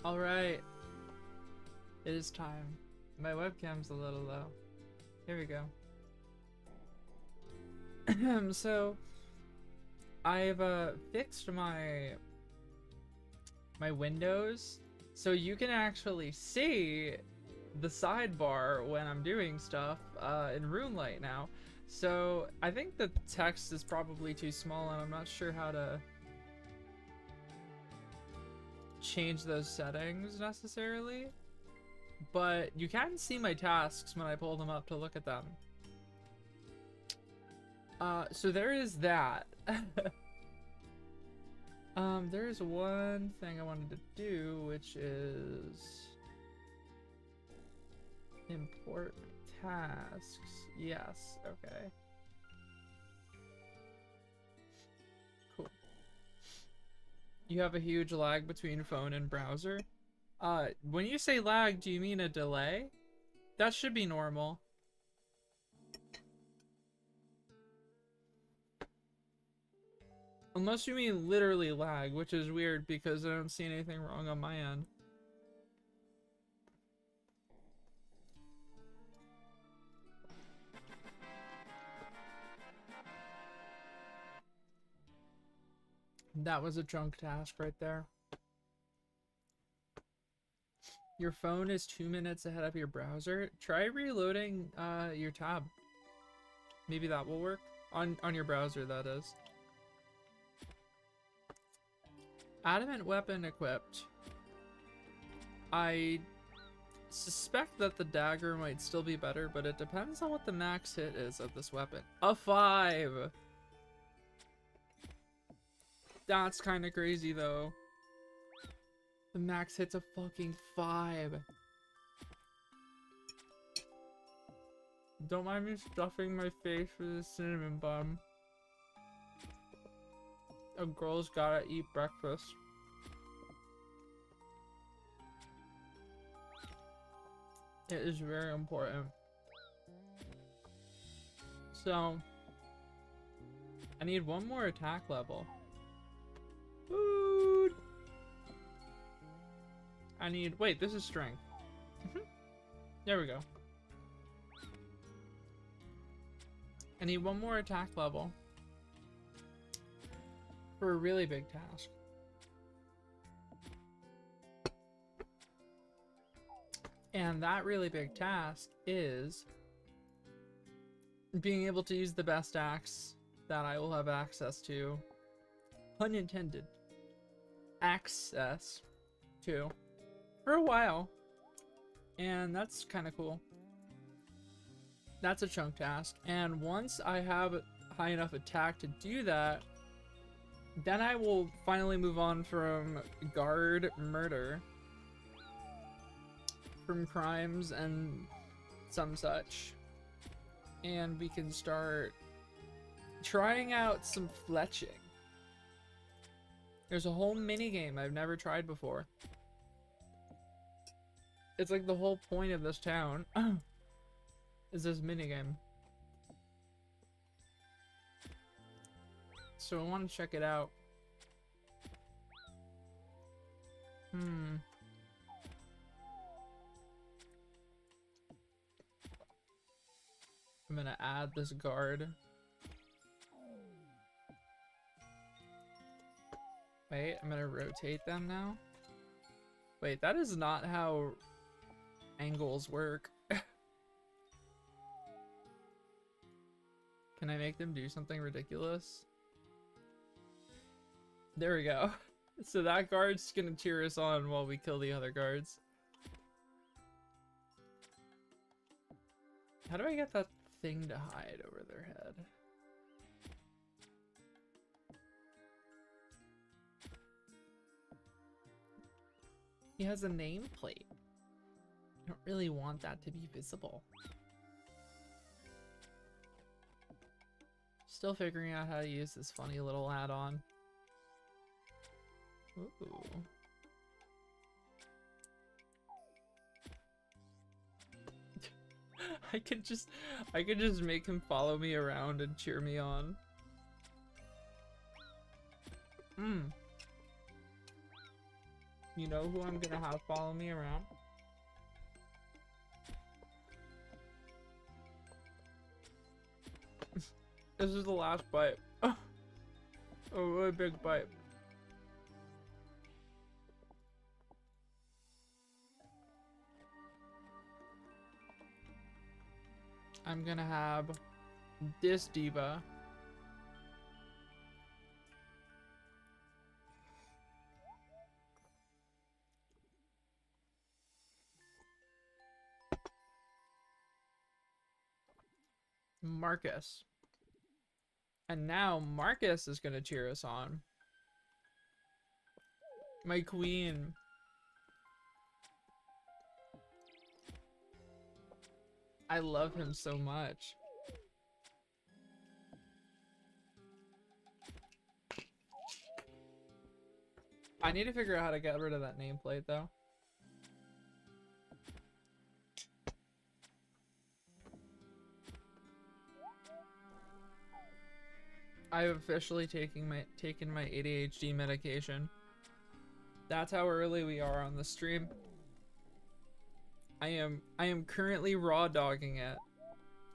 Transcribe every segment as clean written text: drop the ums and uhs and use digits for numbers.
Alright, it is time. My webcam's a little low. Here we go. So, I've fixed my windows so you can actually see the sidebar when I'm doing stuff in room light now. So, I think the text is probably too small and I'm not sure how to change those settings necessarily, but you can see my tasks when I pull them up to look at them. So there is that. There's one thing I wanted to do, which is import tasks. Yes, okay. You have a huge lag between phone and browser. When you say lag, do you mean a delay? That should be normal. Unless you mean literally lag, which is weird because I don't see anything wrong on my end. That was a chunk task right there. Your phone is 2 minutes ahead of your browser. Try reloading your tab. Maybe that will work. On your browser, that is. Adamant weapon equipped. I suspect that the dagger might still be better, but it depends on what the max hit is of this weapon. A 5! That's kind of crazy, though. The max hit's a fucking 5. Don't mind me stuffing my face with a cinnamon bun. A girl's gotta eat breakfast. It is very important. So, I need one more attack level. Food! I need, wait, this is strength. There we go. I need one more attack level for a really big task. And that really big task is being able to use the best axe that I will have access to. Pun intended. Access to. For a while. And that's kind of cool. That's a chunk task. And once I have high enough attack to do that, then I will finally move on from guard murder. From crimes and some such. And we can start trying out some fletching. There's a whole mini game I've never tried before. It's like the whole point of this town is this minigame. So I want to check it out. I'm gonna add this guard. Wait, I'm gonna rotate them now. Wait, that is not how angles work. Can I make them do something ridiculous? There we go. So that guard's gonna cheer us on while we kill the other guards. How do I get that thing to hide over their head? He has a nameplate. I don't really want that to be visible. Still figuring out how to use this funny little add-on. Ooh. I could just make him follow me around and cheer me on. You know who I'm gonna have follow me around? This is the last bite. A really big bite. I'm gonna have this diva. Marcus. And now Marcus is gonna cheer us on. My queen. I love him so much. I need to figure out how to get rid of that nameplate though. I've officially taken my ADHD medication. That's how early we are on the stream. I am currently raw dogging it.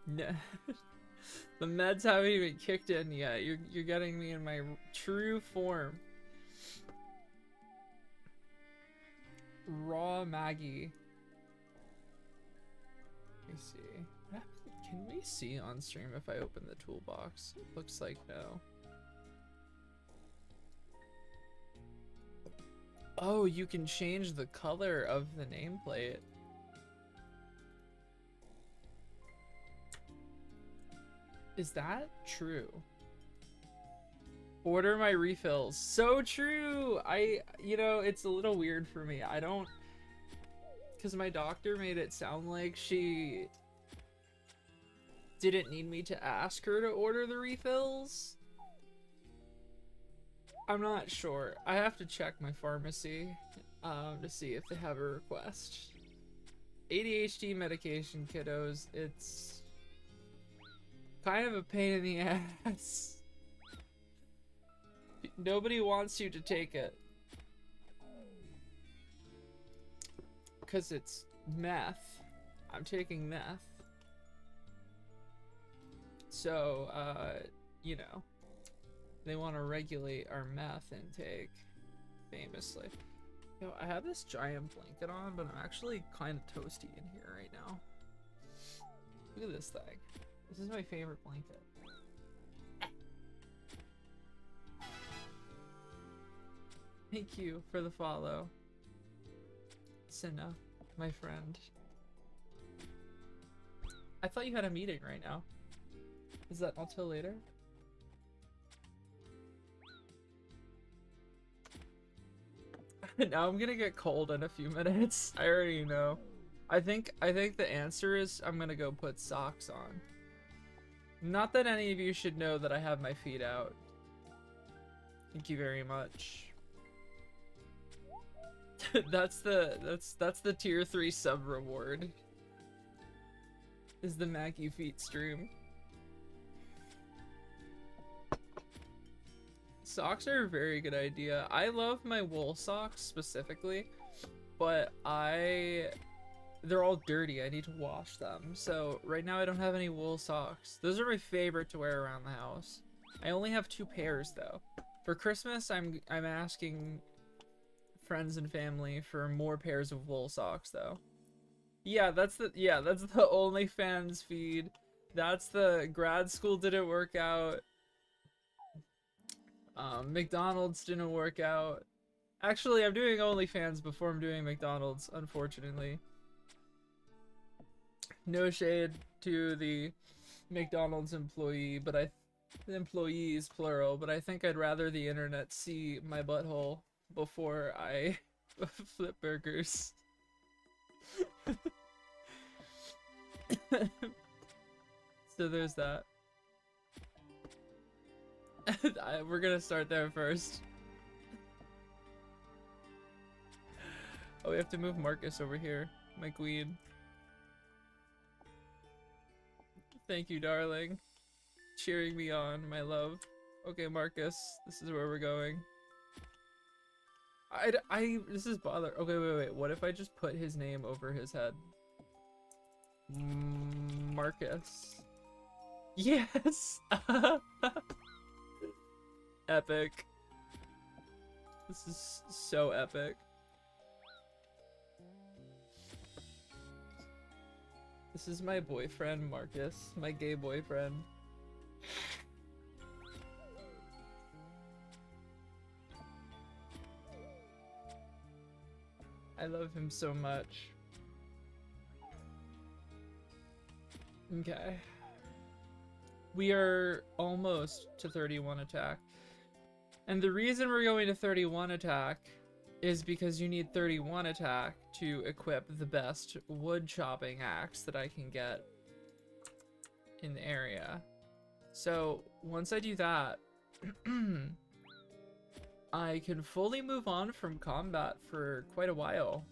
The meds haven't even kicked in yet. You're getting me in my true form. Raw Maggie. Let me see. Can we see on stream if I open the toolbox? It looks like no. Oh, you can change the color of the nameplate. Is that true? Order my refills. So true! You know, it's a little weird for me. I don't... Because my doctor made it sound like she didn't need me to ask her to order the refills. I'm not sure. I have to check my pharmacy to see if they have a request. ADHD medication, kiddos. It's kind of a pain in the ass. Nobody wants you to take it. Because it's meth. I'm taking meth. So, you know, they want to regulate our meth intake, famously. Yo, I have this giant blanket on, but I'm actually kind of toasty in here right now. Look at this thing. This is my favorite blanket. Thank you for the follow, Cinna, my friend. I thought you had a meeting right now. Is that not till later? Now I'm gonna get cold in a few minutes. I already know. I think the answer is I'm gonna go put socks on. Not that any of you should know that I have my feet out. Thank you very much. that's the tier 3 sub reward. Is the Maggie feet stream. Socks are a very good idea. I love my wool socks specifically, but they're all dirty. I need to wash them. So right now I don't have any wool socks. Those are my favorite to wear around the house. I only have 2 pairs though. For Christmas, I'm asking friends and family for more pairs of wool socks though. Yeah, that's the OnlyFans feed. That's the grad school didn't work out. McDonald's didn't work out. Actually, I'm doing OnlyFans before I'm doing McDonald's, unfortunately. No shade to the McDonald's employee, but employees plural, but I think I'd rather the internet see my butthole before I flip burgers. So there's that. We're gonna start there first. Oh, we have to move Marcus over here, my queen. Thank you, darling. Cheering me on, my love. Okay, Marcus, this is where we're going. This is bother. Okay, wait. What if I just put his name over his head? Marcus. Yes! Epic. This is so epic. This is my boyfriend, Marcus. My gay boyfriend. I love him so much. Okay. We are almost to 31 attack. And the reason we're going to 31 attack is because you need 31 attack to equip the best wood chopping axe that I can get in the area. So once I do that, I can fully move on from combat for quite a while.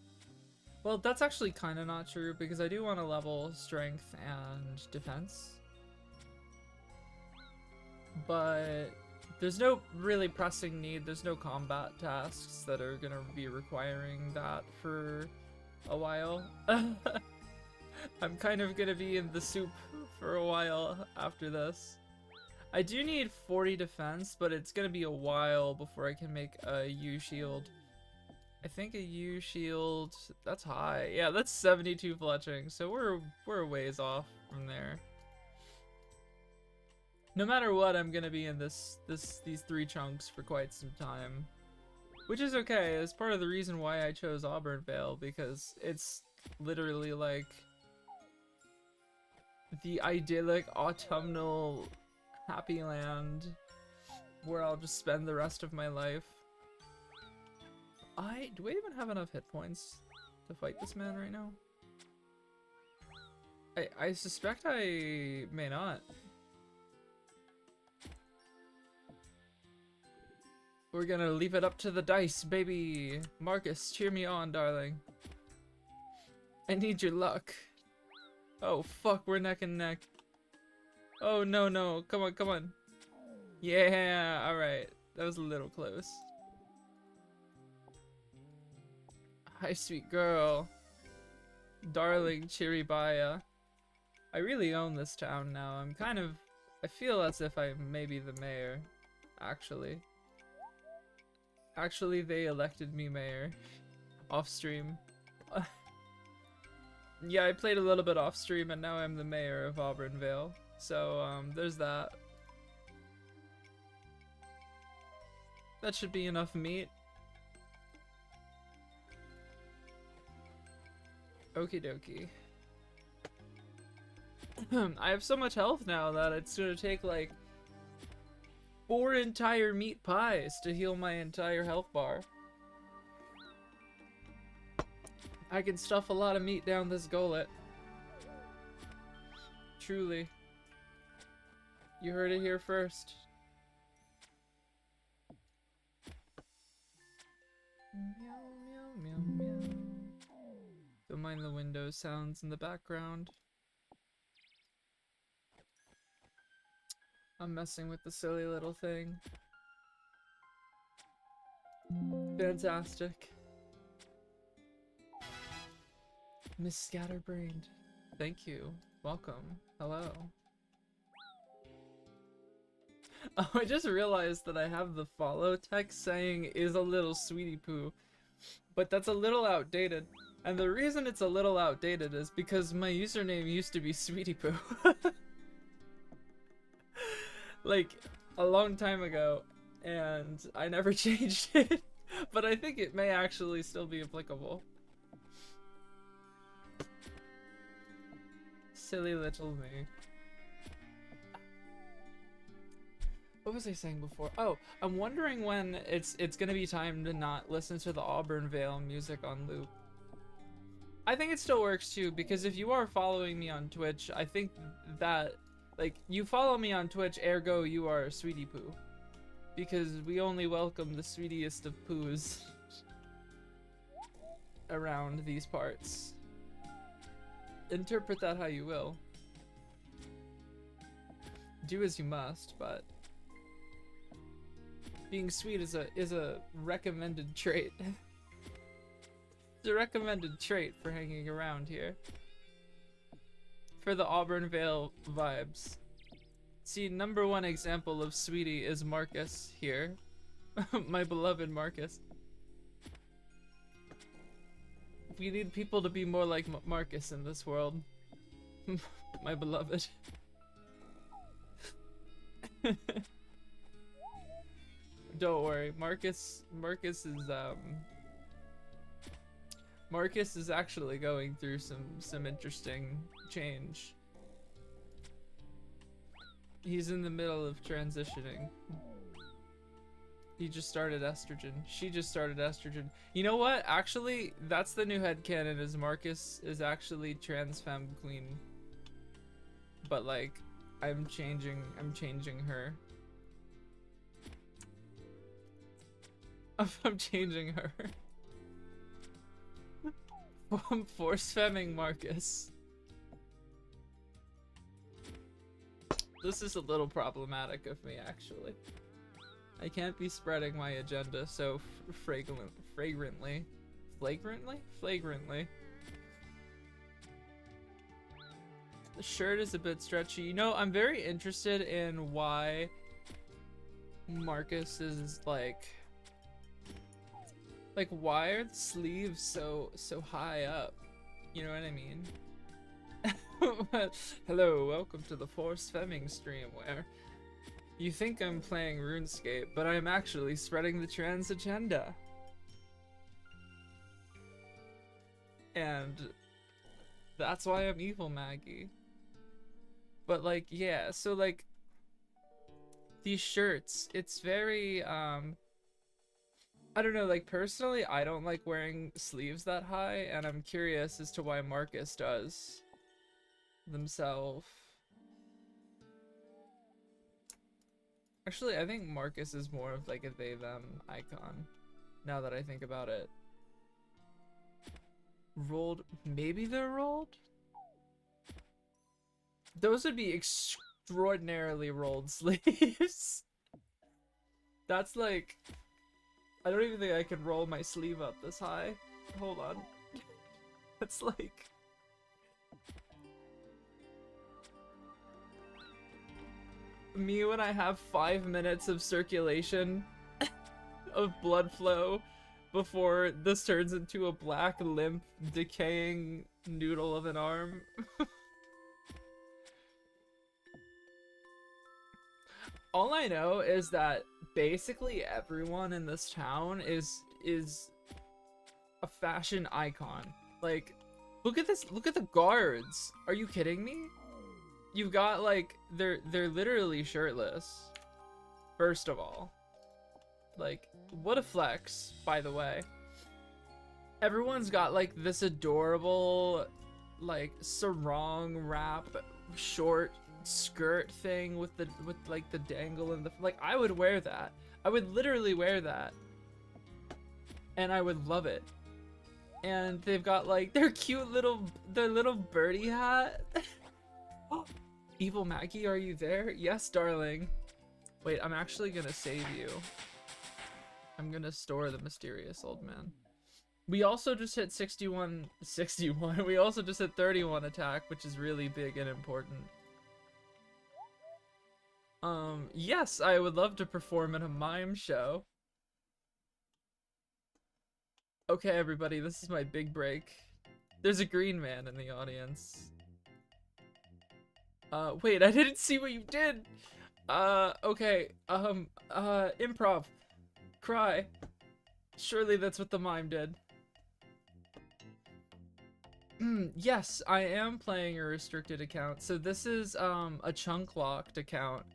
Well, that's actually kind of not true because I do want to level strength and defense. But there's no really pressing need. There's no combat tasks that are gonna be requiring that for a while. I'm kind of gonna be in the soup for a while after this. I do need 40 defense, but it's gonna be a while before I can make a U shield. I think a U shield, that's high. Yeah, that's 72 fletching, so we're a ways off from there. No matter what, I'm gonna be in these 3 chunks for quite some time, which is okay. It's part of the reason why I chose Auburnvale, because it's literally like the idyllic autumnal happy land where I'll just spend the rest of my life. Do I even have enough hit points to fight this man right now? I suspect I may not. We're gonna leave it up to the dice, baby. Marcus, cheer me on, darling. I need your luck. Oh fuck, we're neck and neck. Oh no, come on. Yeah, alright. That was a little close. Hi, sweet girl. Darling Chiribaya. I really own this town now. I feel as if I may be the mayor, actually. Actually, they elected me mayor. Off stream. Yeah, I played a little bit off stream and now I'm the mayor of Auburnvale. So, there's that. That should be enough meat. Okie dokie. I have so much health now that it's gonna take like 4 entire meat pies to heal my entire health bar. I can stuff a lot of meat down this gullet. Truly. You heard it here first. Meow, meow, meow, meow. Don't mind the window sounds in the background. I'm messing with the silly little thing. Fantastic. Miss Scatterbrained. Thank you. Welcome. Hello. Oh, I just realized that I have the follow text saying is a little sweetie poo. But that's a little outdated. And the reason it's a little outdated is because my username used to be sweetie poo. Like, a long time ago. And I never changed it. But I think it may actually still be applicable. Silly little me. What was I saying before? Oh, I'm wondering when it's gonna be time to not listen to the Auburnvale music on loop. I think it still works too, because if you are following me on Twitch, I think that, like, you follow me on Twitch, ergo you are a sweetie poo. Because we only welcome the sweetiest of poos around these parts. Interpret that how you will. Do as you must, but... Being sweet is a recommended trait. It's a recommended trait for hanging around here. For the Auburn Vale vibes. See, #1 example of sweetie is Marcus here. My beloved Marcus. We need people to be more like Marcus in this world. My beloved. Don't worry, Marcus is actually going through some interesting change. He's in the middle of transitioning. He just started estrogen. She just started estrogen. You know what? Actually, that's the new headcanon, is Marcus is actually trans femme queen. But like, I'm changing her. I'm changing her. I'm force femming Marcus. This is a little problematic of me, actually. I can't be spreading my agenda so flagrantly. Flagrantly. The shirt is a bit stretchy. You know, I'm very interested in why Marcus is like why are the sleeves so high up? You know what I mean? Hello, welcome to the Force Femming stream where you think I'm playing RuneScape, but I'm actually spreading the trans agenda. And that's why I'm evil, Maggie. But like, yeah, so like these shirts, it's very I don't know, like personally I don't like wearing sleeves that high, and I'm curious as to why Marcus does themselves. Actually, I think Marcus is more of like a they them icon, now that I think about it. Rolled, maybe they're rolled? Those would be extraordinarily rolled sleeves. That's like, I don't even think I can roll my sleeve up this high. Hold on. That's like... me when I have 5 minutes of circulation of blood flow before this turns into a black, limp, decaying noodle of an arm. All I know is that basically everyone in this town is a fashion icon. Like, look at this, look at the guards. Are you kidding me? You've got like, they're literally shirtless. First of all. Like, what a flex, by the way. Everyone's got like this adorable like sarong wrap short skirt thing with like the dangle and the, like, I would wear that. I would literally wear that. And I would love it. And they've got like their cute little birdie hat. Evil Maggie, are you there? Yes, darling. Wait, I'm actually gonna save you. I'm gonna store the mysterious old man. We also just hit 61. We also just hit 31 attack, which is really big and important. Yes, I would love to perform in a mime show. Okay, everybody, this is my big break. There's a green man in the audience. Wait, I didn't see what you did! Okay, improv. Cry. Surely that's what the mime did. Yes, I am playing a restricted account. So this is, a chunk locked account.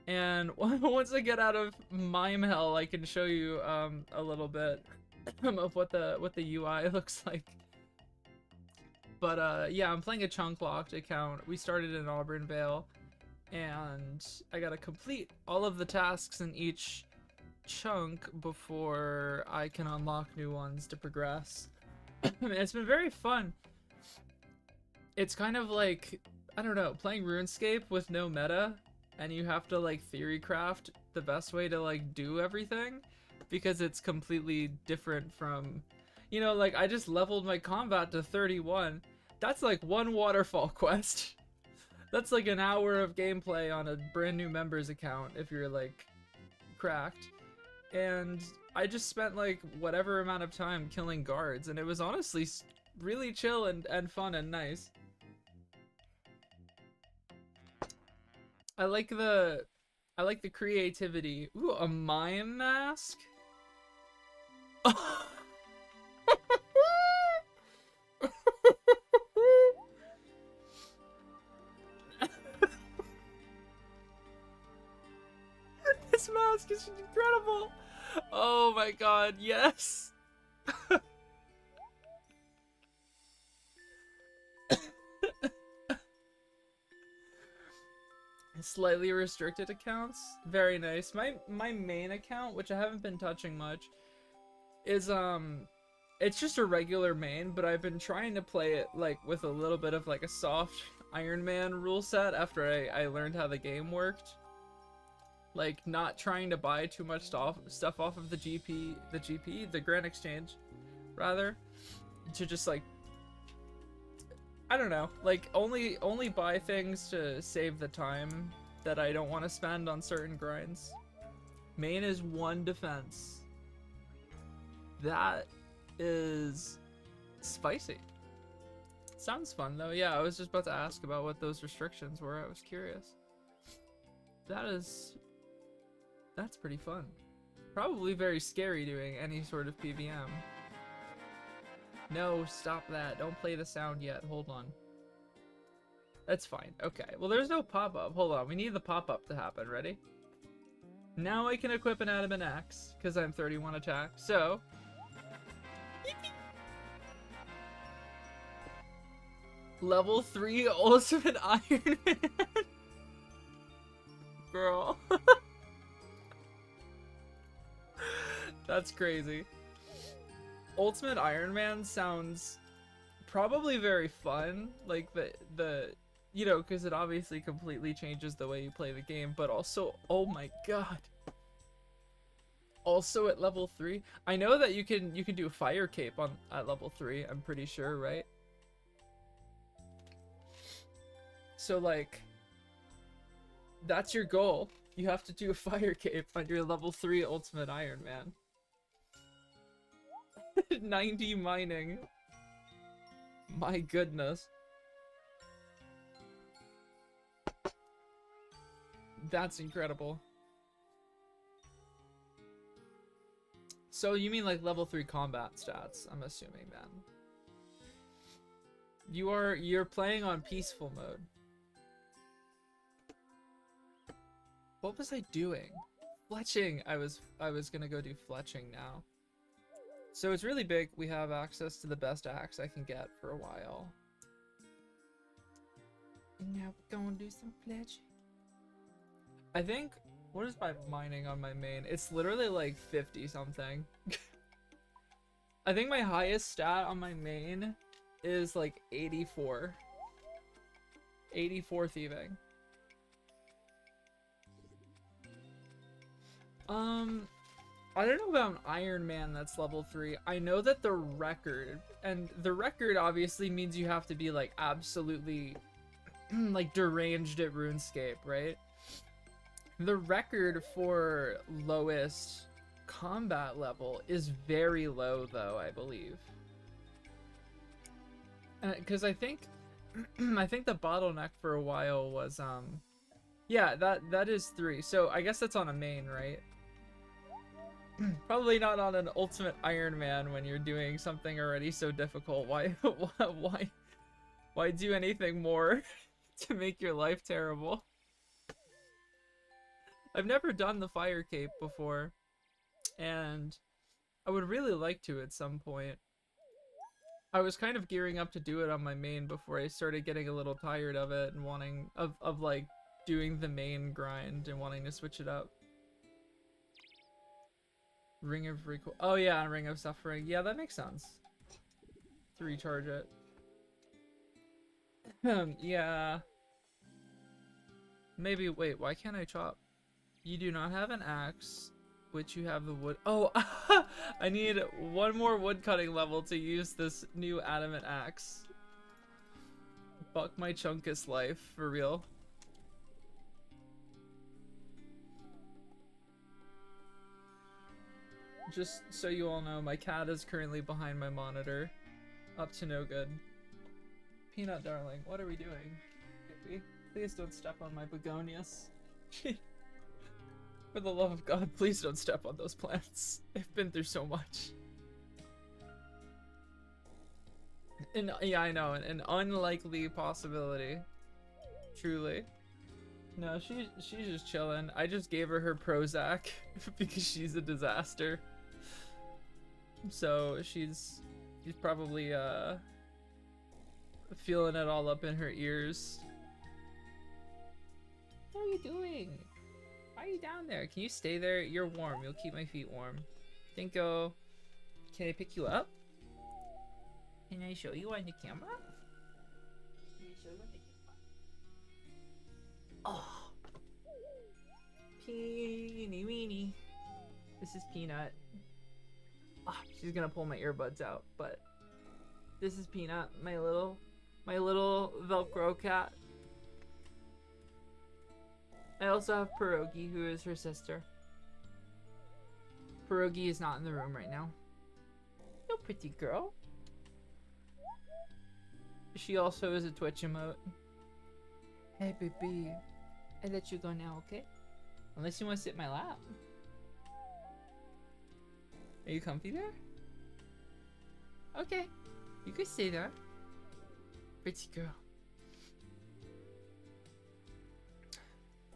And once I get out of mime hell, I can show you, a little bit of what the UI looks like. But yeah, I'm playing a chunk locked account. We started in Auburn Vale, and I gotta complete all of the tasks in each chunk before I can unlock new ones to progress. It's been very fun. It's kind of like, I don't know, playing RuneScape with no meta and you have to like theory craft the best way to like do everything, because it's completely different from, you know, like I just leveled my combat to 31. That's like one waterfall quest. That's like an hour of gameplay on a brand new members account if you're like cracked. And I just spent like whatever amount of time killing guards, and it was honestly really chill and fun and nice. I like the creativity. Ooh, a mime mask? This mask is incredible. Oh my god, yes. Slightly restricted accounts, very nice. My main account, which I haven't been touching much, is it's just a regular main, but I've been trying to play it like with a little bit of like a soft Iron Man rule set after I learned how the game worked. Like not trying to buy too much stuff off of the the Grand Exchange, rather, to just like, I don't know, like only buy things to save the time that I don't want to spend on certain grinds. Main is 1 defense. That is spicy. Sounds fun though. Yeah, I was just about to ask about what those restrictions were. I was curious. That's pretty fun. Probably very scary doing any sort of PVM. No, stop that. Don't play the sound yet. Hold on. That's fine. Okay. Well, there's no pop-up. Hold on. We need the pop-up to happen. Ready? Now I can equip an adamant axe because I'm 31 attack. So, level 3 ultimate Iron Man. Girl. That's crazy. Ultimate Iron Man sounds probably very fun, like the you know, because it obviously completely changes the way you play the game, but also, oh my god, also at level 3. I know that you can do fire cape at level 3, I'm pretty sure, right? So like, that's your goal. You have to do a fire cape on your level 3 ultimate Iron Man. 90 mining. My goodness. That's incredible. So you mean like level 3 combat stats, I'm assuming then. You're playing on peaceful mode. What was I doing? Fletching. I was gonna go do fletching now. So it's really big. We have access to the best axe I can get for a while. And now we're gonna do some fletching. I think, what is my mining on my main? It's literally like 50 something. I think my highest stat on my main is like 84. 84 thieving. I don't know about an Iron Man that's level 3. I know that the record, and the record obviously means you have to be like absolutely like deranged at RuneScape, right? The record for lowest combat level is very low though, I believe. Because I think I think the bottleneck for a while was yeah, that is 3. So I guess that's on a main, right? Probably not on an ultimate Iron Man when you're doing something already so difficult. Why do anything more to make your life terrible? I've never done the fire cape before, and I would really like to at some point. I was kind of gearing up to do it on my main before I started getting a little tired of it and wanting of like doing the main grind and wanting to switch it up. Ring of Recoil. Oh yeah, Ring of Suffering. Yeah, that makes sense. To recharge it. Yeah. Maybe, wait, why can't I chop? You do not have an axe, which you have the wood. Oh, I need one more wood cutting level to use this new adamant axe. Fuck my chunkus life, for real. Just so you all know, my cat is currently behind my monitor. Up to no good. Peanut darling, what are we doing? Baby, please don't step on my begonias. For the love of God, please don't step on those plants. They've been through so much. And yeah, I know, an unlikely possibility. Truly. No, she's just chilling. I just gave her Prozac because she's a disaster. So she's probably feeling it all up in her ears. What are you doing? Why are you down there? Can you stay there? You're warm. You'll keep my feet warm. Dinko, can I pick you up? Can I show you on the camera? Can I show you on the camera? Oh, Peeny weeny. This is Peanut. Oh, she's gonna pull my earbuds out, but this is Peanut, my little Velcro cat. I also have Pierogi, who is her sister. Pierogi is not in the room right now. No pretty girl. She also is a Twitch emote. Hey baby, I let you go now, okay? Unless you want to sit in my lap. Are you comfy there? Okay, you can stay there. Pretty girl.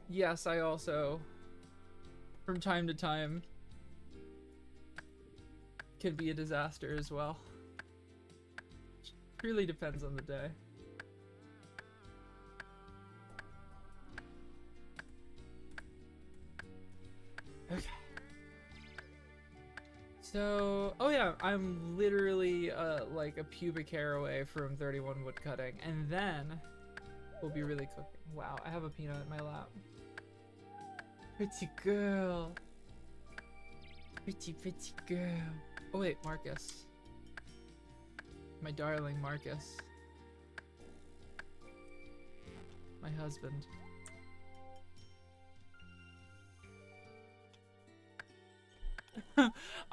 Yes, I also, from time to time, can be a disaster as well. It really depends on the day. Okay. So, oh yeah, I'm literally like a pubic hair away from 31 wood cutting, and then we'll be really cooking. Wow, I have a peanut in my lap. Pretty girl. Pretty girl. Oh wait, Marcus. My darling Marcus. My husband.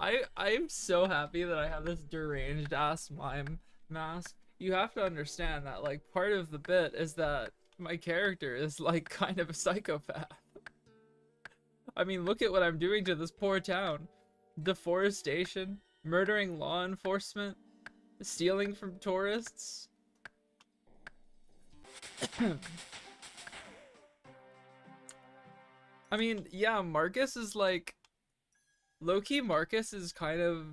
I'm so happy that I have this deranged ass mime mask. You have to understand that like part of the bit is that my character is like kind of a psychopath. I mean, look at what I'm doing to this poor town. Deforestation, murdering law enforcement, stealing from tourists. I mean, yeah, Marcus is like... Low-key, Marcus is kind of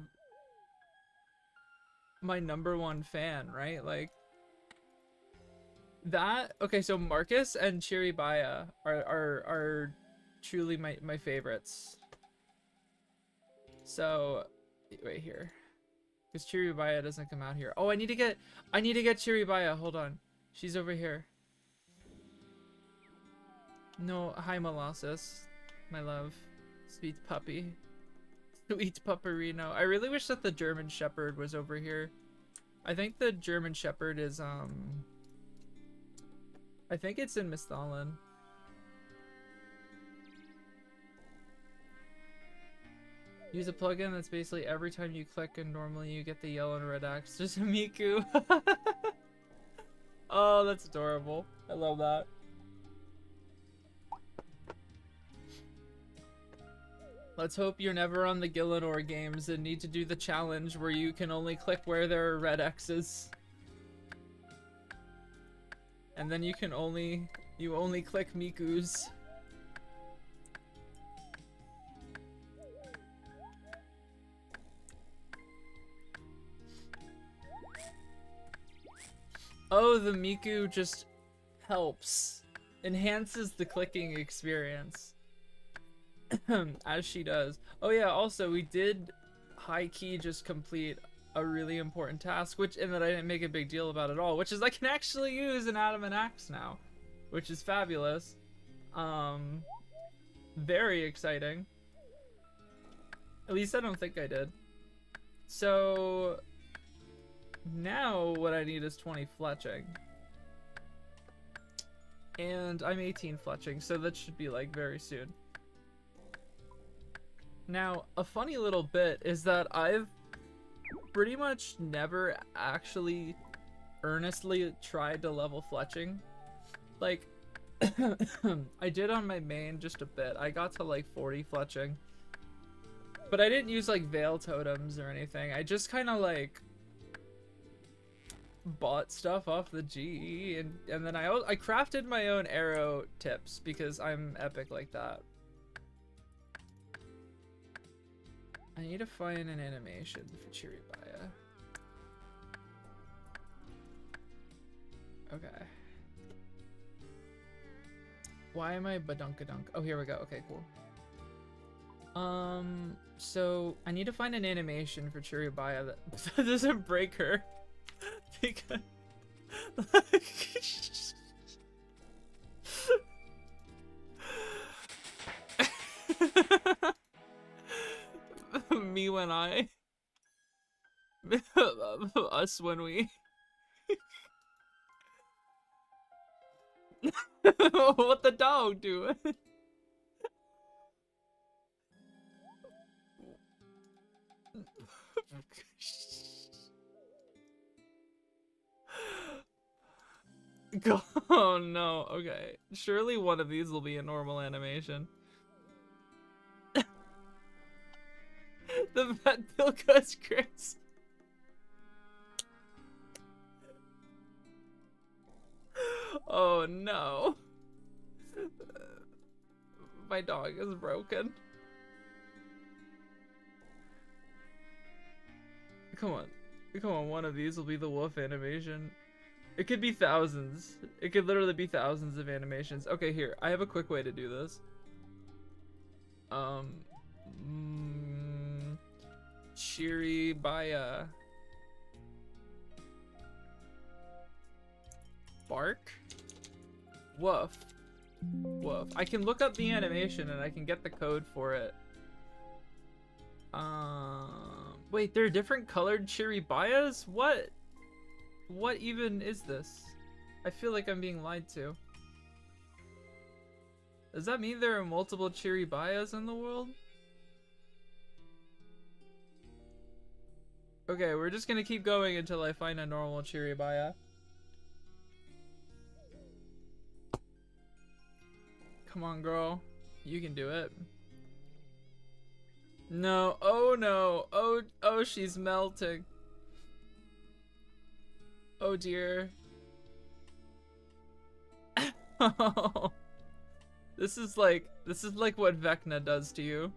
my #1 fan, right? Like, that... Okay, so Marcus and Chiribaya are truly my favorites. So, wait here. Because Chiribaya doesn't come out here. Oh, I need to get Chiribaya. Hold on. She's over here. No, hi Molasses. My love. Sweet puppy. Sweet pupperino. I really wish that the German Shepherd was over here. I think the German Shepherd is, I think it's in Misthalin. Use a plugin that's basically every time you click and normally you get the yellow and red axe. Just a Miku. Oh, that's adorable. I love that. Let's hope you're never on the Gillinor games and need to do the challenge where you can only click where there are red X's. And then you only click Miku's. Oh, the Miku just helps. Enhances the clicking experience. As she does. Oh yeah, also we did high-key just complete a really important task, and that I didn't make a big deal about at all, which is I can actually use an adamant axe now, which is fabulous. Um, very exciting. At least I don't think I did. So now what I need is 20 fletching. And I'm 18 fletching, so that should be like very soon. Now, a funny little bit is that I've pretty much never actually earnestly tried to level fletching. Like, I did on my main just a bit. I got to like 40 fletching. But I didn't use like veil totems or anything. I just kind of like bought stuff off the GE and then I crafted my own arrow tips because I'm epic like that. I need to find an animation for Chiribaya. Okay. Why am I badunkadunk? Oh, here we go. Okay, cool. So I need to find an animation for Chiribaya that doesn't break her. Because me when I us when we what the dog doing? Oh no, okay. Surely one of these will be a normal animation. The vet bill goes Chris. Oh no. My dog is broken. Come on. Come on, one of these will be the wolf animation. It could be thousands. It could literally be thousands of animations. Okay, here. I have a quick way to do this. Chiribaya. Bark? Woof. Woof. I can look up the animation and I can get the code for it. Wait, there are different colored Chiribayas? What? What even is this? I feel like I'm being lied to. Does that mean there are multiple Chiribayas in the world? Okay, we're just gonna keep going until I find a normal Chiribaya. Come on, girl. You can do it. No. Oh, no. Oh, she's melting. Oh, dear. Oh. This is like what Vecna does to you.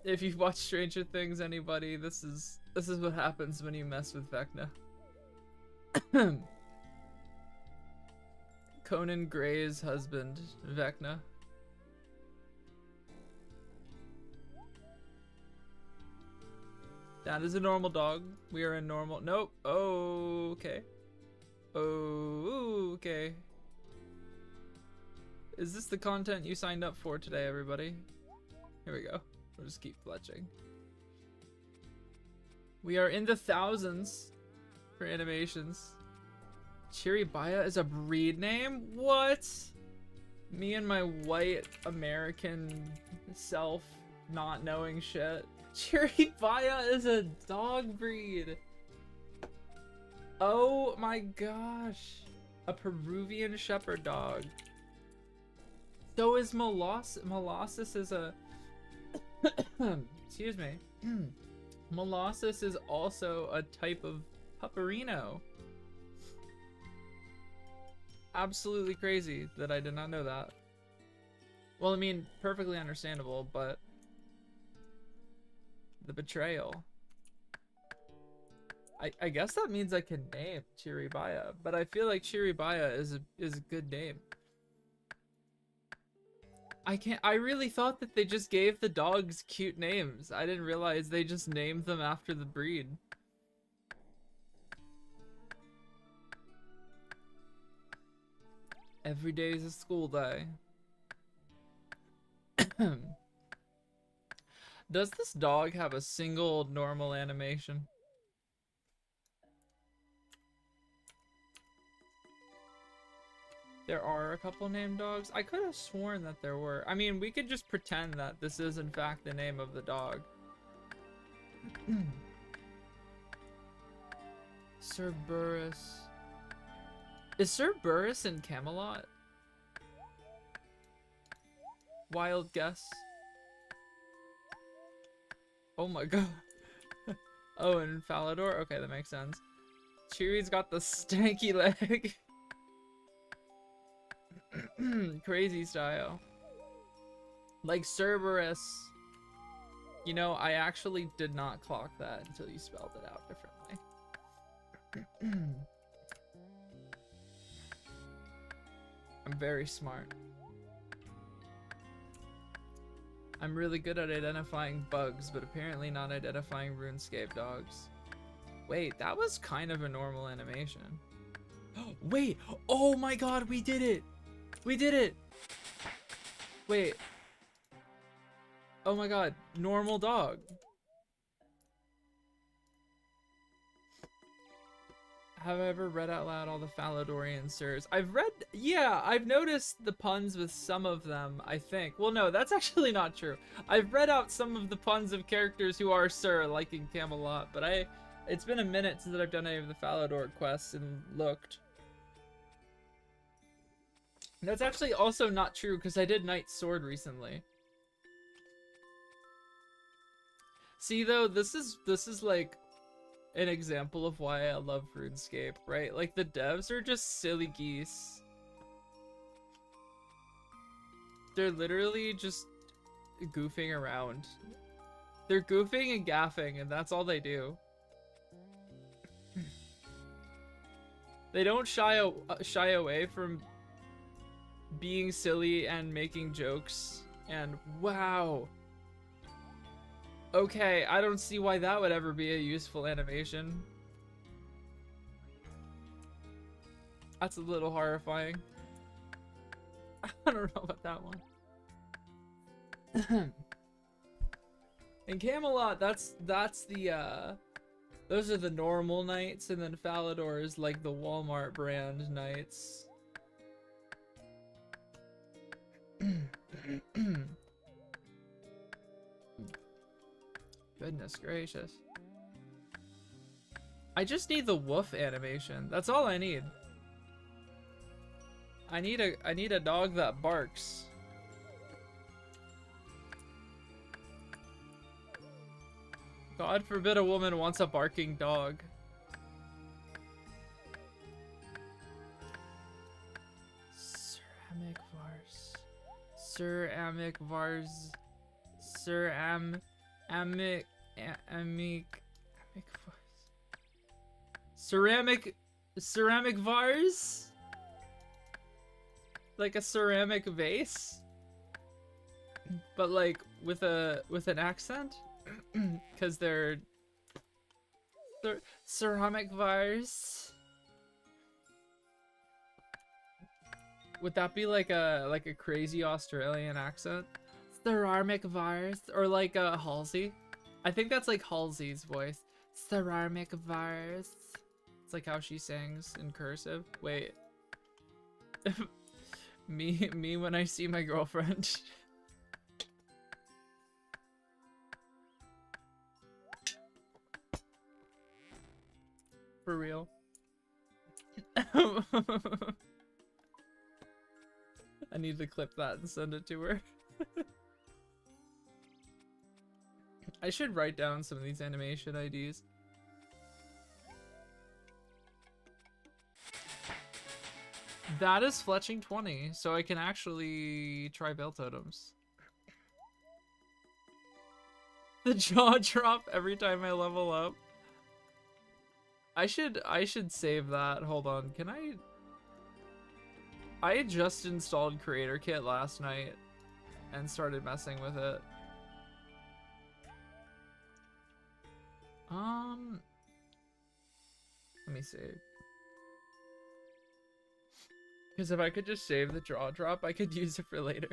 If you've watched Stranger Things, anybody, this is what happens when you mess with Vecna. Conan Gray's husband, Vecna. That is a normal dog. We are a normal. Nope. Oh, okay. Oh, okay. Is this the content you signed up for today, everybody? Here we go. We'll just keep fletching. We are in the thousands for animations. Chiribaya is a breed name? What? Me and my white American self not knowing shit. Chiribaya is a dog breed. Oh my gosh. A Peruvian shepherd dog. So is Molossus. Molossus is a... Excuse me. Molossus is also a type of pupperino. Absolutely crazy that I did not know that. Well, I mean, perfectly understandable, but... The betrayal. I guess that means I can name Chiribaya, but I feel like Chiribaya is a good name. I really thought that they just gave the dogs cute names. I didn't realize they just named them after the breed. Every day is a school day. Does this dog have a single normal animation? There are a couple named dogs. I could have sworn that there were. I mean, we could just pretend that this is in fact the name of the dog. Sir Burris. Is Sir Burris in Camelot? Wild guess. Oh my god. Oh, and Falador? Okay, that makes sense. Chewy's got the stanky leg. Crazy style. Like Cerberus. You know, I actually did not clock that until you spelled it out differently. I'm very smart. I'm really good at identifying bugs, but apparently not identifying RuneScape dogs. Wait, that was kind of a normal animation. Wait, oh my god, we did it! We did it! Wait. Oh my god, normal dog. Have I ever read out loud all the Faladorian sirs? I've read, yeah, I've noticed the puns with some of them, I think. Well, no, that's actually not true. I've read out some of the puns of characters who are sir, like in Camelot, but it's been a minute since I've done any of the Falador quests and looked. That's actually also not true, because I did Knight's Sword recently. See, though, this is like an example of why I love RuneScape, right? Like, the devs are just silly geese. They're literally just goofing around. They're goofing and gaffing, and that's all they do. They don't shy away from being silly and making jokes. And wow. Okay, I don't see why that would ever be a useful animation. That's a little horrifying. I don't know about that one. In Camelot, that's the those are the normal knights, and then Falador is like the Walmart brand knights. Goodness gracious. I just need the woof animation. That's all I need. I need a dog that barks. God forbid a woman wants a barking dog. Ceramic Vars. Ceramic Vars. Ceramic vase? Like a ceramic vase? But like with an accent? Cause they're ceramic vase. Would that be like a crazy Australian accent? Ceramic vase, or like Halsey. I think that's like Halsey's voice. Ceramic vase. It's like how she sings in cursive. Wait. me when I see my girlfriend. For real. I need to clip that and send it to her. I should write down some of these animation IDs. That is fletching 20, so I can actually try Bell Totems. The jaw drop every time I level up. I should save that. Hold on, can I just installed Creator Kit last night and started messing with it. Let me see. Because if I could just save the draw drop, I could use it for later.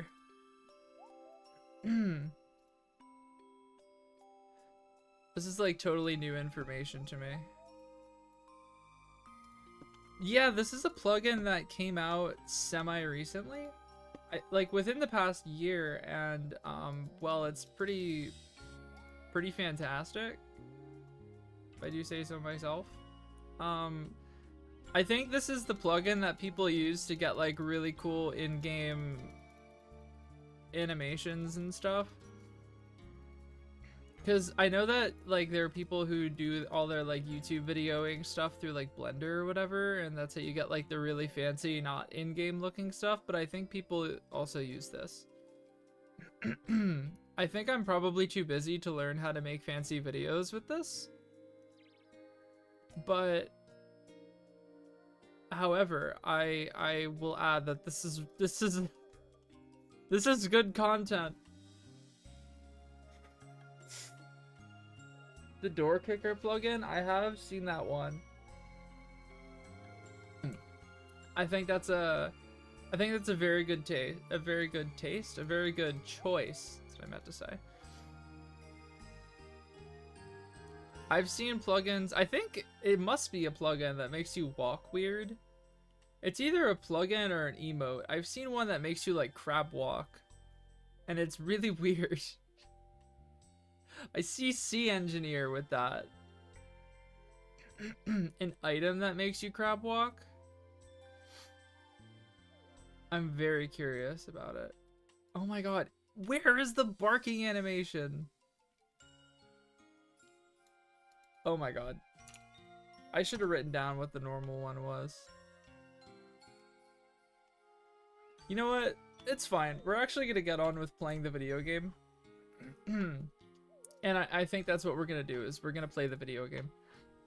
This is like totally new information to me. Yeah, this is a plugin that came out semi-recently. Like within the past year, and well, it's pretty fantastic, if I do say so myself. I think this is the plugin that people use to get like really cool in-game animations and stuff. Because I know that like there are people who do all their like YouTube videoing stuff through like Blender or whatever, and that's how you get like the really fancy, not in-game looking stuff, but I think people also use this. I think I'm probably too busy to learn how to make fancy videos with this. But however, I will add that this is good content. The door kicker plugin, I have seen that one. I think that's a very good taste, a very good choice. That's what I meant to say. I've seen plugins, I think it must be a plugin that makes you walk weird. It's either a plugin or an emote. I've seen one that makes you like crab walk, and it's really weird. I see Sea Engineer with that. An item that makes you crab walk? I'm very curious about it. Oh my god, where is the barking animation? Oh my god. I should have written down what the normal one was. You know what? It's fine. We're actually gonna get on with playing the video game. And I think that's what we're gonna do, is we're gonna play the video game.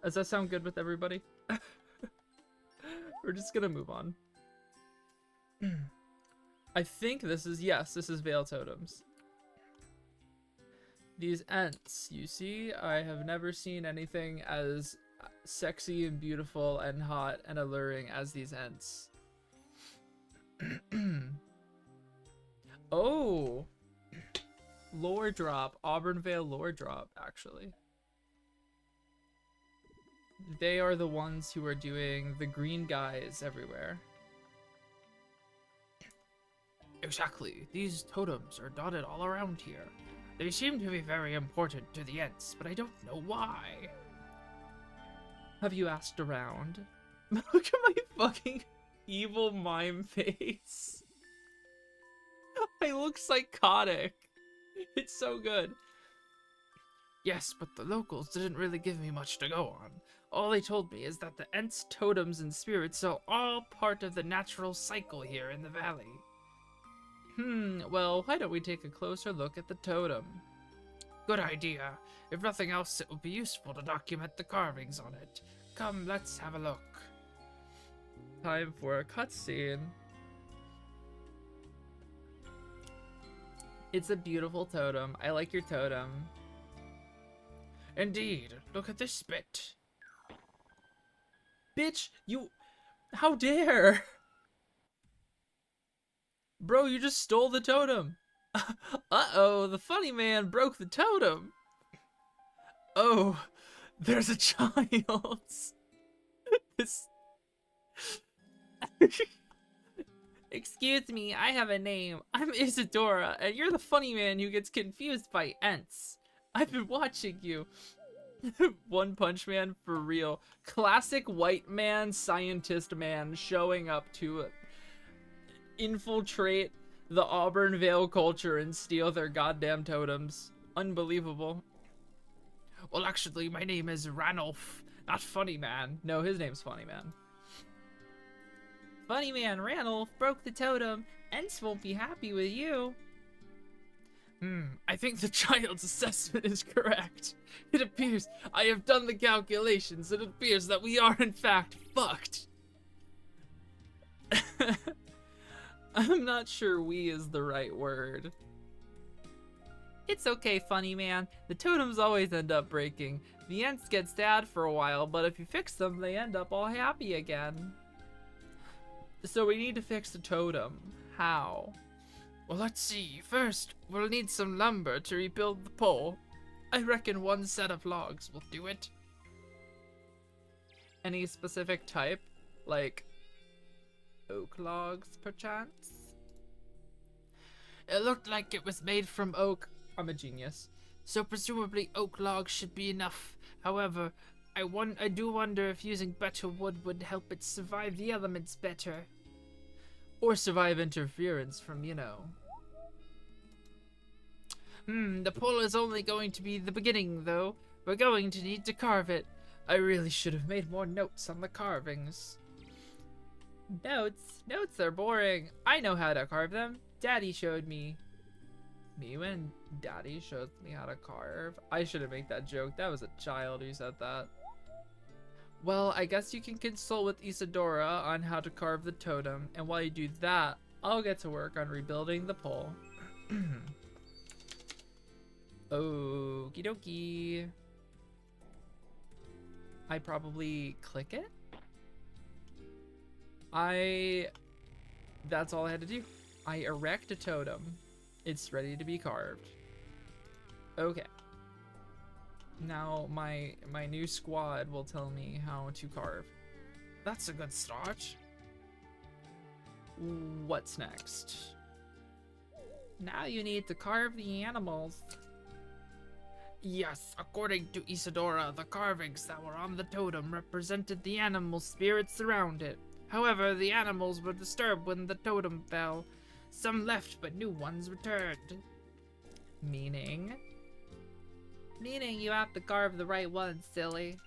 Does that sound good with everybody? We're just gonna move on. I think this is, yes, this is Veil Totems. These Ents, you see, I have never seen anything as sexy and beautiful and hot and alluring as these Ents. Oh! Lore drop, Auburnvale lore drop, actually. They are the ones who are doing the green guys everywhere. Exactly. These totems are dotted all around here. They seem to be very important to the Ents, but I don't know why. Have you asked around? Look at my fucking evil mime face. I look psychotic. It's so good. Yes, but the locals didn't really give me much to go on. All they told me is that the Ents, totems, and spirits are all part of the natural cycle here in the valley. Well, why don't we take a closer look at the totem? Good idea. If nothing else, it will be useful to document the carvings on it. Come, let's have a look. Time for a cutscene. It's a beautiful totem. I like your totem. Indeed. Look at this spit. Bitch, you... How dare? Bro, you just stole the totem. Uh-oh, the funny man broke the totem. Oh, there's a child. This... Excuse me, I have a name. I'm Isadora, and you're the funny man who gets confused by Ents. I've been watching you. One Punch Man for real. Classic white man, scientist man showing up to infiltrate the Auburnvale culture and steal their goddamn totems. Unbelievable. Well, actually, my name is Ranulph, not Funny Man. No, his name's Funny Man. Funny Man Ranulph broke the totem. Ents won't be happy with you. I think the child's assessment is correct. It appears I have done the calculations. It appears that we are in fact fucked. I'm not sure "we" is the right word. It's okay, Funny Man. The totems always end up breaking. The Ents get sad for a while, but if you fix them, they end up all happy again. So we need to fix the totem. How? Well, let's see. First, we'll need some lumber to rebuild the pole. I reckon one set of logs will do it. Any specific type? Like oak logs, perchance? It looked like it was made from oak. I'm a genius. So presumably oak logs should be enough. However, I do wonder if using better wood would help it survive the elements better. Or survive interference from, you know. The pole is only going to be the beginning, though. We're going to need to carve it. I really should have made more notes on the carvings. Notes? Notes are boring. I know how to carve them. Daddy showed me. Me when Daddy showed me how to carve? I shouldn't make that joke. That was a child who said that. Well, I guess you can consult with Isadora on how to carve the totem, and while you do that, I'll get to work on rebuilding the pole. Okie dokie. I probably click it? That's all I had to do. I erect a totem. It's ready to be carved. Okay. Now my new squad will tell me how to carve. That's a good start. What's next? Now you need to carve the animals. Yes, according to Isadora, the carvings that were on the totem represented the animal spirits around it. However, the animals were disturbed when the totem fell. Some left, but new ones returned. Meaning? Meaning you have to carve the right ones, silly.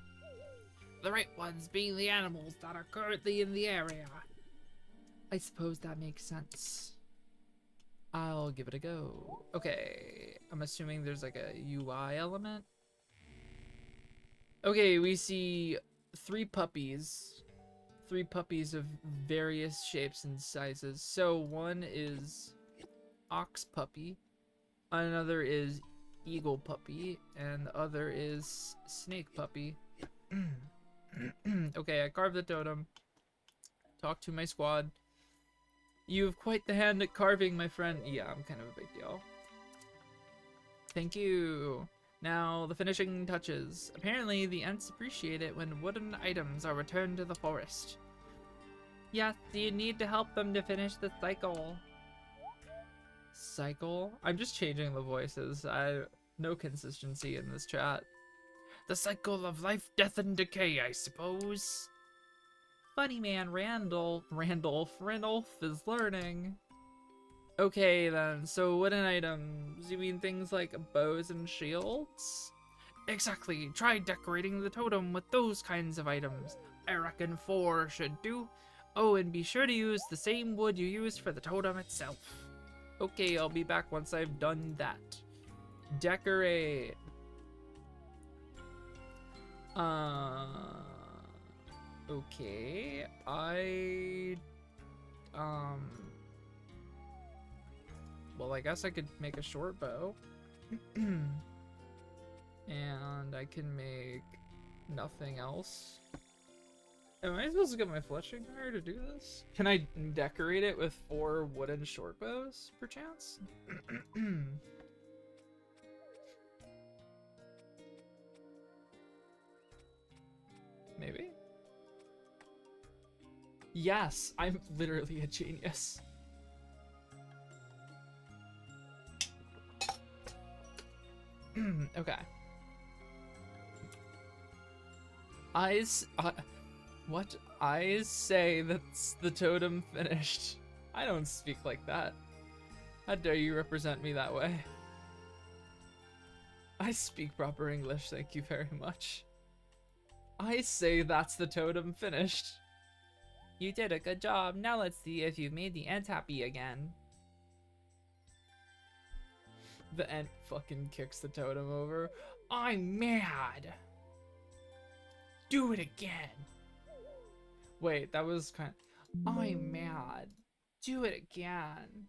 The right ones being the animals that are currently in the area. I suppose that makes sense. I'll give it a go. Okay, I'm assuming there's like a UI element. Okay, we see three puppies. Three puppies of various shapes and sizes. So one is ox puppy, another is eagle puppy, and the other is snake puppy. Okay, I carved the totem. Talk to my squad. You have quite the hand at carving, my friend. Yeah, I'm kind of a big deal. Thank you. Now, the finishing touches. Apparently, the Ents appreciate it when wooden items are returned to the forest. Yes, you need to help them to finish the cycle. Cycle? I'm just changing the voices. No consistency in this chat. The cycle of life, death, and decay, I suppose. Funny man Randolph is learning. Okay then, so wooden items, you mean things like bows and shields? Exactly, try decorating the totem with those kinds of items. I reckon 4 should do. Oh, and be sure to use the same wood you used for the totem itself. Okay, I'll be back once I've done that. Decorate. Okay, well, I guess I could make a short bow. And I can make nothing else. Am I supposed to get my fletching iron to do this? Can I decorate it with 4 wooden short bows, perchance? Maybe? Yes, I'm literally a genius. Okay. What? I say that's the totem finished. I don't speak like that. How dare you represent me that way? I speak proper English, thank you very much. I say that's the totem finished. You did a good job. Now let's see if you've made the Ent happy again. The Ent fucking kicks the totem over. I'm mad. Do it again. Wait, that was kind of... I'm mad. Do it again.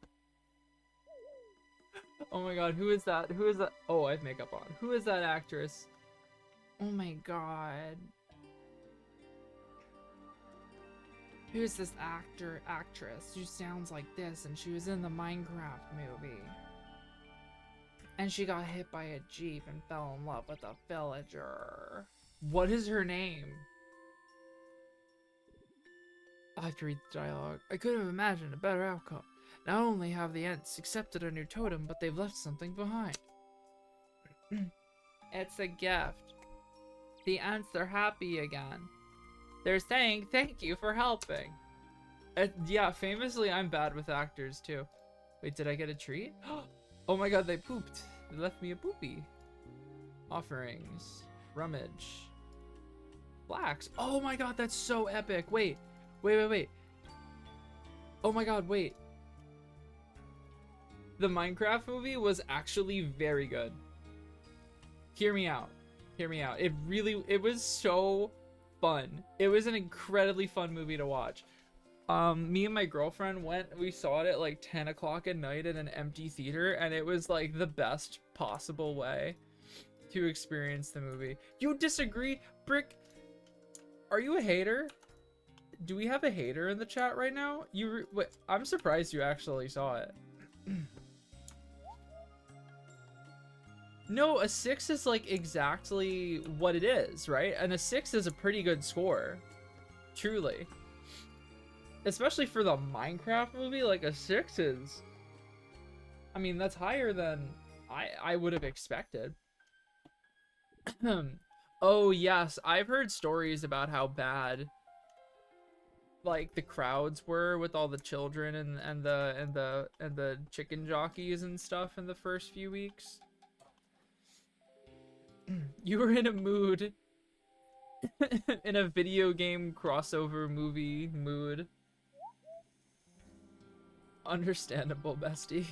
Oh my god, who is that? Who is that? Oh, I have makeup on. Who is that actress? Oh my god. Who's this actress who sounds like this, and she was in the Minecraft movie. And she got hit by a jeep and fell in love with a villager. What is her name? I have to read the dialogue. I could have imagined a better outcome. Not only have the Ents accepted a new totem, but they've left something behind. It's a gift. The Ents are happy again. They're saying thank you for helping. Yeah, famously, I'm bad with actors too. Wait, did I get a treat? Oh my god, they pooped. They left me a poopy. Offerings. Rummage. Flax. Oh my god, that's so epic. Wait. Oh my god, wait. The Minecraft movie was actually very good. Hear me out. It was so fun. It was an incredibly fun movie to watch. Me and my girlfriend we saw it at like 10 o'clock at night in an empty theater, and it was like the best possible way to experience the movie. You disagree? Brick, are you a hater? Do we have a hater in the chat right now? Wait, I'm surprised you actually saw it. No, a 6 is like exactly what it is, right? And a 6 is a pretty good score. Truly. Especially for the Minecraft movie, like a 6 is... I mean, that's higher than I would have expected. Oh, yes. I've heard stories about how bad like the crowds were with all the children and the chicken jockeys and stuff in the first few weeks. You were in a mood. In a video game crossover movie mood. Understandable, bestie.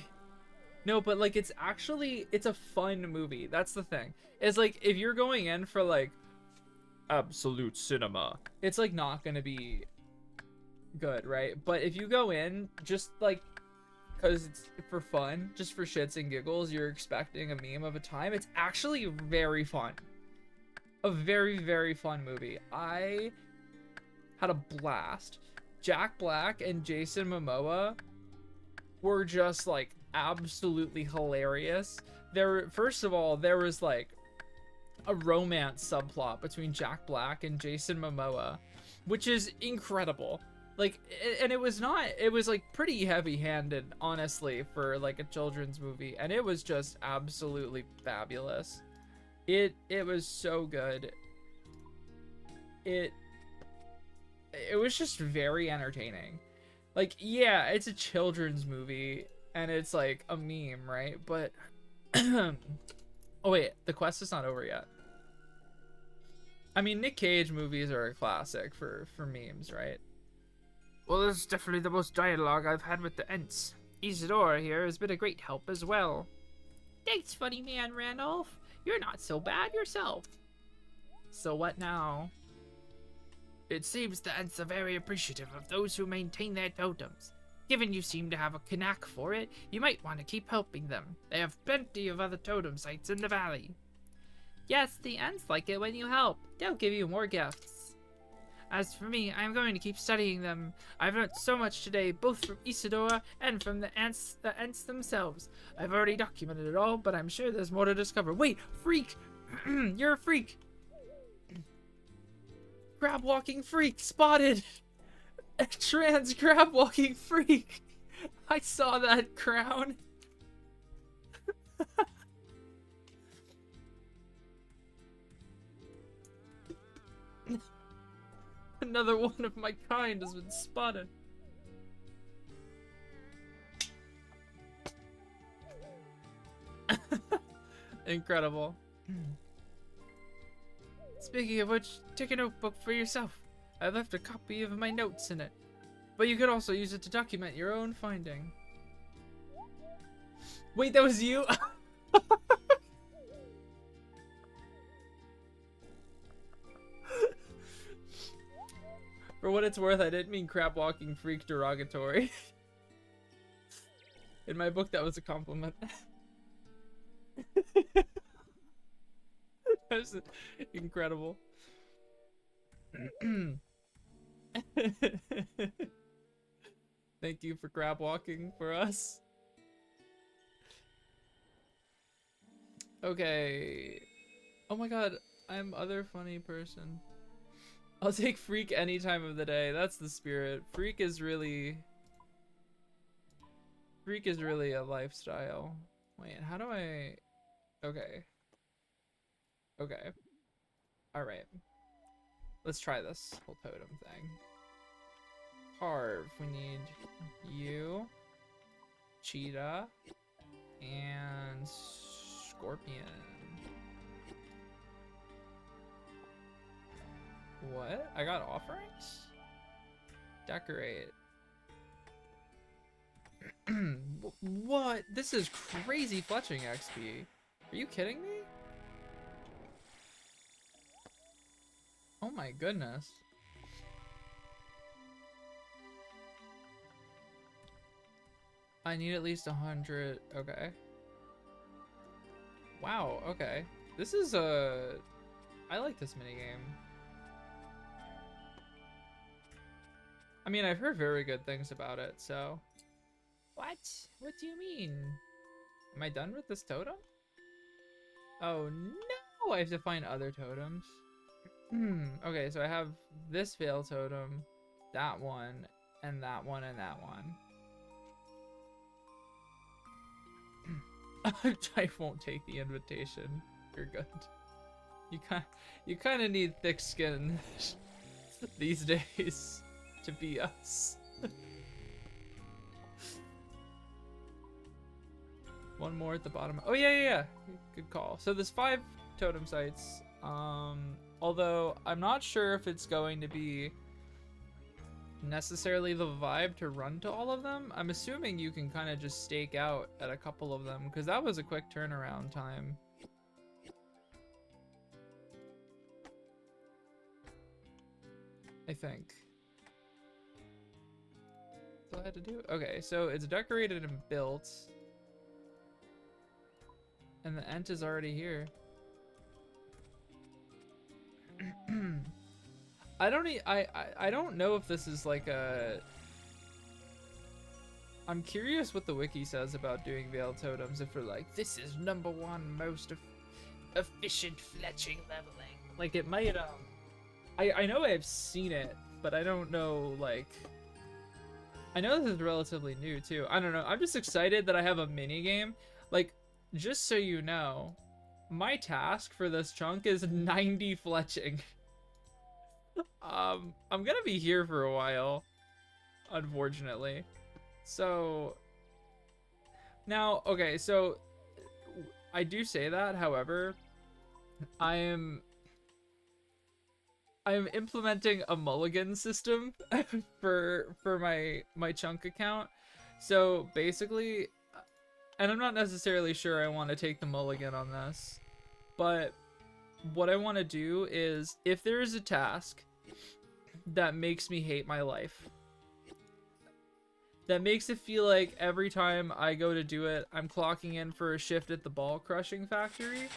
No, but like it's a fun movie. That's the thing. It's like if you're going in for like absolute cinema, it's like not gonna be good, right? But if you go in just like because it's for fun, just for shits and giggles, you're expecting a meme of a time, it's actually very fun. A very, very fun movie. I had a blast. Jack Black and Jason Momoa were just like absolutely hilarious. First of all, there was like a romance subplot between Jack Black and Jason Momoa, which is incredible. Like, and it was like pretty heavy-handed, honestly, for like a children's movie, and it was just absolutely fabulous. It was so good. It was just very entertaining. Like, yeah, it's a children's movie, and it's like a meme, right? But, oh wait, the quest is not over yet. I mean, Nick Cage movies are a classic for memes, right? Well, this is definitely the most dialogue I've had with the Ents. Isadora here has been a great help as well. Thanks, funny man Randolph. You're not so bad yourself. So what now? It seems the Ents are very appreciative of those who maintain their totems. Given you seem to have a knack for it, you might want to keep helping them. They have plenty of other totem sites in the valley. Yes, the Ents like it when you help. They'll give you more gifts. As for me, I'm going to keep studying them. I've learned so much today, both from Isadora and from the Ents themselves. I've already documented it all, but I'm sure there's more to discover. Wait, freak! You're a freak! Crab walking freak spotted! A trans crab walking freak! I saw that crown. Another one of my kind has been spotted. Incredible. Speaking of which, take a notebook for yourself. I left a copy of my notes in it. But you could also use it to document your own finding. Wait, that was you? For what it's worth, I didn't mean crab walking freak derogatory. In my book, that was a compliment. That was incredible. Thank you for grab walking for us. Okay. Oh my god, I'm other funny person. I'll take Freak any time of the day. That's the spirit. Freak is really a lifestyle. Wait, how do I... Okay. Okay. Alright. Let's try this whole totem thing. Carve. We need you, cheetah, and scorpion. What? I got offerings? Decorate. What? This is crazy fletching XP. Are you kidding me? Oh my goodness. I need at least 100. Okay. Wow, okay. This is a... I like this minigame. I mean, I've heard very good things about it, so... What? What do you mean? Am I done with this totem? Oh no! I have to find other totems. Okay, so I have this veil totem, that one, and that one, and that one. I won't take the invitation. You're good. You kind of need thick skin these days to be us. One more at the bottom. Oh yeah. Good call. So there's 5 totem sites. Although I'm not sure if it's going to be necessarily the vibe to run to all of them. I'm assuming you can kind of just stake out at a couple of them, because that was a quick turnaround time. I think. That's all I had to do. Okay, so it's decorated and built. And the ent is already here. I don't know if this is like a... I'm curious what the wiki says about doing veil totems, if they're like, this is #1 most efficient fletching leveling. Like it might, I know I've seen it, but I don't know, like... I know this is relatively new too. I don't know, I'm just excited that I have a mini game. Like, just so you know, my task for this chunk is 90 fletching. I'm gonna be here for a while, unfortunately. So now, okay, so I do say that, however, I am implementing a mulligan system for my chunk account. So basically, and I'm not necessarily sure I want to take the mulligan on this, but what I want to do is, if there is a task that makes me hate my life, that makes it feel like every time I go to do it, I'm clocking in for a shift at the ball crushing factory,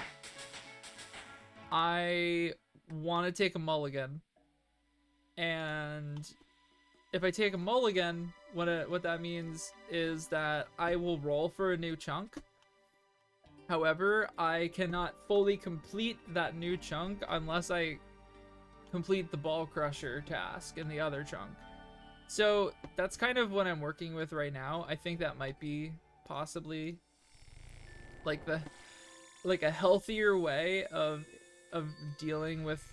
I want to take a mulligan. And if I take a mulligan, what that means is that I will roll for a new chunk. However, I cannot fully complete that new chunk unless I complete the ball crusher task in the other chunk. So that's kind of what I'm working with right now. I think that might be possibly like a healthier way of dealing with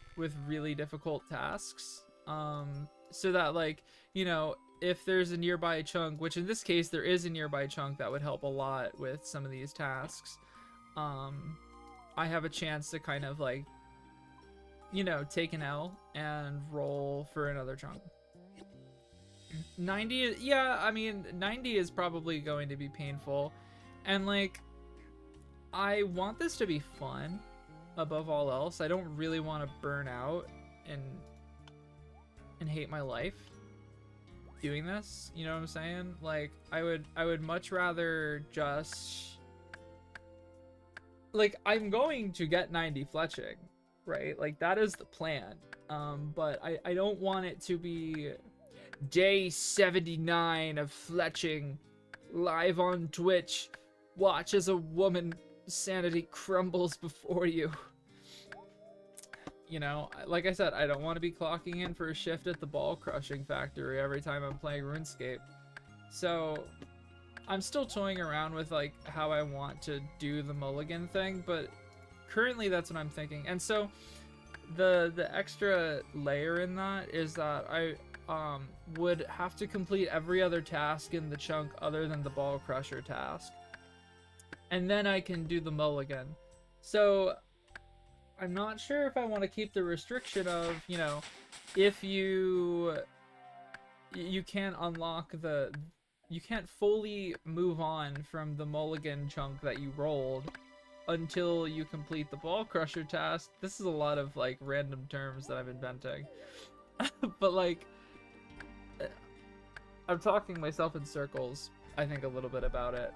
really difficult tasks. So that, like, you know, if there's a nearby chunk, which in this case there is a nearby chunk that would help a lot with some of these tasks, I have a chance to kind of, like, you know, take an L and roll for another chunk. 90, yeah, I mean, 90 is probably going to be painful. And, like, I want this to be fun above all else. I don't really want to burn out and hate my life doing this. You know what I'm saying? Like, I would much rather just... Like, I'm going to get 90 fletching. right? Like that is the plan. But I don't want it to be day 79 of fletching live on Twitch. Watch as a woman sanity crumbles before you. You know, like I said, I don't want to be clocking in for a shift at the ball crushing factory every time I'm playing RuneScape. So I'm still toying around with like how I want to do the mulligan thing, but currently that's what I'm thinking. And so the extra layer in that is that I would have to complete every other task in the chunk other than the ball crusher task, and then I can do the mulligan. So I'm not sure if I want to keep the restriction of, you know, if you can't unlock the, you can't fully move on from the mulligan chunk that you rolled until you complete the ball crusher task. This is a lot of like random terms that I'm inventing. But like I'm talking myself in circles, I think, a little bit about it.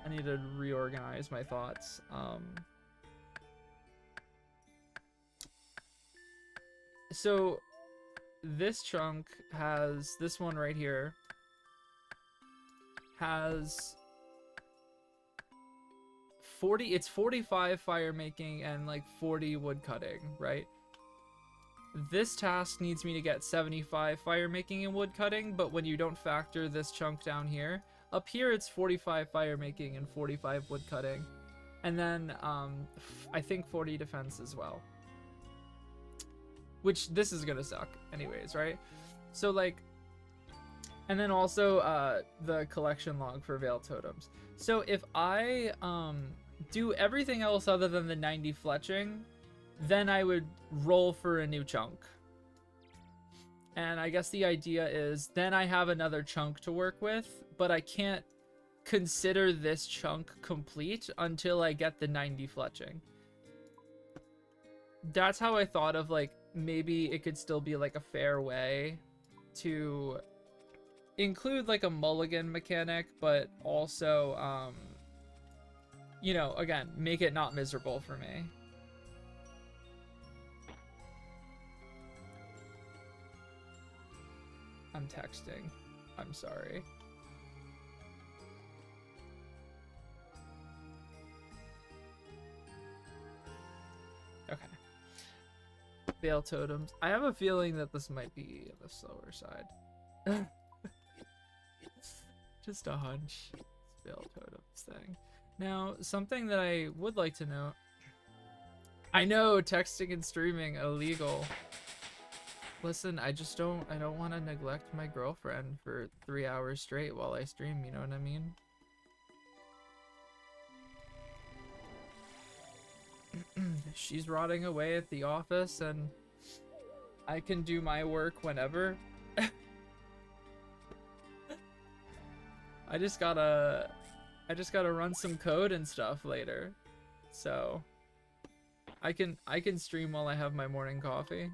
I need to reorganize my thoughts. So this chunk has, this one right here has 40, it's 45 fire making and like 40 wood cutting, right? This task needs me to get 75 fire making and wood cutting, but when you don't factor this chunk down here, up here it's 45 fire making and 45 wood cutting. And then I think 40 defense as well. Which this is gonna suck anyways, right? So like, and then also the collection log for Veil Totems. So if I do everything else other than the 90 fletching, then I would roll for a new chunk. And I guess the idea is then I have another chunk to work with, but I can't consider this chunk complete until I get the 90 fletching. That's how I thought of like, maybe it could still be like a fair way to include like a mulligan mechanic, but also, you know, again, make it not miserable for me. I'm texting. I'm sorry. Okay. Veil Totems. I have a feeling that this might be the slower side. Just a hunch. It's Veil Totems thing. Now, something that I would like to know. I know texting and streaming illegal. Listen, I don't want to neglect my girlfriend for 3 hours straight while I stream, you know what I mean? She's rotting away at the office and I can do my work whenever. I just gotta run some code and stuff later. So I can stream while I have my morning coffee.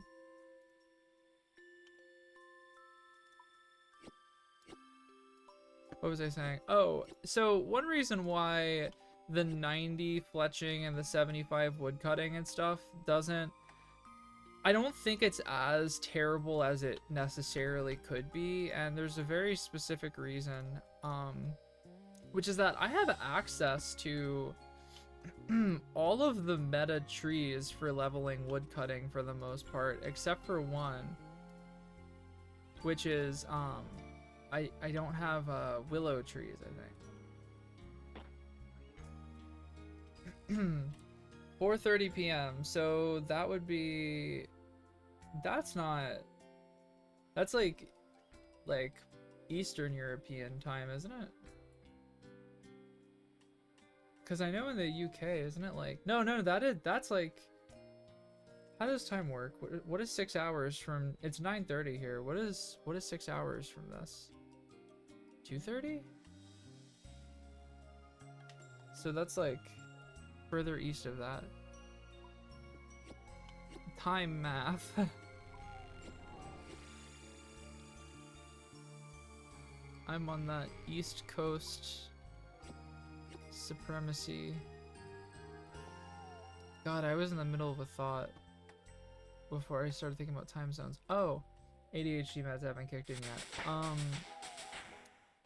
What was I saying? Oh, so one reason why the 90 fletching and the 75 wood cutting and stuff doesn't, I don't think it's as terrible as it necessarily could be, and there's a very specific reason, which is that I have access to all of the meta trees for leveling wood cutting for the most part, except for one, which is I don't have willow trees, I think. 4:30 p.m. So that would be, that's like Eastern European time, isn't it? Because I know in the UK, isn't it like, no, that's like, how does time work? What is 6 hours from, it's 9:30 here. What is 6 hours from this? 2:30? So that's like further east of that. Time math. I'm on that East Coast supremacy. God, I was in the middle of a thought. before I started thinking about time zones. Oh, ADHD meds haven't kicked in yet.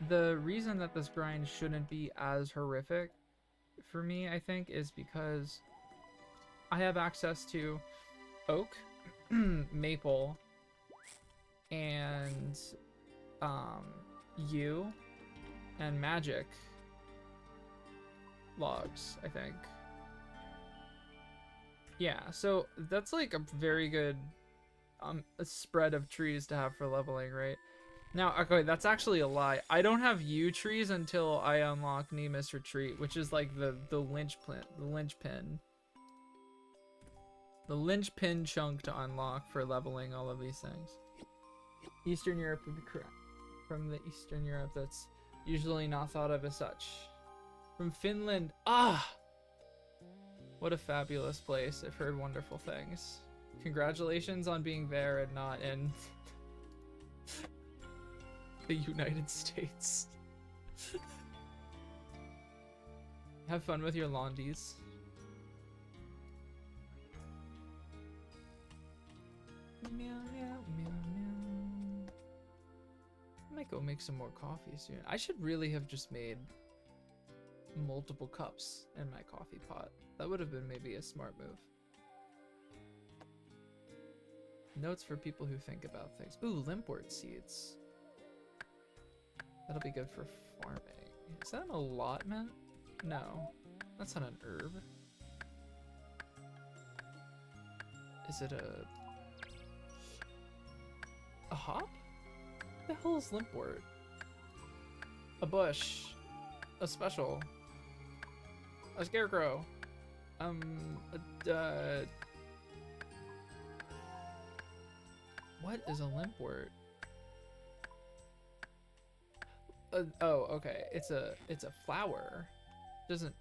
The reason that this grind shouldn't be as horrific for me, I think, is because I have access to oak, maple, and yew, and magic logs, I think. Yeah, so that's like a very good a spread of trees to have for leveling, right? Now, okay, that's actually a lie. I don't have yew trees until I unlock Nemus Retreat, which is like the linchpin chunk to unlock for leveling all of these things. Eastern Europe would be correct. From the Eastern Europe, that's usually not thought of as such. From Finland, what a fabulous place. I've heard wonderful things. Congratulations on being there and not in the United States. Have fun with your laundies. Meow, meow, meow, meow. I might go make some more coffee soon. I should really have just made multiple cups in my coffee pot. That would have been maybe a smart move. Notes for people who think about things. Ooh, limpwort seeds. That'll be good for farming. Is that an allotment? No, that's not an herb. Is it a hop? What the hell is limpwort? A bush. A special. A scarecrow. What is a limpwort? Oh, okay. It's a flower. Doesn't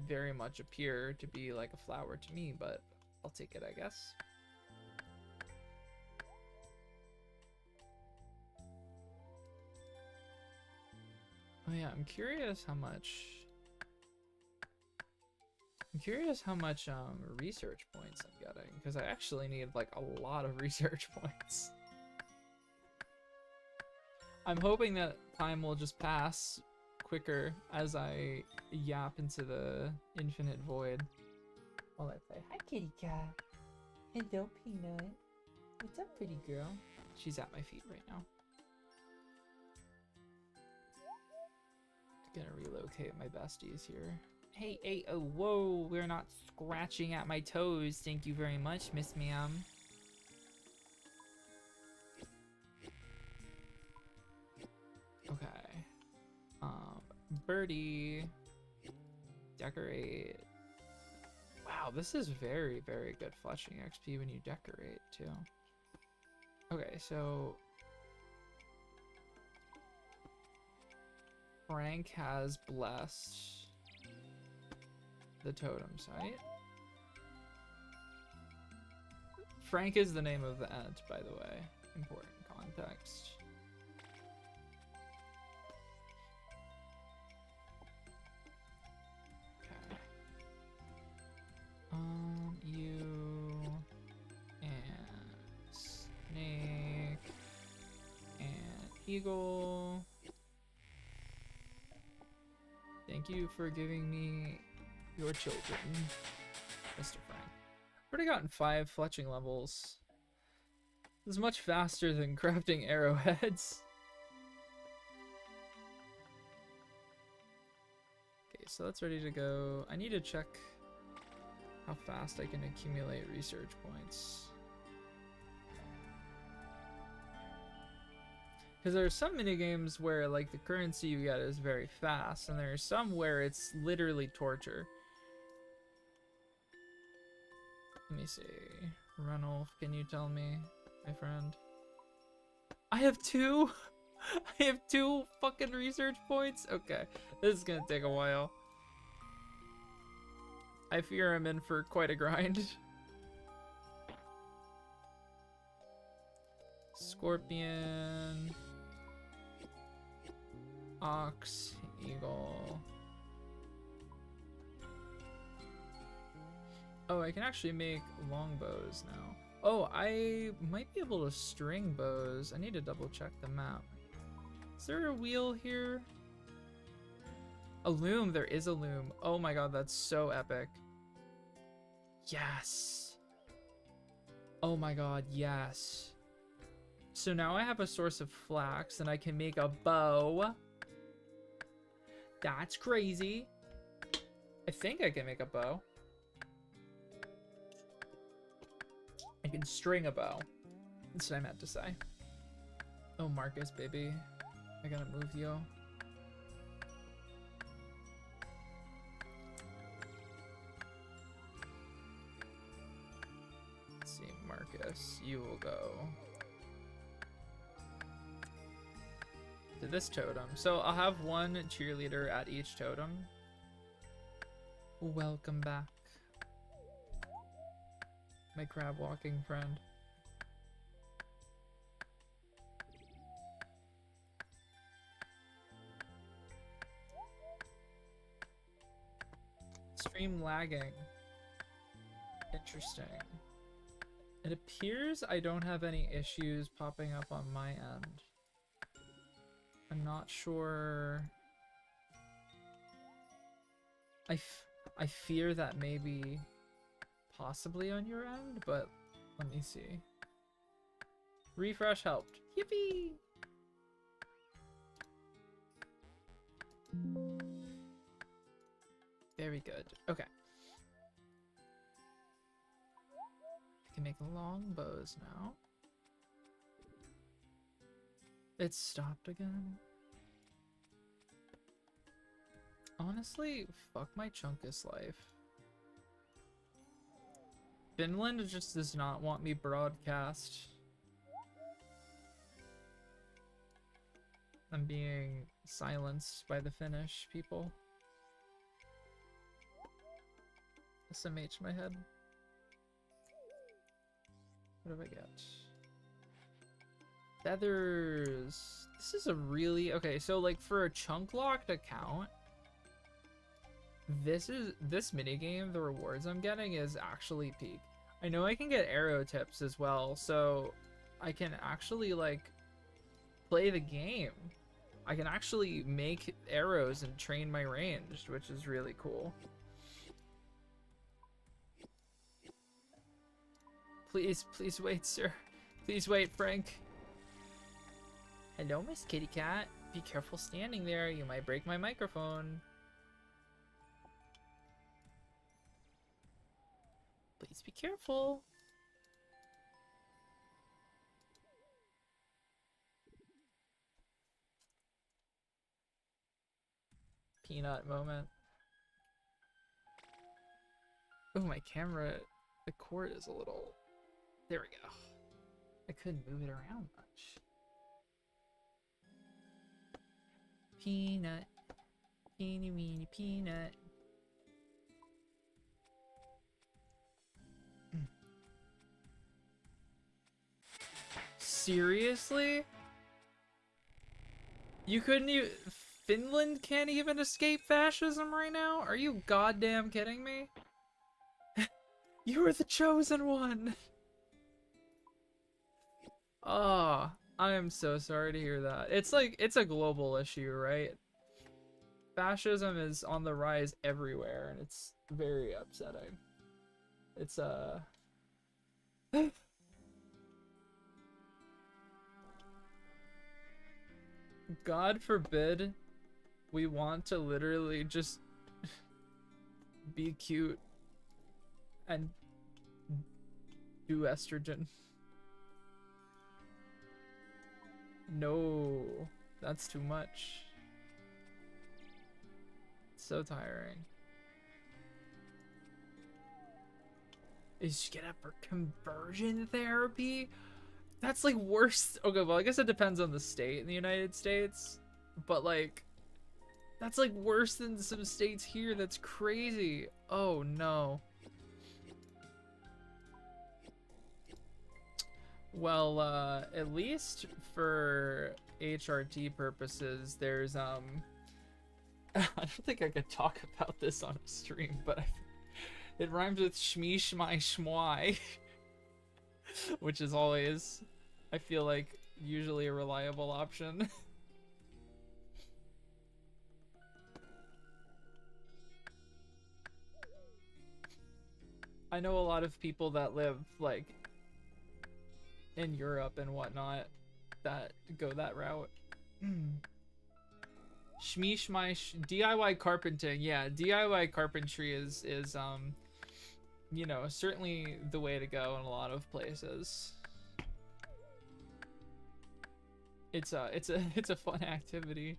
very much appear to be like a flower to me, but I'll take it, I guess. Oh yeah, I'm curious how much research points I'm getting, because I actually need like a lot of research points. I'm hoping that time will just pass quicker as I yap into the infinite void. Well, let's say hi, kitty cat. Hello, Peanut. What's up, pretty girl? She's at my feet right now. Gonna relocate my besties here. Hey, hey, oh, whoa, we're not scratching at my toes. Thank you very much, Miss Ma'am. Okay. Birdie. Decorate. Wow, this is very, very good fletching XP when you decorate, too. Okay, so Frank has blessed the totem site. Frank is the name of the ant, by the way. Important context. Okay. You and snake and eagle. Thank you for giving me your children, Mr. Frank. I've already gotten 5 fletching levels. This is much faster than crafting arrowheads. Okay, so that's ready to go. I need to check how fast I can accumulate research points. Because there are some minigames where like the currency you get is very fast, and there are some where it's literally torture. Let me see. Ranulf, can you tell me, my friend? I have 2? I have 2 fucking research points? Okay, this is gonna take a while. I fear I'm in for quite a grind. Scorpion. Ox, eagle. Oh, I can actually make longbows now. Oh, I might be able to string bows. I need to double check the map. Is there a wheel here? A loom, there is a loom. Oh my god, that's so epic. Yes. Oh my god, yes. So now I have a source of flax and I can make a bow. That's crazy. I think I can make a bow. I can string a bow. That's what I meant to say. Oh, Marcus, baby. I gotta move you. Let's see, Marcus, you will go to this totem. So I'll have one cheerleader at each totem. Welcome back, my crab walking friend. Stream lagging. Interesting. It appears I don't have any issues popping up on my end. I'm not sure. I fear that maybe possibly on your end, but let me see. Refresh helped. Yippee! Very good. Okay. I can make long bows now. It stopped again. Honestly, fuck my Chunkus life. Finland just does not want me broadcast. I'm being silenced by the Finnish people. SMH my head. What do I get? Feathers. This is a really okay. So like for a chunk locked account, this minigame, the rewards I'm getting is actually peak. I know I can get arrow tips as well, so I can actually like play the game. I can actually make arrows and train my range, which is really cool. Please, please wait, sir. Please wait, Frank. Hello, Miss Kitty Cat. Be careful standing there. You might break my microphone. Please be careful. Peanut moment. Oh, my camera, the cord is a little... There we go. I couldn't move it around much. Peanut. Peeny weeny peanut. Seriously? You couldn't even... Finland can't even escape fascism right now? Are you goddamn kidding me? You were the chosen one! Oh, I am so sorry to hear that. It's like, it's a global issue, right? Fascism is on the rise everywhere, and it's very upsetting. It's, God forbid we want to literally just be cute and do estrogen. No, that's too much. It's so tiring. Is you get up for conversion therapy? That's like worse. Okay, well, I guess it depends on the state in the United States, but like, that's like worse than some states here. That's crazy. Oh no. Well, at least for HRT purposes, there's I don't think I could talk about this on a stream, but it rhymes with shmee shmai shmwai. which is always, I feel like, usually a reliable option. I know a lot of people that live like in Europe and whatnot that go that route. Shmeesh my DIY carpenting. Yeah, DIY carpentry is you know, certainly the way to go in a lot of places. It's a fun activity.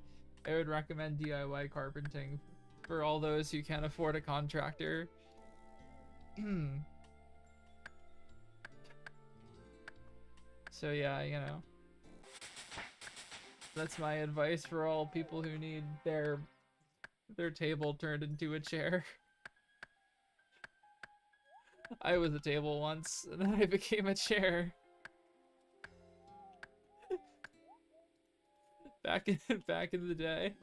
I would recommend DIY carpenting for all those who can't afford a contractor. So yeah, you know, that's my advice for all people who need their table turned into a chair. I was a table once, and then I became a chair. Back in the day.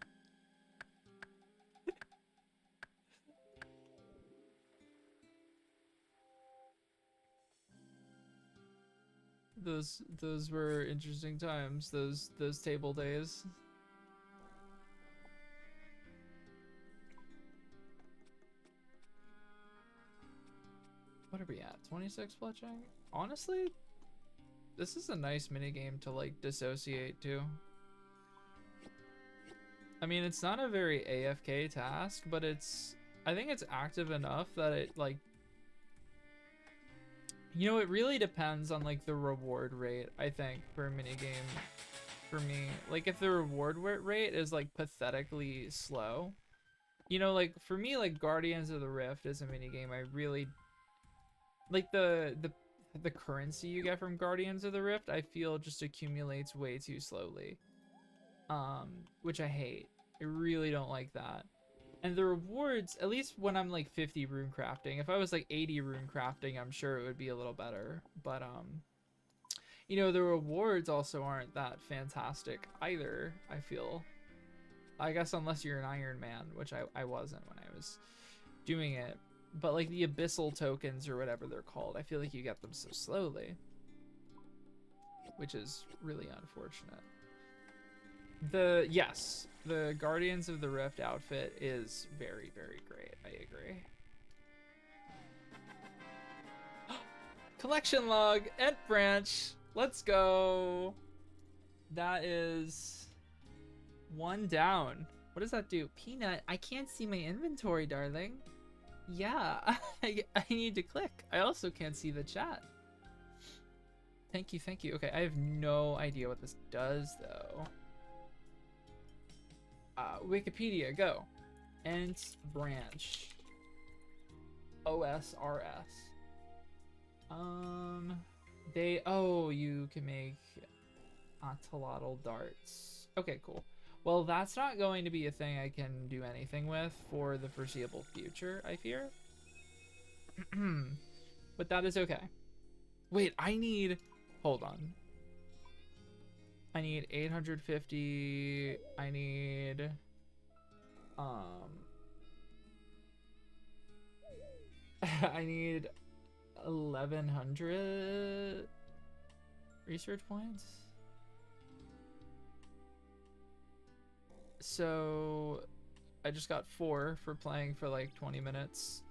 Those were interesting times, those table days. What are we at? 26 fletching? Honestly, this is a nice minigame to like dissociate to. I mean, it's not a very AFK task, but I think it's active enough that it like, you know, it really depends on like the reward rate, I think, for a minigame for me. Like if the reward rate is like pathetically slow, you know, like for me, like Guardians of the Rift is a minigame I really like. The currency you get from Guardians of the Rift, I feel just accumulates way too slowly. Which I hate. I really don't like that. And the rewards, at least when I'm like 50 rune crafting, if I was like 80 rune crafting, I'm sure it would be a little better. But you know, the rewards also aren't that fantastic either, I feel. I guess unless you're an Iron Man, which I wasn't when I was doing it. But like the abyssal tokens or whatever they're called, I feel like you get them so slowly, which is really unfortunate. Yes, the Guardians of the Rift outfit is very, very great. I agree. Collection log, Ent branch. Let's go. That is one down. What does that do? Peanut, I can't see my inventory, darling. Yeah, I need to click. I also can't see the chat. Thank you, thank you. Okay, I have no idea what this does, though. Wikipedia, go. Ent branch. OSRS. You can make axolotl darts. Okay, cool. Well, that's not going to be a thing I can do anything with for the foreseeable future, I fear. But that is okay. Wait, hold on. I need 850. I need I need 1100 research points. So I just got 4 for playing for like 20 minutes.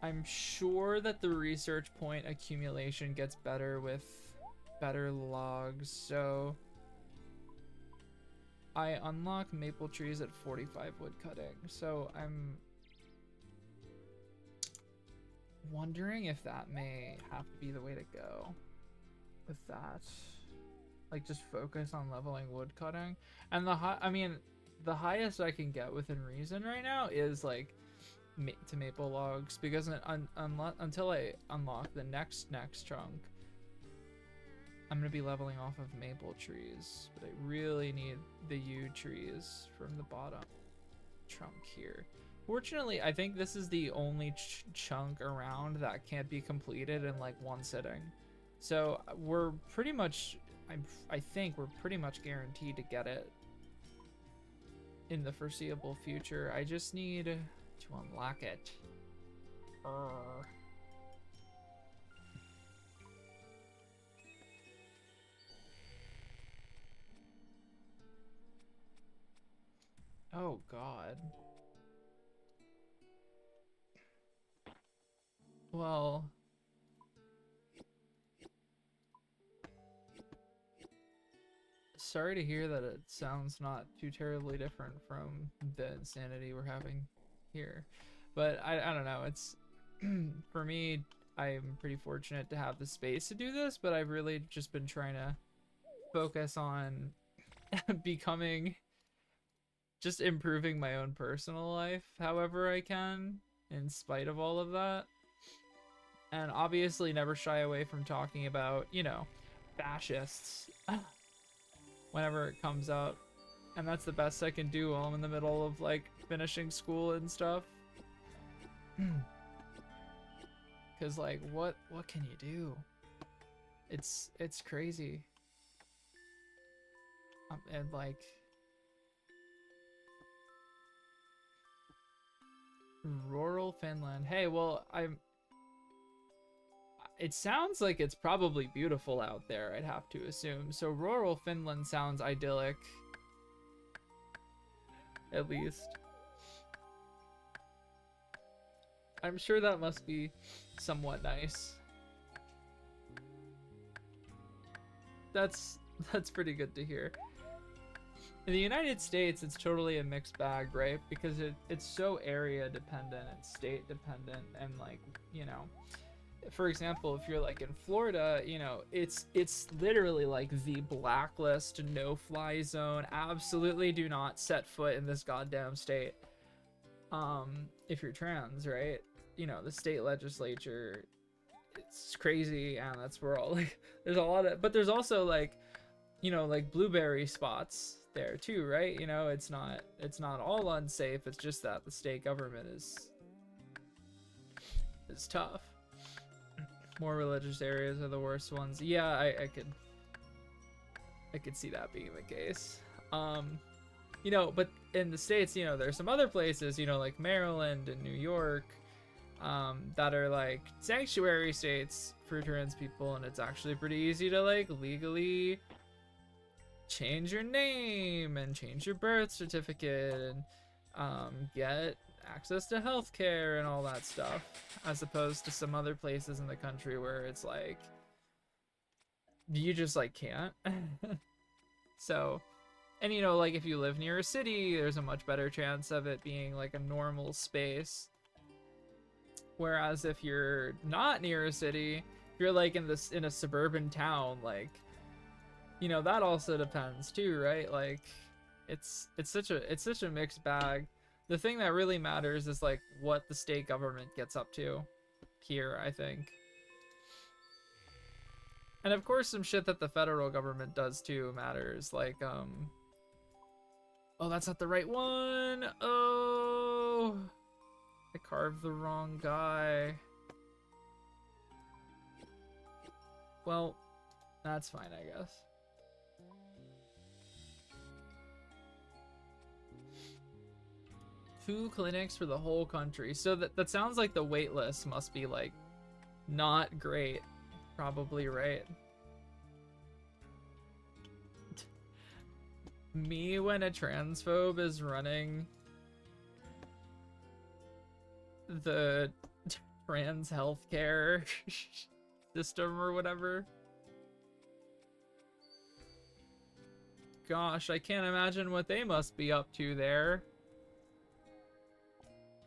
I'm sure that the research point accumulation gets better with better logs, so I unlock maple trees at 45 wood cutting, so I'm wondering if that may have to be the way to go with that. Like just focus on leveling wood cutting. And the highest I can get within reason right now is like to maple logs, because until I unlock the next chunk, I'm gonna be leveling off of maple trees, but I really need the yew trees from the bottom trunk here. Fortunately, I think this is the only chunk around that can't be completed in like one sitting. So we're pretty much, I think we're pretty much guaranteed to get it in the foreseeable future. I just need to unlock it. Oh God. Well, sorry to hear that it sounds not too terribly different from the insanity we're having here. But I don't know. It's for me, I'm pretty fortunate to have the space to do this, but I've really just been trying to focus on becoming just improving my own personal life however I can in spite of all of that. And obviously never shy away from talking about, you know, fascists whenever it comes up. And that's the best I can do while I'm in the middle of like finishing school and stuff. Cause like what can you do? It's crazy. And like rural Finland. Hey, well, it sounds like it's probably beautiful out there, I'd have to assume. So rural Finland sounds idyllic. At least. I'm sure that must be somewhat nice. That's pretty good to hear. In the United States, it's totally a mixed bag, right? Because it's so area dependent and state dependent, and like, you know, for example, if you're like in Florida, you know, it's literally like the blacklist, no-fly zone. Absolutely do not set foot in this goddamn state. If you're trans, right? You know, the state legislature, it's crazy, and that's where all like there's a lot of, but there's also like, you know, like blueberry spots there too, right? You know, it's not all unsafe. It's just that the state government is tough. More religious areas are the worst ones. Yeah, I could see that being the case. You know, but in the States, you know, there's some other places, you know, like Maryland and New York, that are like sanctuary states for trans people, and it's actually pretty easy to like legally change your name and change your birth certificate and get access to healthcare and all that stuff, as opposed to some other places in the country where it's like you just like can't. So, and you know, like if you live near a city, there's a much better chance of it being like a normal space. Whereas if you're not near a city, if you're like in a suburban town, like, you know, that also depends too, right? Like it's such a mixed bag. The thing that really matters is like what the state government gets up to here, I think. And of course some shit that the federal government does too matters, like oh, that's not the right one. Oh, I carved the wrong guy. Well, that's fine, I guess. Two clinics for the whole country. So that sounds like the wait list must be like not great. Probably, right? Me when a transphobe is running the trans healthcare system or whatever. Gosh, I can't imagine what they must be up to there.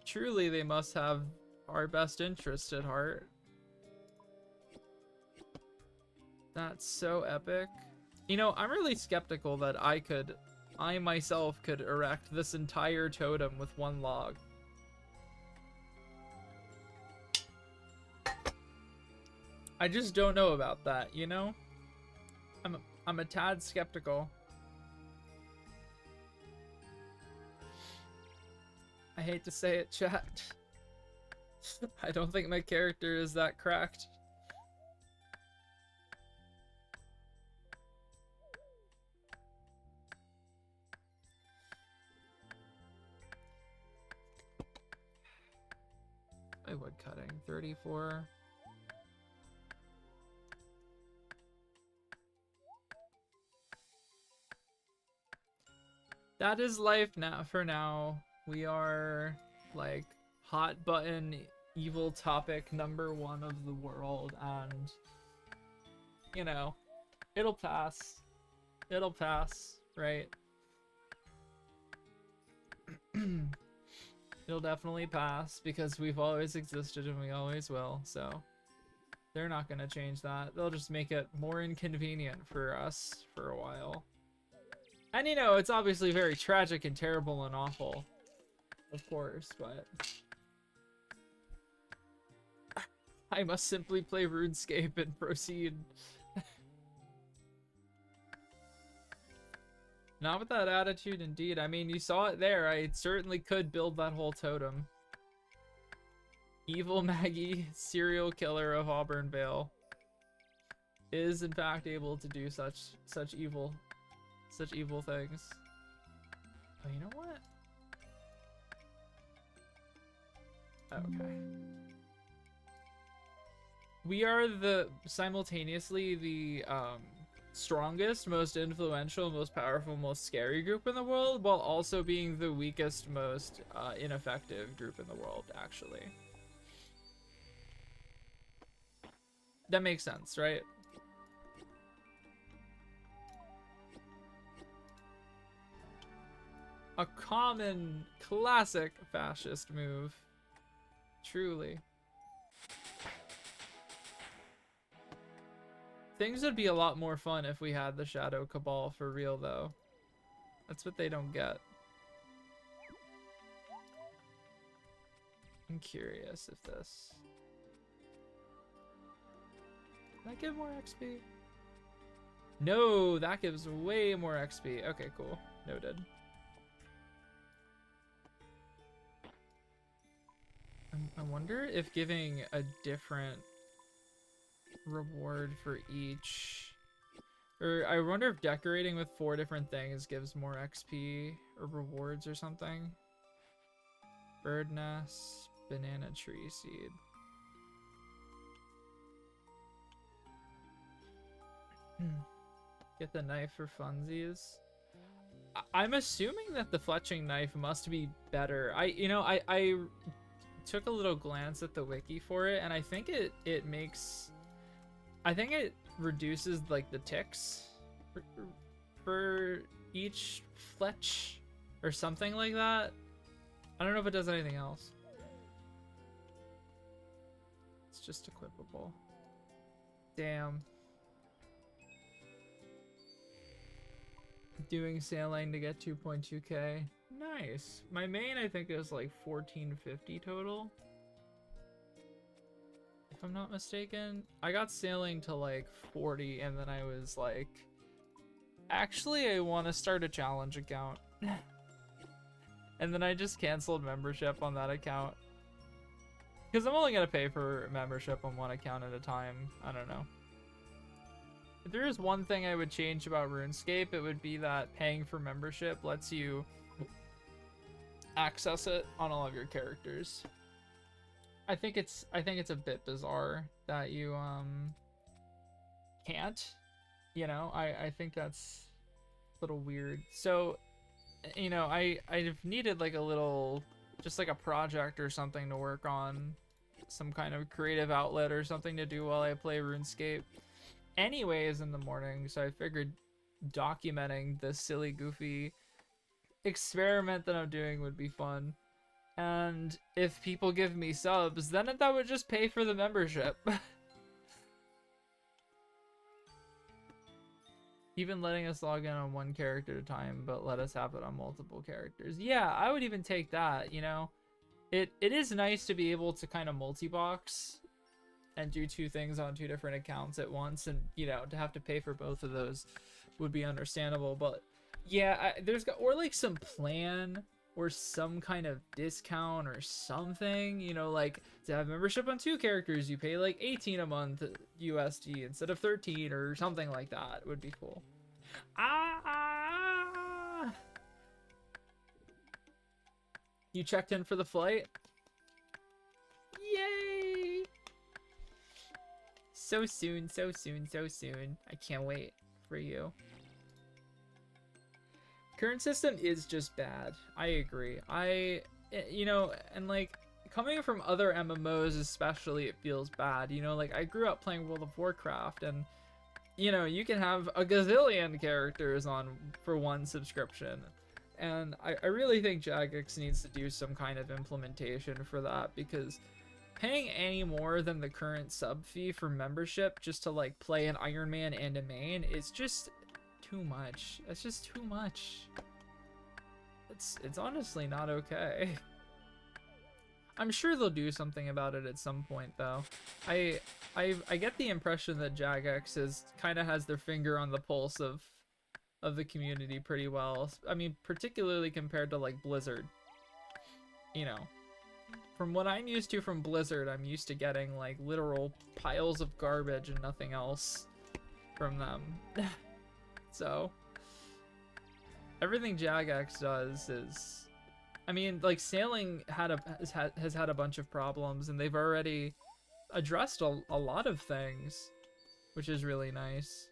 Truly, they must have our best interest at heart. That's so epic. You know, I'm really skeptical that I myself could erect this entire totem with one log. I just don't know about that, you know? I'm a tad skeptical. I hate to say it, chat. I don't think my character is that cracked. My wood cutting, 34. That is life now. For now, we are like hot button evil topic #1 of the world, and you know, it'll pass. It'll pass, right? It'll definitely pass because we've always existed and we always will, so they're not gonna change that. They'll just make it more inconvenient for us for a while. And you know, it's obviously very tragic and terrible and awful, of course, but I must simply play RuneScape and proceed. Not with that attitude, indeed. I mean, you saw it there. I certainly could build that whole totem. Evil Maggie, serial killer of Auburn Vale, is in fact able to do such evil things. Oh, you know what? Okay. We are simultaneously the strongest, most influential, most powerful, most scary group in the world, while also being the weakest, most ineffective group in the world, actually. That makes sense, right? A common, classic fascist move. Truly. Things would be a lot more fun if we had the Shadow Cabal for real, though. That's what they don't get. I'm curious if this... Does that give more XP? No, that gives way more XP. Okay, cool. Noted. I wonder if giving a different reward for each, or I wonder if decorating with 4 different things gives more XP or rewards or something. Bird nest, banana tree seed. Get the knife for funsies. I'm assuming that the fletching knife must be better. I took a little glance at the wiki for it, and I think it reduces like the ticks for each fletch or something like that. I don't know if it does anything else. It's just equipable. Damn. Doing sailing to get 2.2k. Nice. My main, I think, is like 1450 total, if I'm not mistaken. I got sailing to like 40, and then I was like, actually, I want to start a challenge account. And then I just canceled membership on that account, because I'm only gonna pay for membership on one account at a time. I don't know. If there is one thing I would change about RuneScape, it would be that paying for membership lets you access it on all of your characters. I think it's a bit bizarre that you can't. You know, I think that's a little weird. So, you know, I've needed like a little, just like a project or something to work on, some kind of creative outlet or something to do while I play RuneScape anyways in the morning, so I figured documenting this silly, goofy experiment that I'm doing would be fun. And if people give me subs, then that would just pay for the membership. Even letting us log in on one character at a time, but let us have it on multiple characters. Yeah, I would even take that, you know? It is nice to be able to kind of multi-box and do 2 things on 2 different accounts at once, and you know, to have to pay for both of those would be understandable. But yeah, or like some plan or some kind of discount or something, you know, like to have membership on 2 characters, you pay like 18 a month USD instead of 13 or something like that would be cool. You checked in for the flight? Yay! So soon, so soon, so soon. I can't wait for you. current system is just bad. I agree. You know, and like coming from other MMOs especially, it feels bad. You know, like I grew up playing World of Warcraft, and you know, you can have a gazillion characters on for one subscription. And I really think Jagex needs to do some kind of implementation for that, because paying any more than the current sub fee for membership just to like play an Iron Man and a main is just too much. It's just too much. It's honestly not okay. I'm sure they'll do something about it at some point, though. I get the impression that Jagex has their finger on the pulse of the community pretty well. I mean, particularly compared to like Blizzard. You know, from what I'm used to from Blizzard, I'm used to getting like literal piles of garbage and nothing else from them. So everything Jagex does is, I mean, like Sailing has had a bunch of problems, and they've already addressed a lot of things, which is really nice.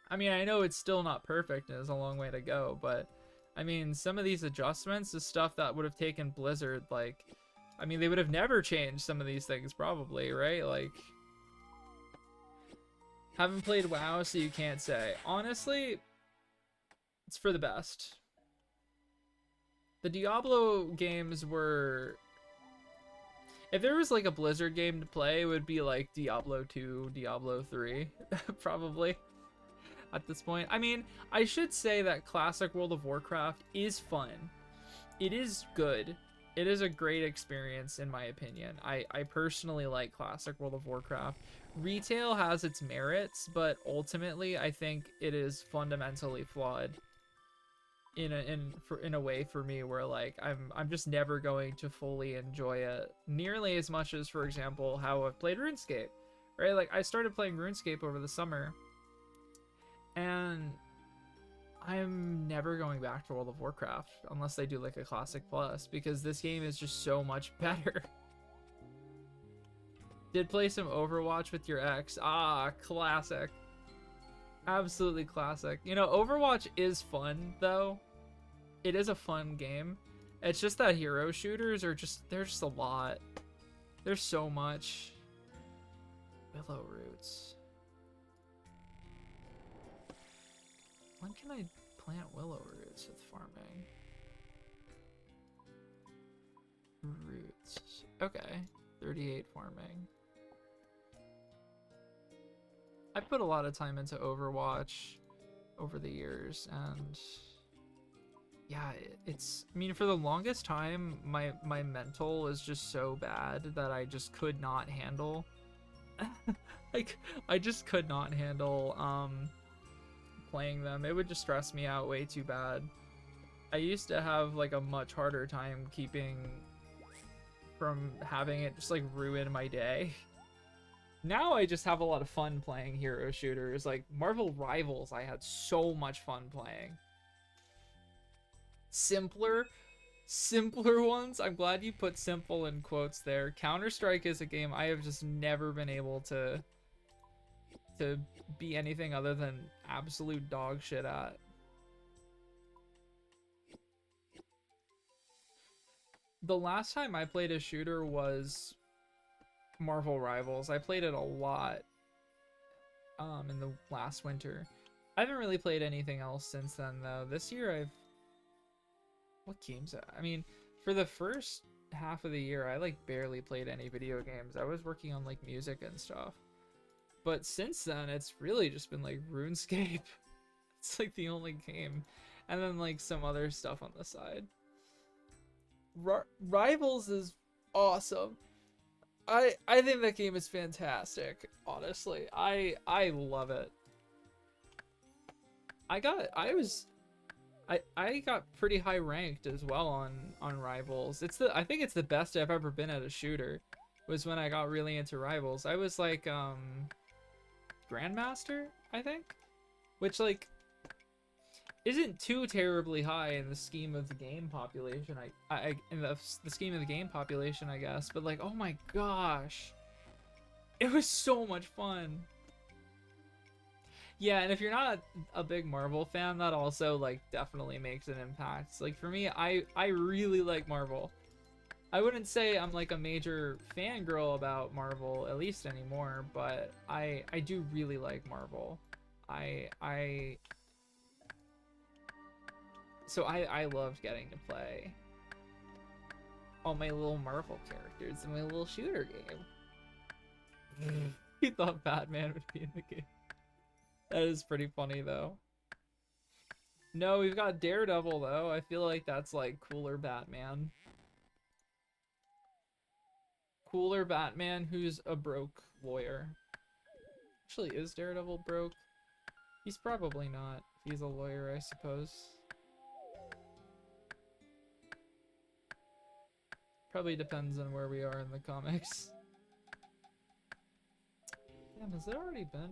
I mean, I know it's still not perfect and there's a long way to go, but I mean, some of these adjustments is stuff that would have taken Blizzard, like, I mean, they would have never changed some of these things probably, right? Like, haven't played WoW, so you can't say. Honestly, it's for the best. The Diablo games were... If there was like a Blizzard game to play, it would be like Diablo 2, Diablo 3, probably, at this point. I mean, I should say that classic World of Warcraft is fun. It is good. It is a great experience, in my opinion. I personally like classic World of Warcraft. Retail has its merits, but ultimately, I think it is fundamentally flawed. In a way for me where like I'm just never going to fully enjoy it nearly as much as, for example, how I've played RuneScape, right? Like I started playing RuneScape over the summer, and I'm never going back to World of Warcraft unless they do like a Classic Plus, because this game is just so much better. Did play some Overwatch with your ex. Ah, classic. Absolutely classic. You know, Overwatch is fun, though. It is a fun game. It's just that hero shooters are just, they're just a lot. There's so much. Willow Roots. When can I plant Willow Roots with farming? Roots. Okay. 38 farming. I put a lot of time into Overwatch over the years, and yeah, it's, I mean, for the longest time, my mental is just so bad that I just could not handle, like, I just could not handle, playing them. It would just stress me out way too bad. I used to have, like, a much harder time keeping from having it just, like, ruin my day. Now I just have a lot of fun playing hero shooters. Like Marvel Rivals, I had so much fun playing. Simpler ones. I'm glad you put simple in quotes there. Counter-Strike is a game I have just never been able to be anything other than absolute dog shit at. The last time I played a shooter was Marvel Rivals. I played it a lot in the last winter. I haven't really played anything else since then, though. This year what games? I mean, for the first half of the year, I like barely played any video games. I was working on like music and stuff. But since then, it's really just been like RuneScape. It's like the only game. And then like some other stuff on the side. Rivals is awesome. I think that game is fantastic, honestly. I love it. I got pretty high ranked as well on Rivals. I think it's the best I've ever been at a shooter, was when I got really into Rivals. I was like Grandmaster, I think, which like isn't too terribly high in the scheme of the game population. In the scheme of the game population, I guess. But like, oh my gosh, it was so much fun. Yeah, and if you're not a big Marvel fan, that also like definitely makes an impact. Like for me, I really like Marvel. I wouldn't say I'm like a major fangirl about Marvel, at least anymore, but I do really like Marvel. I so I loved getting to play all my little Marvel characters in my little shooter game. He thought Batman would be in the game. That is pretty funny though. No, we've got Daredevil though. I feel like that's like cooler Batman. Cooler Batman who's a broke lawyer. Actually, is Daredevil broke? He's probably not. He's a lawyer, I suppose. Probably depends on where we are in the comics. Damn, has it already been?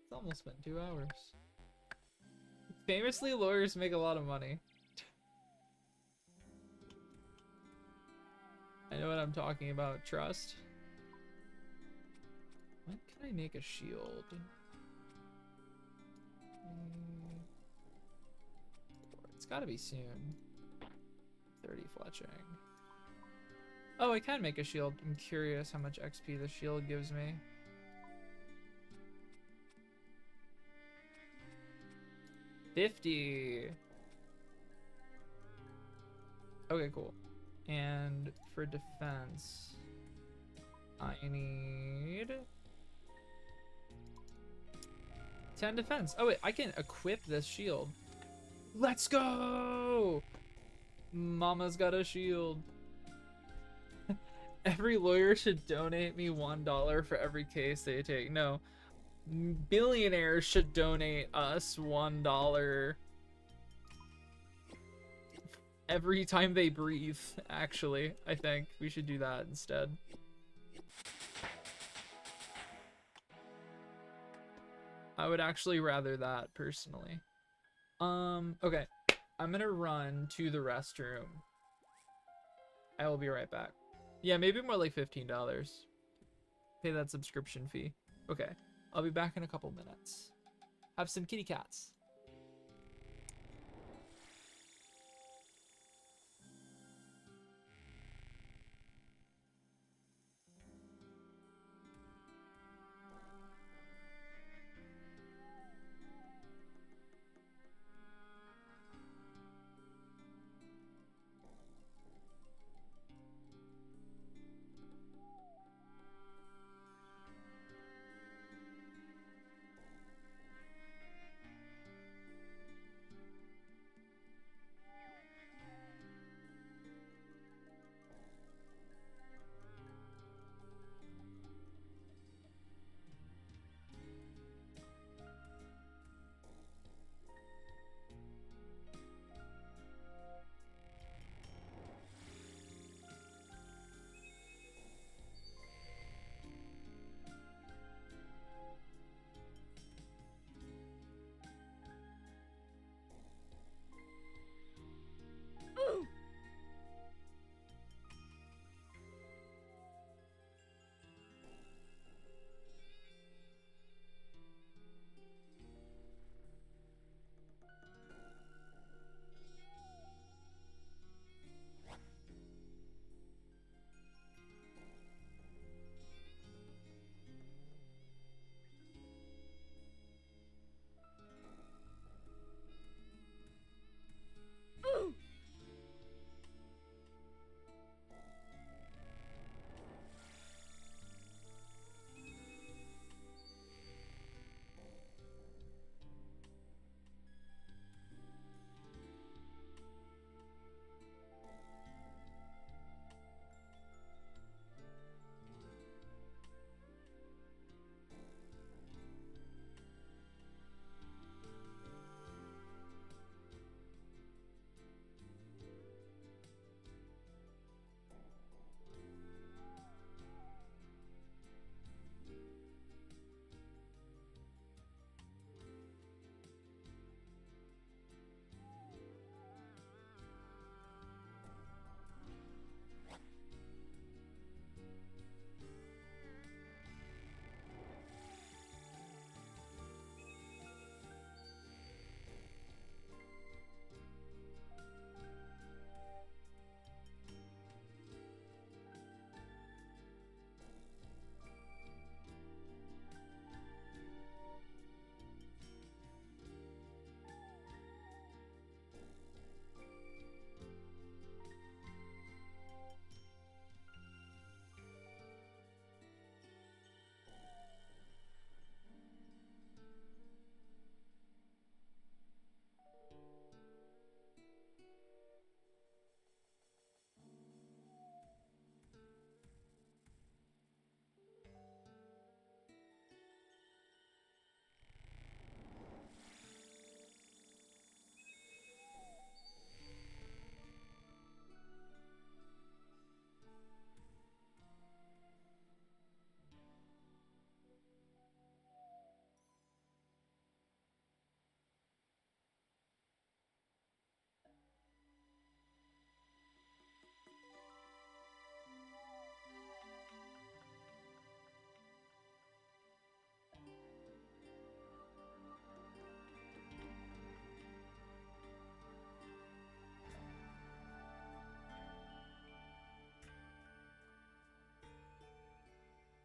It's almost been 2 hours. Famously, lawyers make a lot of money. I know what I'm talking about. Trust. When can I make a shield? It's gotta be soon. 30 fletching. Oh, I can make a shield. I'm curious how much XP the shield gives me. $50. Okay, cool. And for defense, I need 10 defense. Oh wait, I can equip this shield. Let's go! Mama's got a shield. Every lawyer should donate me $1 for every case they take. No. Billionaires should donate us $1 every time they breathe, actually. I think we should do that instead. I would actually rather that, personally. Okay. I'm gonna run to the restroom. I will be right back. Yeah, maybe more like $15. Pay that subscription fee. Okay. I'll be back in a couple minutes. Have some kitty cats.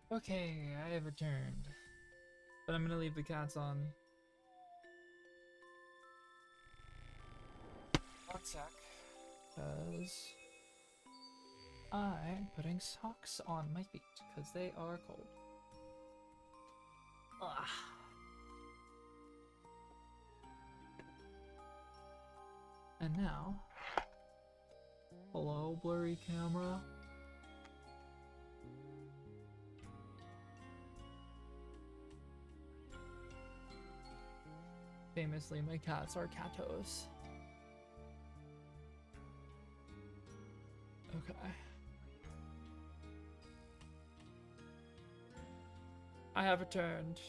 Okay, I have returned. But I'm gonna leave the cats on. One sec. Because I'm putting socks on my feet because they are cold. Ugh. And now, hello, blurry camera. Famously, my cats are catos. Okay. I have returned.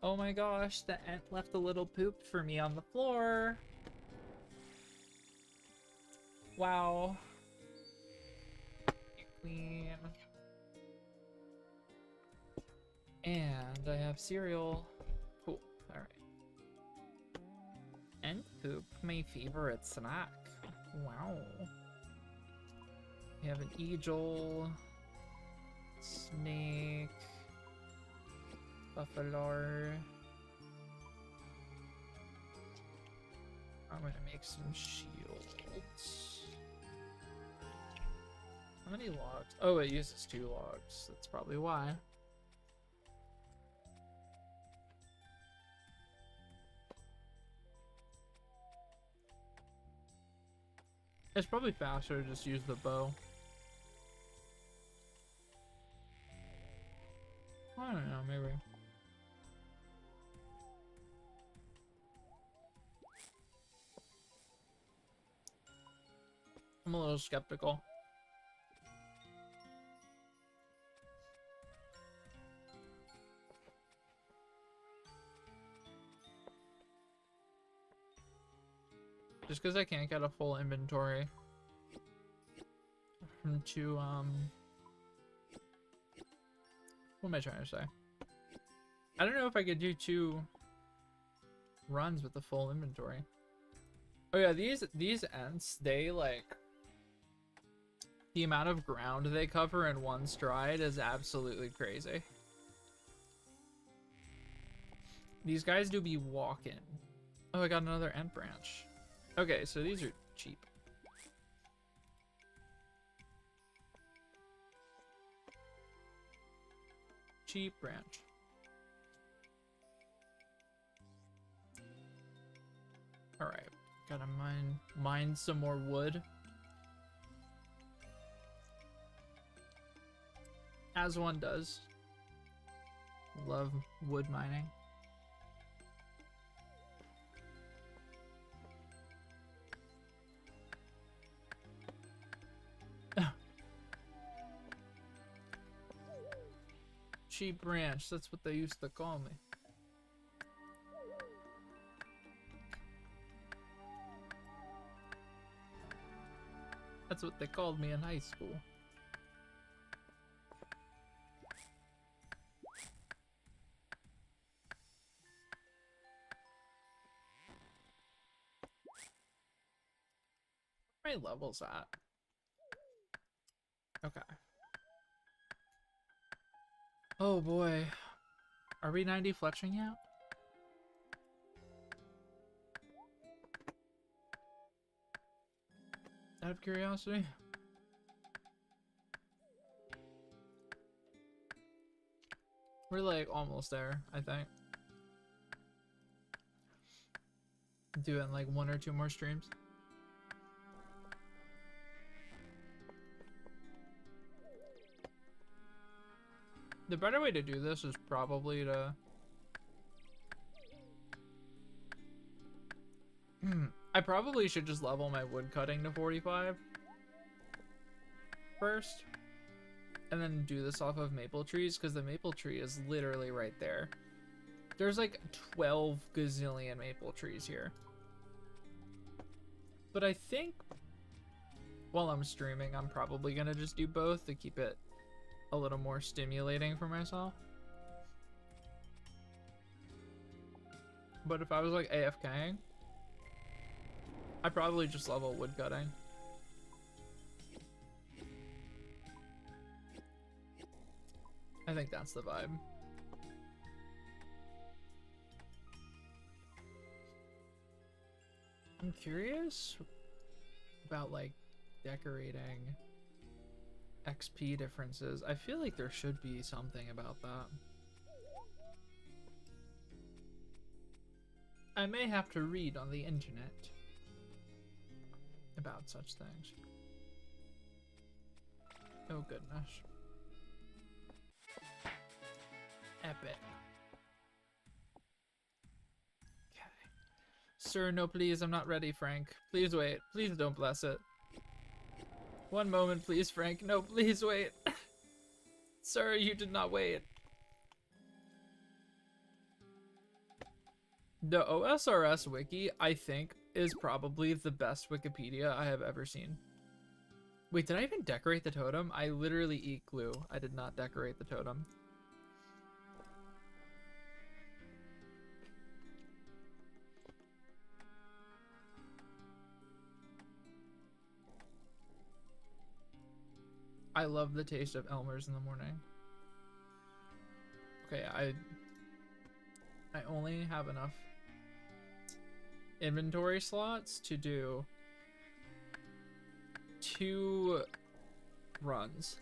Oh my gosh, the ant left a little poop for me on the floor. Wow. Queen. And I have cereal. Cool. Alright. Ant poop, my favorite snack. Wow. We have an eagle. Snake. Buffalo. I'm gonna make some shields. How many logs? Oh, it uses 2 logs. That's probably why. It's probably faster to just use the bow. I don't know, maybe. I'm a little skeptical. Just because I can't get a full inventory from 2, what am I trying to say? I don't know if I could do 2 runs with the full inventory. Oh yeah, these ents, they like, the amount of ground they cover in one stride is absolutely crazy. These guys do be walking. Oh, I got another ent branch. Okay, so these are cheap. Cheap branch. Alright, gotta mine some more wood. As one does. Love wood mining. Cheap branch, that's what they used to call me. That's what they called me in high school. How many levels at? Okay. Oh boy. Are we 90 fletching yet? Out of curiosity? We're like almost there, I think. Doing like 1 or 2 more streams. The better way to do this is probably to... I probably should just level my wood cutting to 45 first. And then do this off of maple trees, because the maple tree is literally right there. There's like 12 gazillion maple trees here. But I think while I'm streaming, I'm probably gonna just do both to keep it a little more stimulating for myself. But if I was like AFKing, I'd probably just level woodcutting. I think that's the vibe. I'm curious about like decorating XP differences. I feel like there should be something about that. I may have to read on the internet about such things. Oh goodness. Epic. Okay. Sir, no please, I'm not ready, Frank. Please wait. Please don't bless it. One moment, please, Frank. No, please wait. Sir, you did not wait. The OSRS wiki, I think, is probably the best Wikipedia I have ever seen. Wait, did I even decorate the totem? I literally eat glue. I did not decorate the totem. I love the taste of Elmer's in the morning. Okay, I only have enough inventory slots to do 2 runs.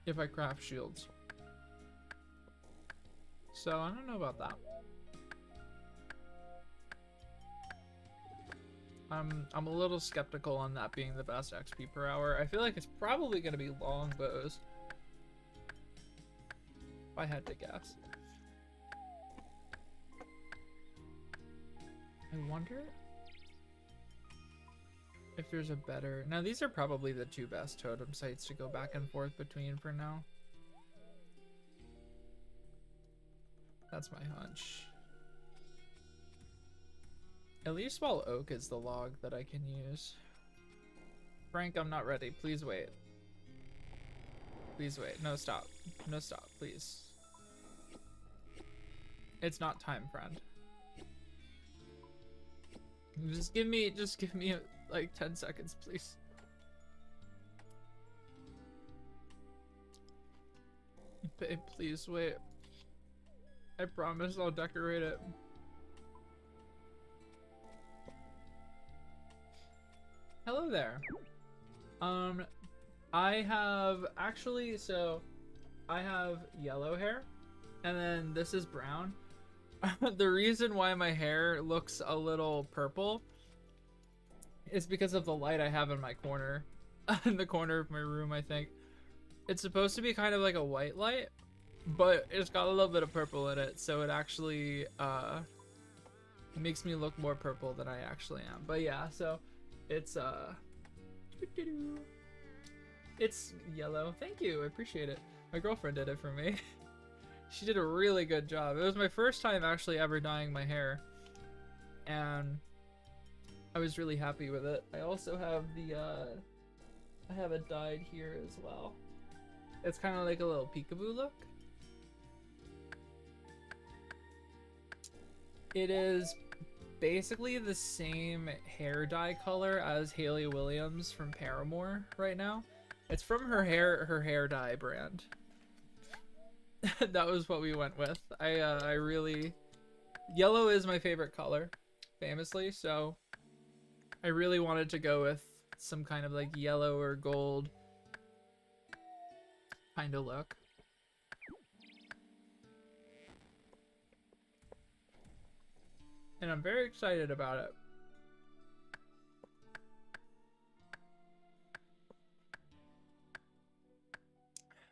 If I craft shields. So I don't know about that. I'm a little skeptical on that being the best XP per hour. I feel like it's probably gonna be longbows. If I had to guess. I wonder if there's a better... Now these are probably the 2 best totem sites to go back and forth between for now. That's my hunch. At least while oak is the log that I can use. Frank, I'm not ready. Please wait. Please wait. No, stop. No, stop, please. It's not time, friend. Just give me like 10 seconds, please. Babe, please wait. I promise I'll decorate it. Hello there. I have actually, so I have yellow hair and then this is brown. The reason why my hair looks a little purple is because of the light I have in my corner, in the corner of my room, I think. It's supposed to be kind of like a white light, but it's got a little bit of purple in it, so it actually makes me look more purple than I actually am. But yeah, so it's it's yellow. Thank you, I appreciate it. My girlfriend did it for me. She did a really good job. It was my first time actually ever dyeing my hair, and I was really happy with it. I also have the I have it dyed here as well. It's kind of like a little peekaboo look. It is basically the same hair dye color as Hayley Williams from Paramore right now. It's from her hair dye brand. That was what we went with. I really... Yellow is my favorite color, famously, so I really wanted to go with some kind of like yellow or gold kind of look. And I'm very excited about it.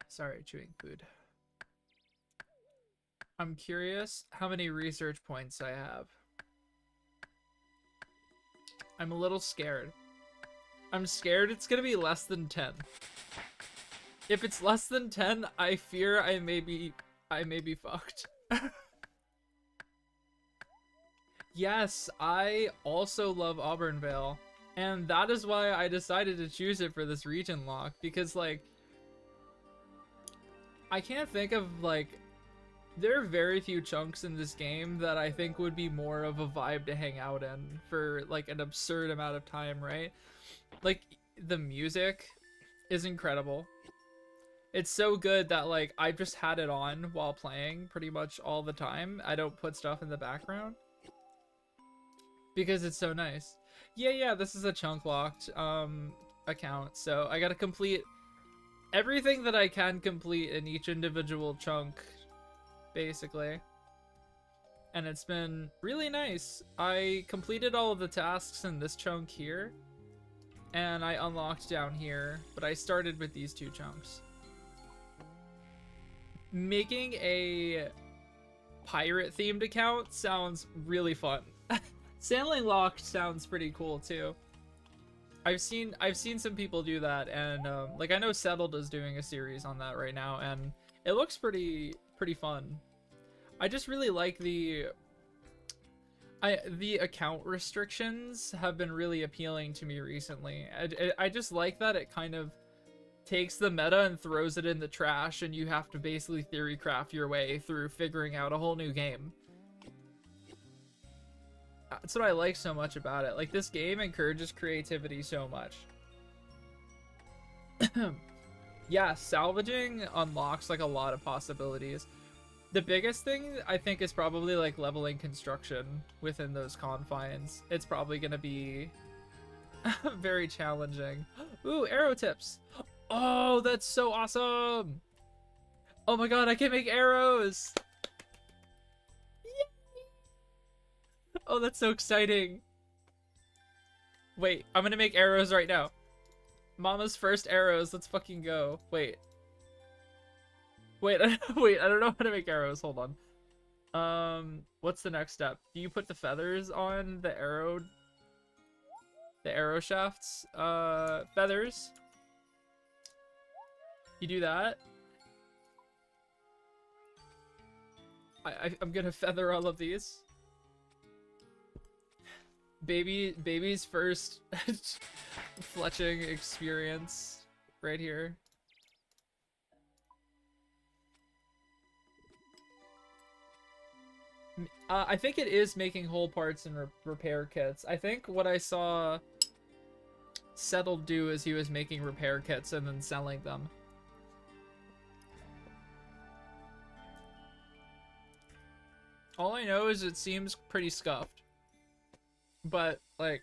Sorry, chewing food. I'm curious how many research points I have. I'm a little scared. I'm scared it's gonna be less than 10. If it's less than 10, I fear I may be fucked. Yes, I also love Auburnvale, and that is why I decided to choose it for this region lock, because like I can't think of like, there are very few chunks in this game that I think would be more of a vibe to hang out in for like an absurd amount of time, right? Like the music is incredible. It's so good that like I've just had it on while playing pretty much all the time. I don't put stuff in the background because it's so nice. Yeah, this is a chunk locked account, so I gotta complete everything that I can complete in each individual chunk, basically. And it's been really nice. I completed all of the tasks in this chunk here, and I unlocked down here, but I started with these 2 chunks. Making a pirate themed account sounds really fun. Sailing Locked sounds pretty cool too. I've seen some people do that, and like I know Settled is doing a series on that right now, and it looks pretty fun. I just really like the account restrictions have been really appealing to me recently. I just like that it kind of takes the meta and throws it in the trash, and you have to basically theory craft your way through figuring out a whole new game. That's what I like so much about it. Like, this game encourages creativity so much. Yeah, salvaging unlocks like a lot of possibilities. The biggest thing I think is probably like leveling construction within those confines. It's probably gonna be very challenging. Ooh, arrow tips. Oh, that's so awesome. Oh my god, I can make arrows. Oh, that's so exciting. Wait, I'm gonna make arrows right now. Mama's first arrows. Let's fucking go. Wait, wait, I don't know how to make arrows. Hold on. What's the next step? Do you put the feathers on the arrow shafts? Feathers. You do that. I'm gonna feather all of these. Baby's first fletching experience right here. I think it is making whole parts and repair kits. I think what I saw Settled do is he was making repair kits and then selling them. All I know is it seems pretty scuffed. But, like,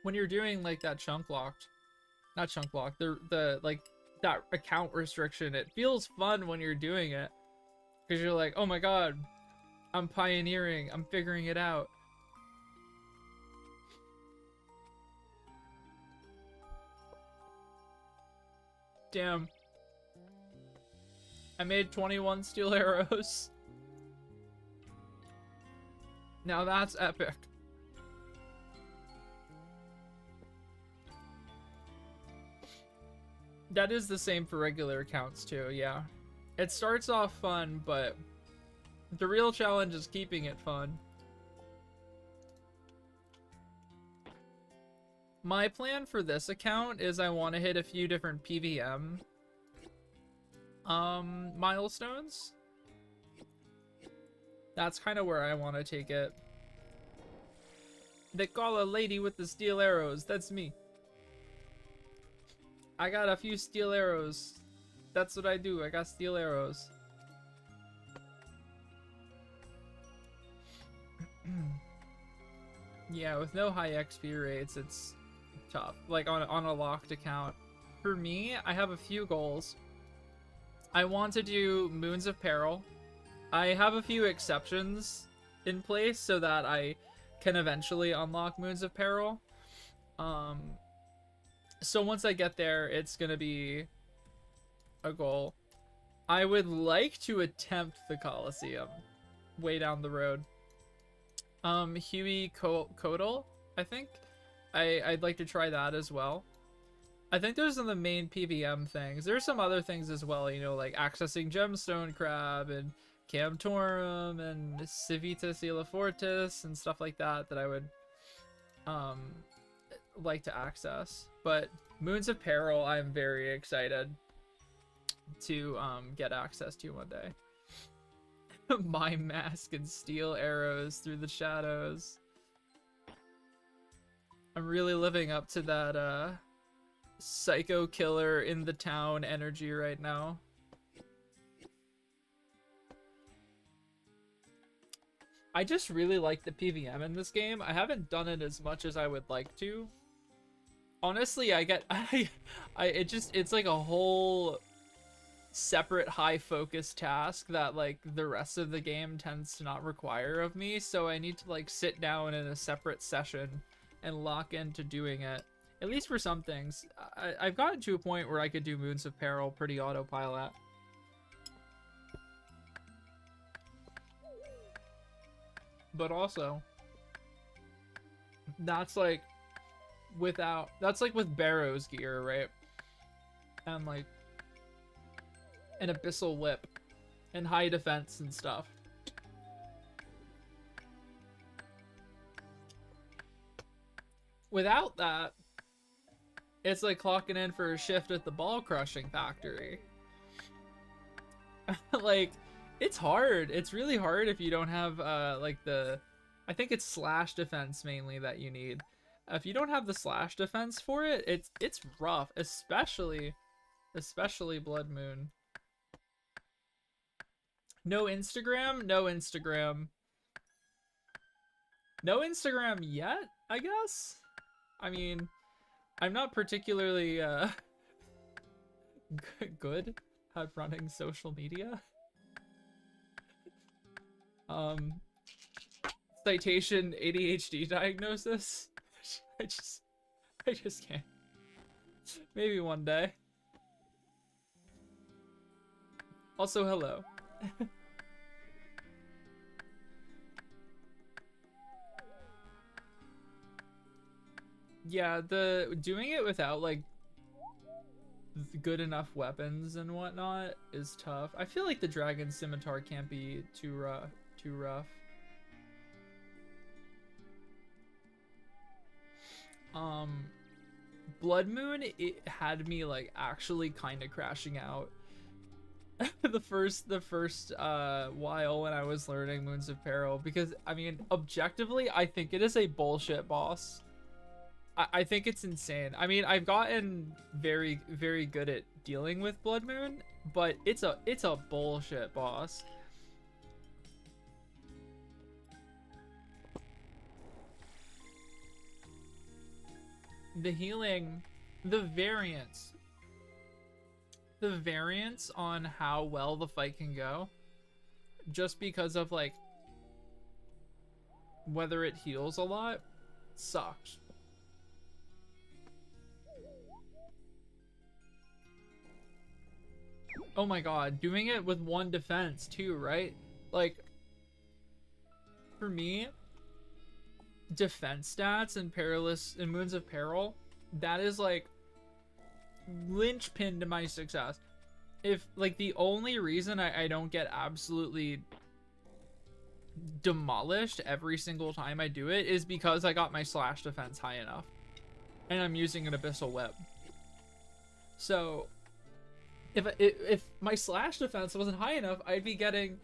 when you're doing, like, that chunk locked, not chunk locked, like, that account restriction, it feels fun when you're doing it. Because you're like, oh my god, I'm pioneering, I'm figuring it out. Damn. I made 21 steel arrows. Now that's epic. That is the same for regular accounts too, yeah. It starts off fun, but the real challenge is keeping it fun. My plan for this account is I want to hit a few different PVM milestones. That's kind of where I want to take it. They call a lady with the steel arrows. That's me. I got a few steel arrows. That's what I do. I got steel arrows. Yeah, with no high XP rates, it's tough. Like on a locked account. For me, I have a few goals. I want to do Moons of Peril. I have a few exceptions in place so that I can eventually unlock Moons of Peril. So once I get there, it's gonna be a goal. I would like to attempt the Colosseum way down the road. Huey Kodal, I think. I'd like to try that as well. I think those are the main PVM things. There's some other things as well, you know, like accessing Gemstone Crab and Camtorum and Civita Sila Fortis and stuff like that that I would like to access. But Moons of Peril, I'm very excited to get access to one day. Mime mask and steel arrows through the shadows. I'm really living up to that psycho killer in the town energy right now. I just really like the PVM in this game. I haven't done it as much as I would like to. Honestly, it's like a whole separate high focus task that like the rest of the game tends to not require of me, so I need to like sit down in a separate session and lock into doing it, at least for some things. I've gotten to a point where I could do Moons of Peril pretty autopilot. But also, that's like with Barrow's gear, right? And like an Abyssal Whip and high defense and stuff. Without that, it's like clocking in for a shift at the ball crushing factory. Like, it's hard. It's really hard if you don't have like I think it's slash defense mainly that you need. If you don't have the slash defense for it, it's rough, especially Blood Moon. No Instagram, no Instagram. No Instagram yet, I guess? I mean, I'm not particularly good at running social media. Citation ADHD diagnosis. I just can't. Maybe one day. Also, hello. Yeah, doing it without like good enough weapons and whatnot is tough. I feel like the Dragon Scimitar can't be too rough. Blood Moon, it had me like actually kind of crashing out the first while when I was learning Moons of Peril, because I mean, objectively, I think it is a bullshit boss. I think it's insane. I mean, I've gotten very, very good at dealing with Blood Moon, but it's a bullshit boss. The healing, the variance on how well the fight can go, just because of like whether it heals a lot, sucks. Oh my god, doing it with one defense too, right? Like, for me, defense stats and Moons of Peril, that is like linchpin to my success. If like the only reason I don't get absolutely demolished every single time I do it is because I got my slash defense high enough and I'm using an Abyssal Whip. So if my slash defense wasn't high enough, I'd be getting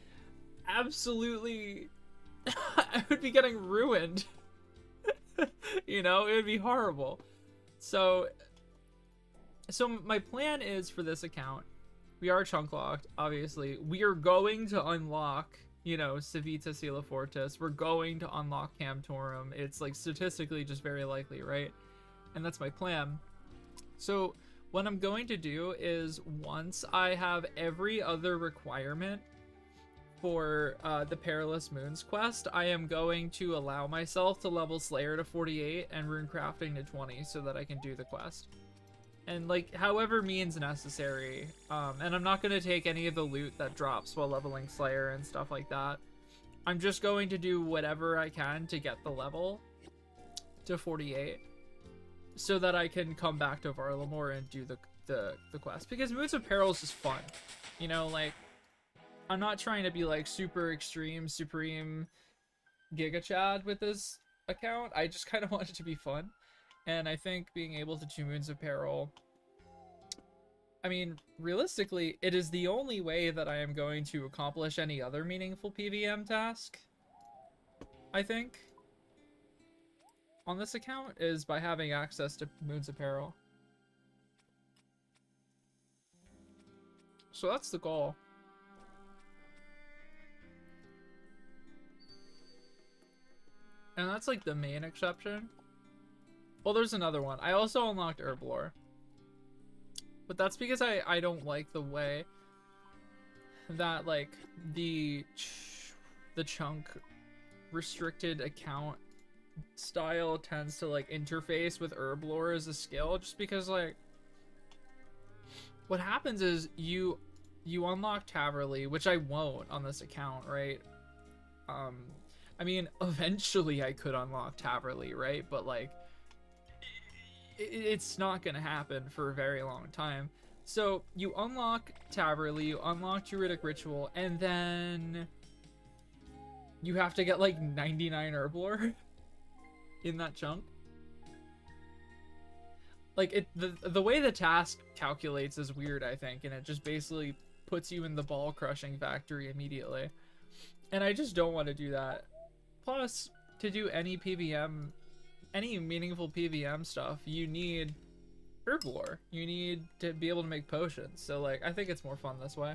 absolutely I would be getting ruined. You know, it would be horrible. So my plan is for this account, we are chunk locked, obviously. We are going to unlock, you know, Civita Sila Fortis. We're going to unlock Camtorum. It's like statistically just very likely, right? And that's my plan. So what I'm going to do is, once I have every other requirement for the Perilous Moons quest, I am going to allow myself to level Slayer to 48 and Rune Crafting to 20 so that I can do the quest. And like, however means necessary. And I'm not going to take any of the loot that drops while leveling Slayer and stuff like that. I'm just going to do whatever I can to get the level to 48 so that I can come back to Varlamore and do the quest. Because Moons of Peril is just fun. You know, like, I'm not trying to be like super extreme, supreme Giga Chad with this account. I just kind of want it to be fun. And I think being able to do Moons of Peril, I mean, realistically, it is the only way that I am going to accomplish any other meaningful PVM task, I think. on this account is by having access to Moon's apparel. So that's the goal. And that's like the main exception. Well, there's another one. I also unlocked Herblore. But that's because I don't like the way that like the chunk restricted account style tends to like interface with Herblore as a skill, just because like what happens is you unlock Taverly, which I won't on this account, right? I mean, eventually I could unlock Taverly, right? But like it's not gonna happen for a very long time. So you unlock Taverly, you unlock Druidic Ritual, and then you have to get like 99 Herblore in that chunk. Like the way the task calculates is weird, I think, and it just basically puts you in the ball crushing factory immediately. And I just don't want to do that. Plus, to do any PVM, any meaningful PVM stuff, you need Herblore. You need to be able to make potions. So like, I think it's more fun this way.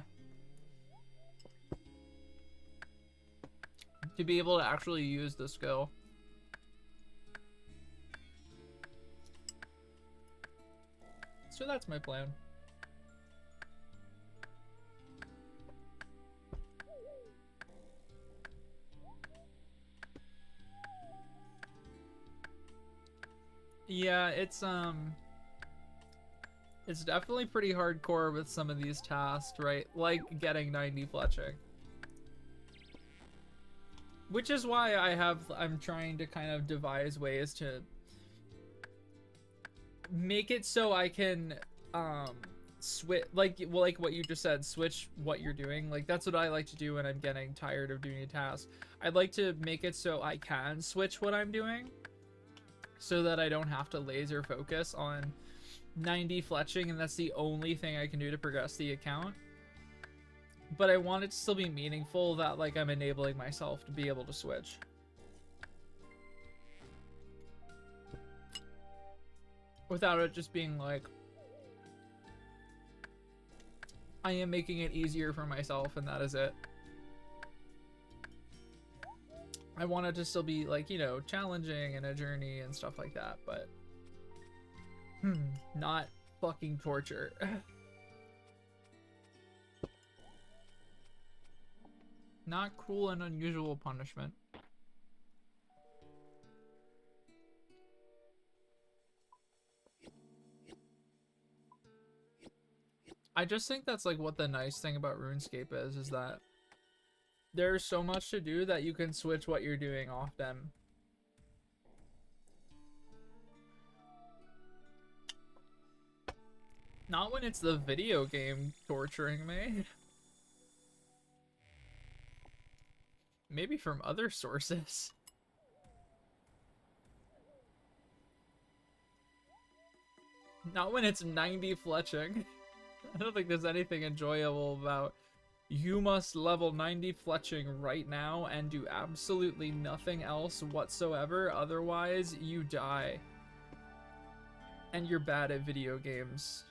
To be able to actually use the skill. So that's my plan. Yeah, it's definitely pretty hardcore with some of these tasks, right? Like getting 90 fletching. Which is why I'm trying to kind of devise ways to make it so I can switch, like what you just said, switch what you're doing. Like that's what I like to do when I'm getting tired of doing a task. I'd like to make it so I can switch what I'm doing, so that I don't have to laser focus on 90 fletching, and that's the only thing I can do to progress the account. But I want it to still be meaningful, that like I'm enabling myself to be able to switch. Without it just being like, I am making it easier for myself and that is it. I want it to still be like, you know, challenging and a journey and stuff like that, but not fucking torture. Not cruel and unusual punishment. I just think that's like what the nice thing about RuneScape is that there's so much to do that you can switch what you're doing often. Not when it's the video game torturing me. Maybe from other sources. Not when it's 90 fletching. I don't think there's anything enjoyable about you must level 90 fletching right now and do absolutely nothing else whatsoever, otherwise you die. And you're bad at video games.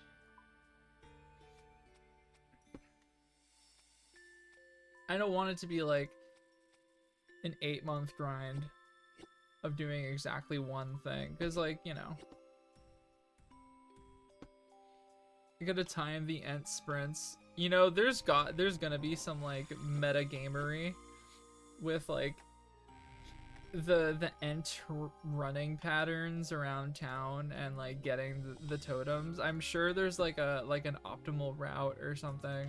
I don't want it to be like an 8-month grind of doing exactly one thing, because like, you know, you gotta time the ent sprints. You know, there's gonna be some like meta gamery with like the ent running patterns around town and like getting the totems. I'm sure there's like an optimal route or something.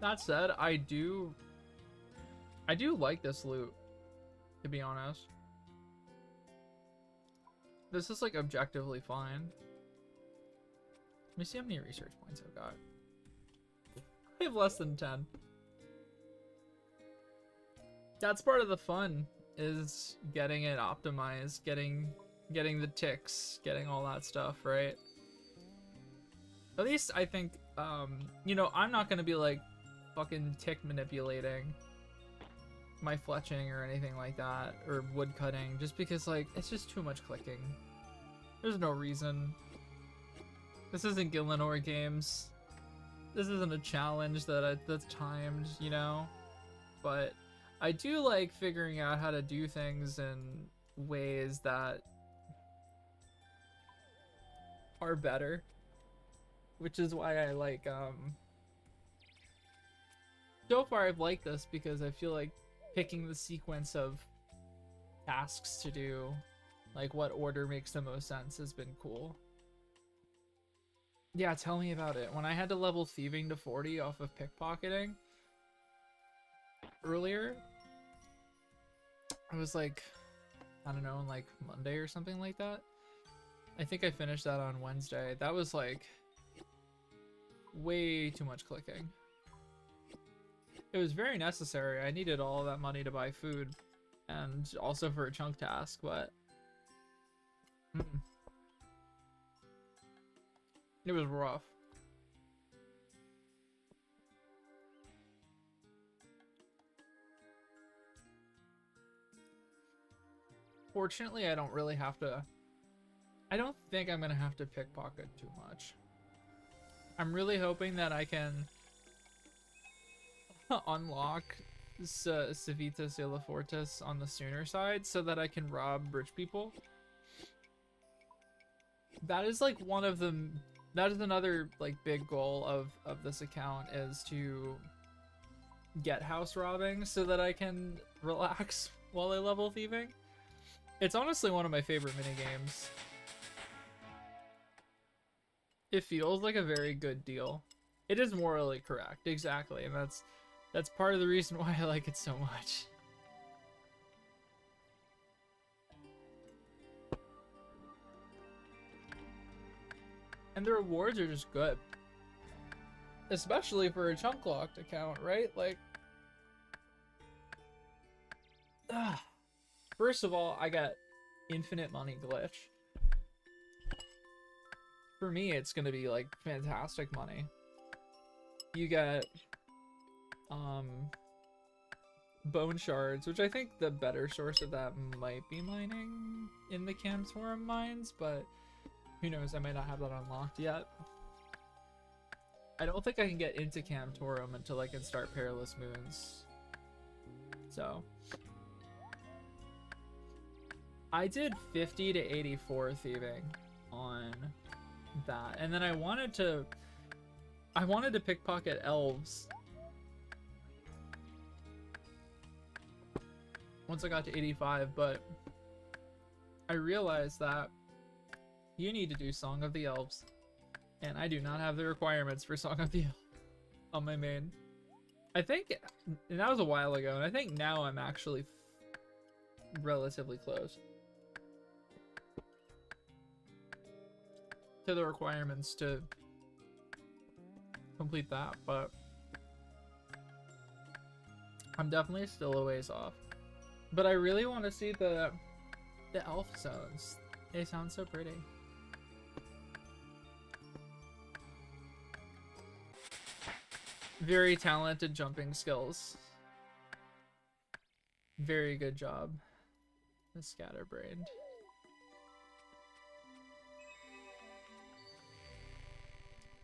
That said, I do like this loot, to be honest. This is like objectively fine. Let me see how many research points I've got. I have less than 10. That's part of the fun, is getting it optimized, getting the ticks, getting all that stuff, right? At least I think, you know, I'm not gonna be like fucking tick manipulating my fletching or anything like that, or wood cutting, just because like it's just too much clicking. There's no reason. This isn't Gillenor games. This isn't a challenge that's timed, you know? But I do like figuring out how to do things in ways that are better, which is why I like, so far I've liked this because I feel like picking the sequence of tasks to do, like what order makes the most sense, has been cool. Yeah, tell me about it. When I had to level thieving to 40 off of pickpocketing earlier, it was like, I don't know, like Monday or something like that. I think I finished that on Wednesday. That was like way too much clicking. It was very necessary. I needed all of that money to buy food and also for a chunk task, but it was rough. Fortunately, I don't really have to. I don't think I'm gonna have to pickpocket too much. I'm really hoping that I can unlock Civitas Illafortis on the sooner side so that I can rob rich people. That is like one of the, that is another like big goal of this account, is to get house robbing so that I can relax while I level thieving. It's honestly one of my favorite minigames. It feels like a very good deal. It is morally correct, exactly, and that's part of the reason why I like it so much. And the rewards are just good. Especially for a chunk locked account, right? Like, first of all, I got infinite money glitch. For me, it's gonna be like fantastic money. You get bone shards, which I think the better source of that might be mining in the Camtorum mines, but who knows, I might not have that unlocked yet. I don't think I can get into Camtorum until I can start Perilous Moons. So I did 50 to 84 thieving on that, and then I wanted to pickpocket elves once I got to 85, but I realized that you need to do Song of the Elves, and I do not have the requirements for Song of the Elves on my main. I think, and that was a while ago, and I think now I'm actually relatively close to the requirements to complete that, but I'm definitely still a ways off. But I really want to see the elf zones. They sound so pretty. Very talented jumping skills. Very good job, the scatterbrained.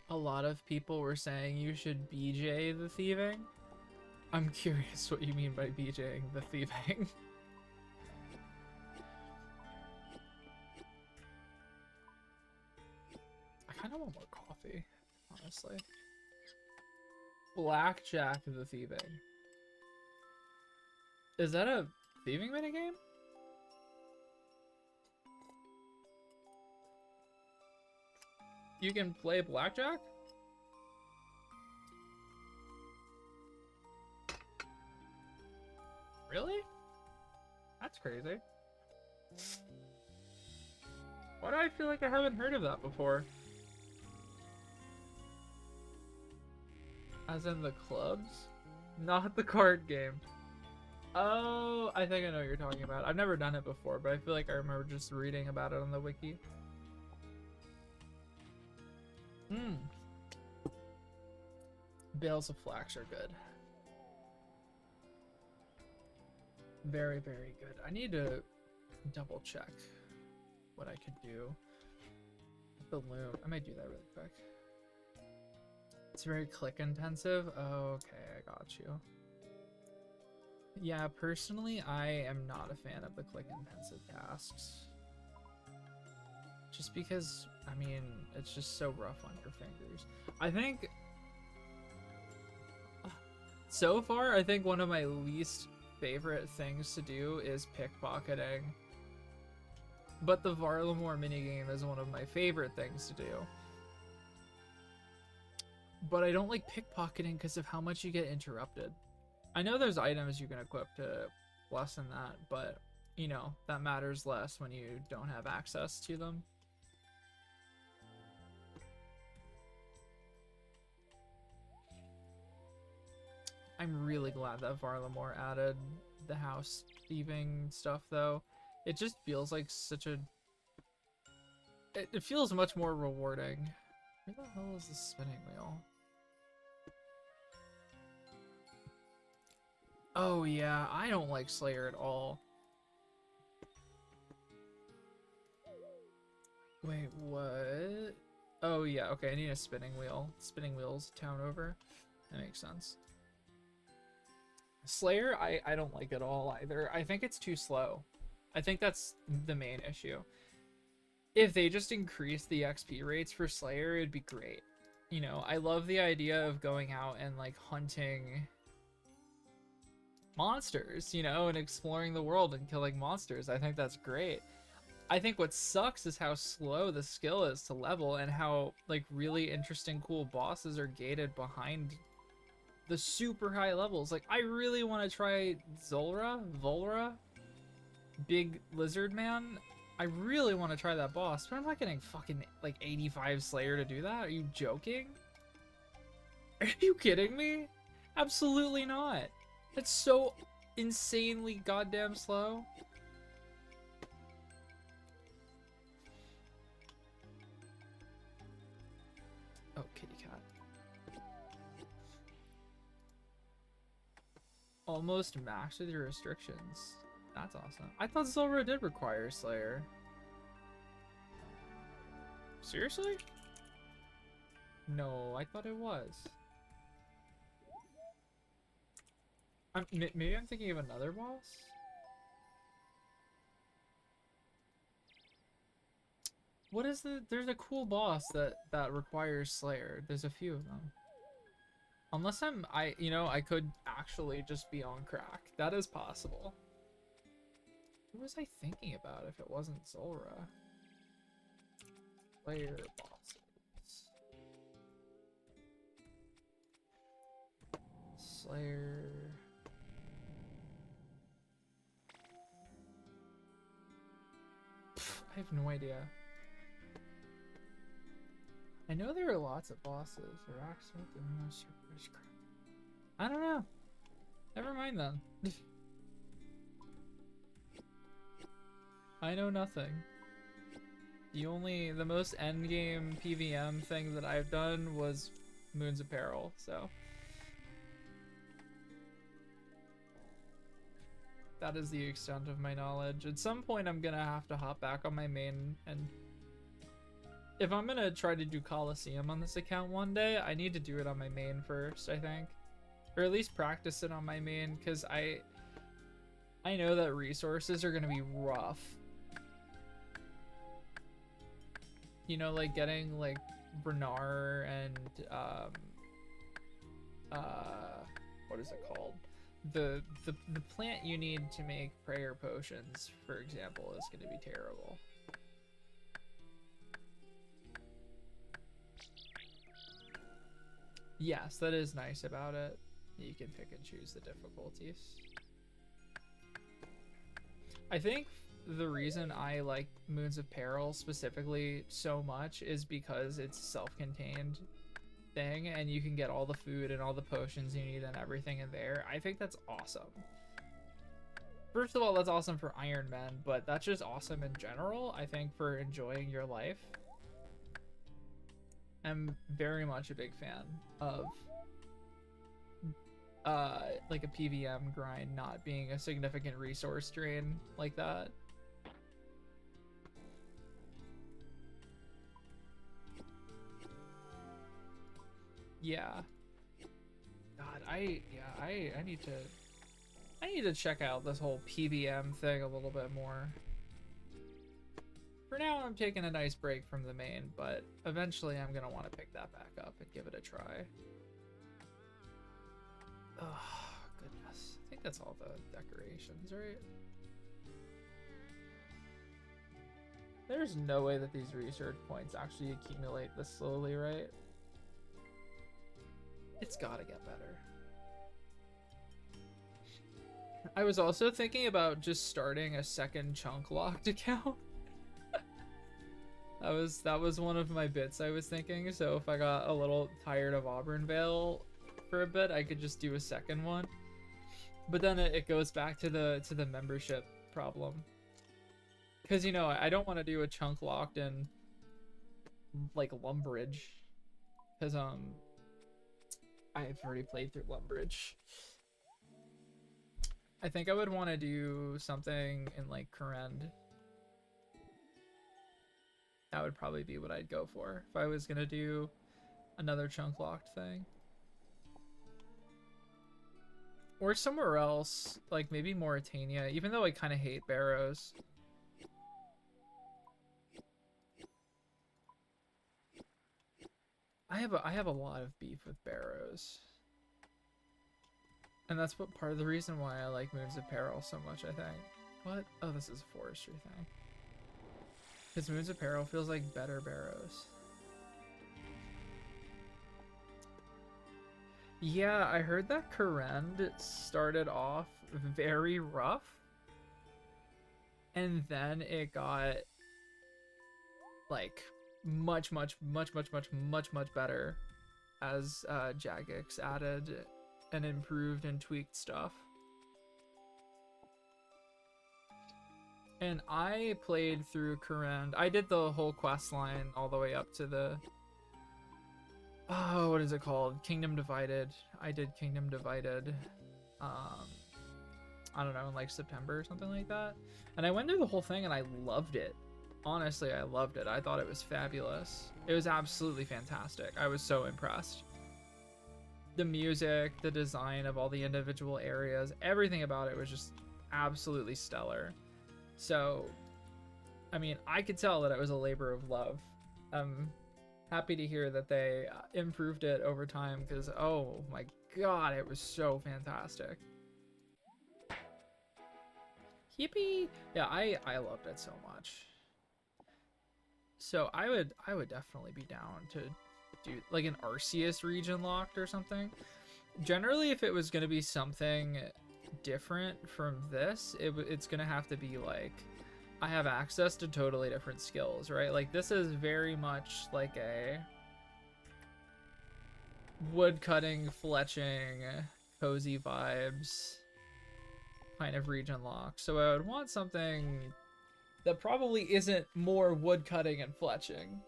A lot of people were saying you should BJ the thieving. I'm curious what you mean by BJing the thieving. I kind of want more coffee, honestly. Blackjack the thieving. Is that a thieving minigame? You can play blackjack? Really? That's crazy. Why do I feel like I haven't heard of that before? As in the clubs? Not the card game. Oh, I think I know what you're talking about. I've never done it before, but I feel like I remember just reading about it on the wiki. Bales of flax are good. Very, very good. I need to double check what I could do. The loom. I might do that really quick. It's very click intensive. Oh, okay, I got you. Yeah, personally, I am not a fan of the click intensive tasks. Just because, I mean, it's just so rough on your fingers. I think, so far, I think one of my least favorite things to do is pickpocketing. But the Varlamore minigame is one of my favorite things to do. But I don't like pickpocketing because of how much you get interrupted. I know there's items you can equip to lessen that, but, you know, that matters less when you don't have access to them. I'm really glad that Varlamore added the house thieving stuff, though. It just feels like such a... It feels much more rewarding. Where the hell is the spinning wheel? Oh yeah, I don't like Slayer at all. Wait, what? Oh yeah, okay, I need a spinning wheel. Spinning wheels town over. That makes sense. Slayer, I don't like at all either. I think it's too slow. I think that's the main issue. If they just increase the XP rates for Slayer, it'd be great. You know, I love the idea of going out and like hunting monsters, you know, and exploring the world and killing monsters. I think that's great. I think what sucks is how slow the skill is to level and how like really interesting cool bosses are gated behind the super high levels. Like I really want to try Volra, big lizard man. I really want to try that boss, but I'm not getting fucking like 85 Slayer to do that. Are you joking? Are you kidding me? Absolutely not. It's so insanely goddamn slow. Oh, kitty cat. Almost maxed with your restrictions. That's awesome. I thought Zulrah did require Slayer. Seriously? No, I thought it was. Maybe I'm thinking of another boss? What is the... There's a cool boss that requires Slayer. There's a few of them. Unless you know, I could actually just be on crack. That is possible. What was I thinking about if it wasn't Zulrah? Slayer bosses. Slayer... I have no idea. I know there are lots of bosses. I don't know. Never mind then. I know nothing. The most endgame PVM thing that I've done was Moon's Apparel, so. That is the extent of my knowledge. At some point I'm gonna have to hop back on my main, and if I'm gonna try to do Coliseum on this account one day, I need to do it on my main first, I think. Or at least practice it on my main, because I know that resources are gonna be rough. You know, like getting like Brenar and what is it called? The plant you need to make prayer potions, for example, is going to be terrible. Yes, that is nice about it. You can pick and choose the difficulties. I think the reason I like Moons of Peril specifically so much is because it's self-contained thing, and you can get all the food and all the potions you need and everything in there. I think that's awesome. First of all, that's awesome for Iron Man, but that's just awesome in general, I think, for enjoying your life. I'm very much a big fan of like a PVM grind not being a significant resource drain like that. Yeah. God, I need to check out this whole PVM thing a little bit more. For now, I'm taking a nice break from the main, but eventually I'm gonna want to pick that back up and give it a try. Oh, goodness. I think that's all the decorations, right? There's no way that these research points actually accumulate this slowly, right? It's gotta get better. I was also thinking about just starting a second chunk locked account. That was one of my bits I was thinking. So if I got a little tired of Auburnvale for a bit, I could just do a second one. But then it goes back to the membership problem. Because, you know, I don't want to do a chunk locked in like Lumbridge. Because I've already played through Lumbridge. I think I would want to do something in like Kurend. That would probably be what I'd go for if I was gonna do another chunk locked thing. Or somewhere else, like maybe Mauritania, even though I kind of hate Barrows. I have a lot of beef with Barrows. And that's what part of the reason why I like Moons of Peril so much, I think. What? Oh, this is a forestry thing. Because Moons of Peril feels like better Barrows. Yeah, I heard that Kurend started off very rough. And then it got like much better as Jagex added and improved and tweaked stuff. And I played through Kurend. I did the whole quest line all the way up to the... Oh, what is it called? Kingdom Divided. I did Kingdom Divided. I don't know, in like September or something like that. And I went through the whole thing and I loved it. Honestly, I loved it. I thought it was fabulous. It was absolutely fantastic. I was so impressed. The music, the design of all the individual areas, everything about it was just absolutely stellar. So, I mean, I could tell that it was a labor of love. I'm happy to hear that they improved it over time because, oh my god, it was so fantastic. Yippee! Yeah, I loved it so much. So I would definitely be down to do like an Arceus region locked or something. Generally, if it was going to be something different from this, it's going to have to be like I have access to totally different skills, right? Like this is very much like a wood cutting, fletching, cozy vibes kind of region lock. So I would want something that probably isn't more wood cutting and fletching.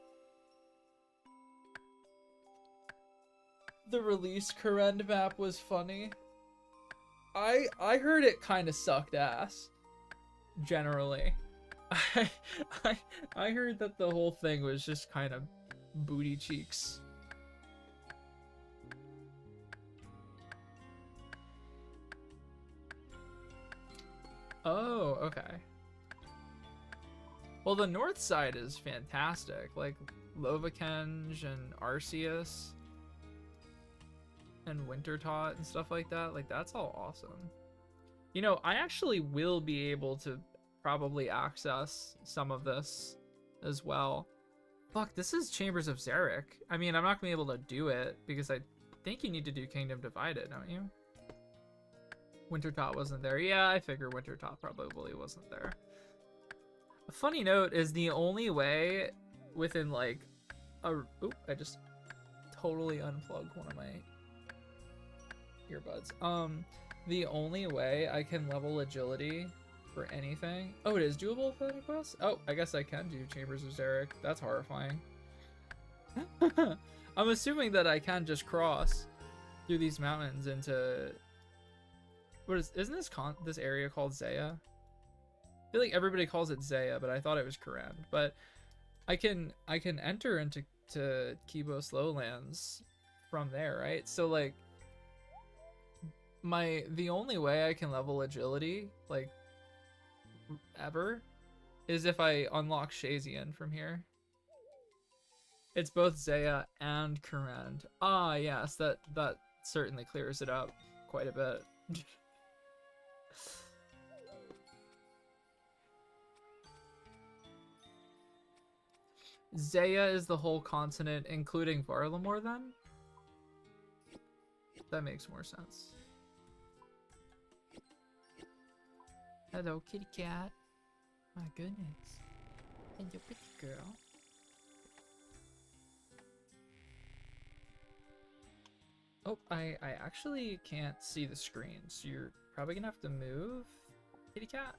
The release Kurend map was funny. I heard it kind of sucked ass. Generally. I heard that the whole thing was just kind of booty cheeks. Oh, okay. Well, the north side is fantastic. Like Lovakenge and Arceus and Wintertot and stuff like that. Like that's all awesome. You know, I actually will be able to probably access some of this as well. Fuck, this is Chambers of Xeric. I mean, I'm not gonna be able to do it because I think you need to do Kingdom Divided, don't you? Wintertot wasn't there. Yeah, I figure Wintertot probably wasn't there. A funny note is the only way within like a... Oop, I just totally unplugged one of my earbuds. The only way I can level agility for anything... Oh, it is doable for any quest? Oh, I guess I can do Chambers of Xeric. That's horrifying. I'm assuming that I can just cross through these mountains into isn't this area called Zaya? I feel like everybody calls it Zaya, but I thought it was Koran. But I can enter into Kibos Lowlands from there, right? So like the only way I can level agility like ever is if I unlock Shazian from here. It's both Zaya and Koran. Ah, yes, that certainly clears it up quite a bit. Zaya is the whole continent, including Varlamore, then? That makes more sense. Hello, kitty cat. My goodness. And your pretty girl. Oh, I actually can't see the screen, so you're probably gonna have to move, kitty cat.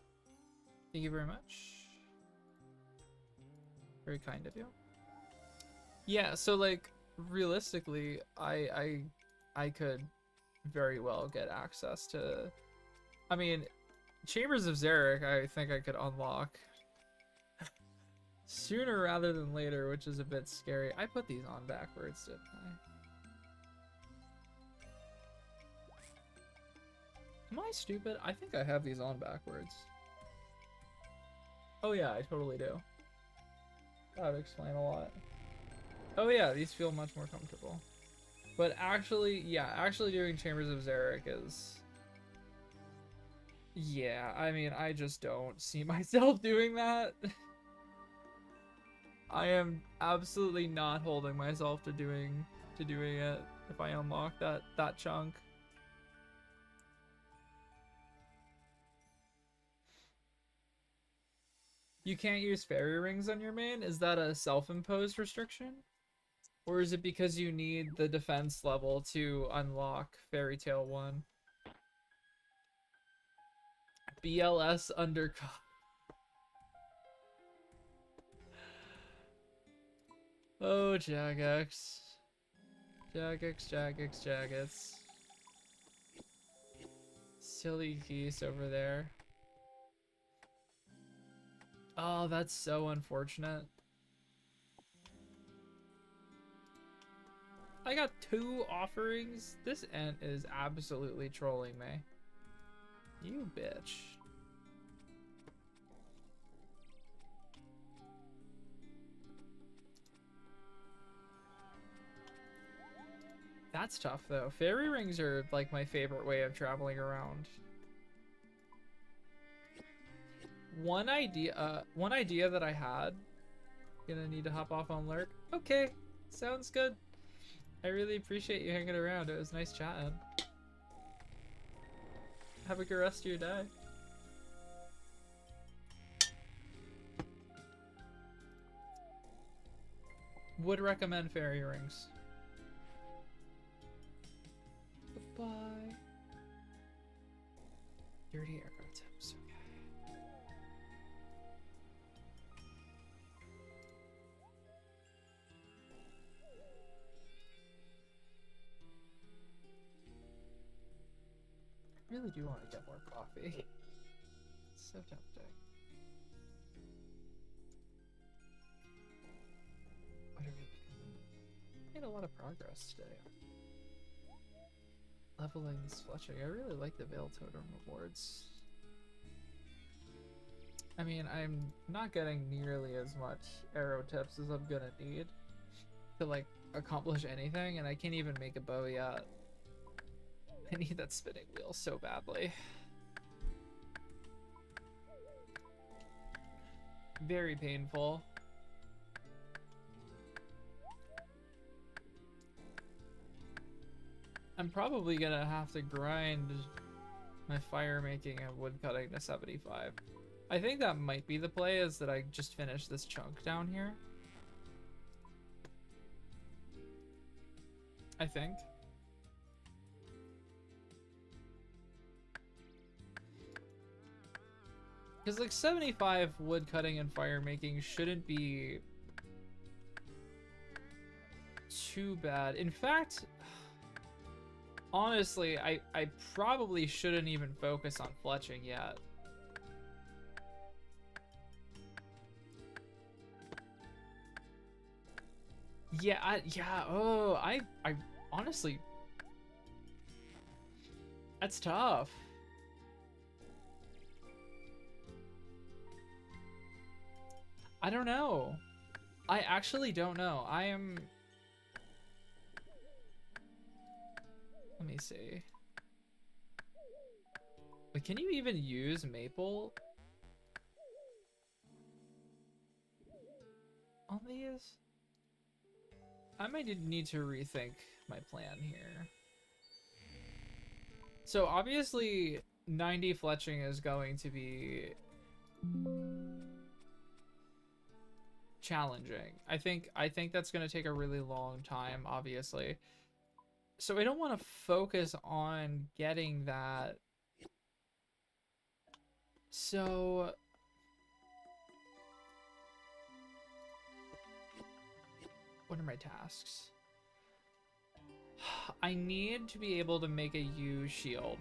Thank you very much. Very kind of you. Yeah, so like realistically, I could very well get access to. I mean, Chambers of Zarek, I think I could unlock sooner rather than later, which is a bit scary. I put these on backwards, didn't I? Am I stupid? I think I have these on backwards. Oh yeah, I totally do. That would explain a lot. Oh yeah, these feel much more comfortable. But actually, yeah, actually doing Chambers of Zarek is... Yeah, I mean, I just don't see myself doing that. I am absolutely not holding myself to doing it if I unlock that chunk. You can't use fairy rings on your main? Is that a self-imposed restriction? Or is it because you need the defense level to unlock Fairy Tail 1? BLS undercut. Oh, Jagex. Jagex. Silly geese over there. Oh, that's so unfortunate. I got 2 offerings. This ant is absolutely trolling me. You bitch. That's tough though. Fairy rings are like my favorite way of traveling around. One idea that I had. Gonna need to hop off on Lurk. Okay, sounds good. I really appreciate you hanging around. It was nice chatting. Have a good rest of your day. Would recommend fairy rings. Goodbye. Dirty arrow tips. Okay. I really do want to get more coffee. It's so tempting. What are we looking at? Made a lot of progress today. Leveling is fletching. I really like the Veil Totem rewards. I mean, I'm not getting nearly as much arrow tips as I'm gonna need to like accomplish anything, and I can't even make a bow yet. I need that spinning wheel so badly. Very painful. I'm probably gonna have to grind my fire making and wood cutting to 75. I think that might be the play, is that I just finish this chunk down here. I think. Because like 75 wood cutting and fire making shouldn't be too bad. In fact, Honestly, I probably shouldn't even focus on fletching yet. Yeah, I honestly, that's tough. I don't know. I actually don't know. Let me see. But can you even use maple on these? I might need to rethink my plan here. So obviously 90 fletching is going to be challenging. I think that's going to take a really long time, obviously. So I don't want to focus on getting that. So what are my tasks? I need to be able to make a U shield.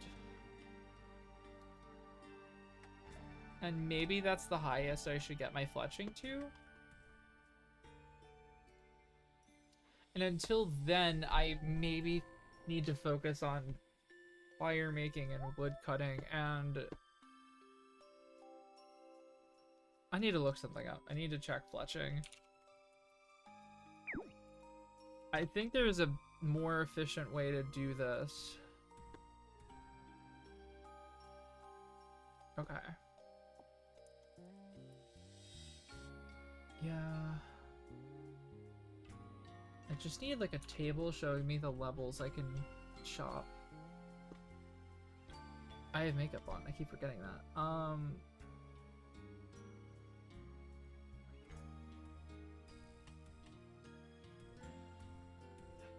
And maybe that's the highest I should get my fletching to. And until then, I maybe need to focus on fire making and wood cutting, and I need to look something up. I need to check fletching. I think there's a more efficient way to do this. Okay. Yeah. I just need like a table showing me the levels I can chop. I have makeup on. I keep forgetting that.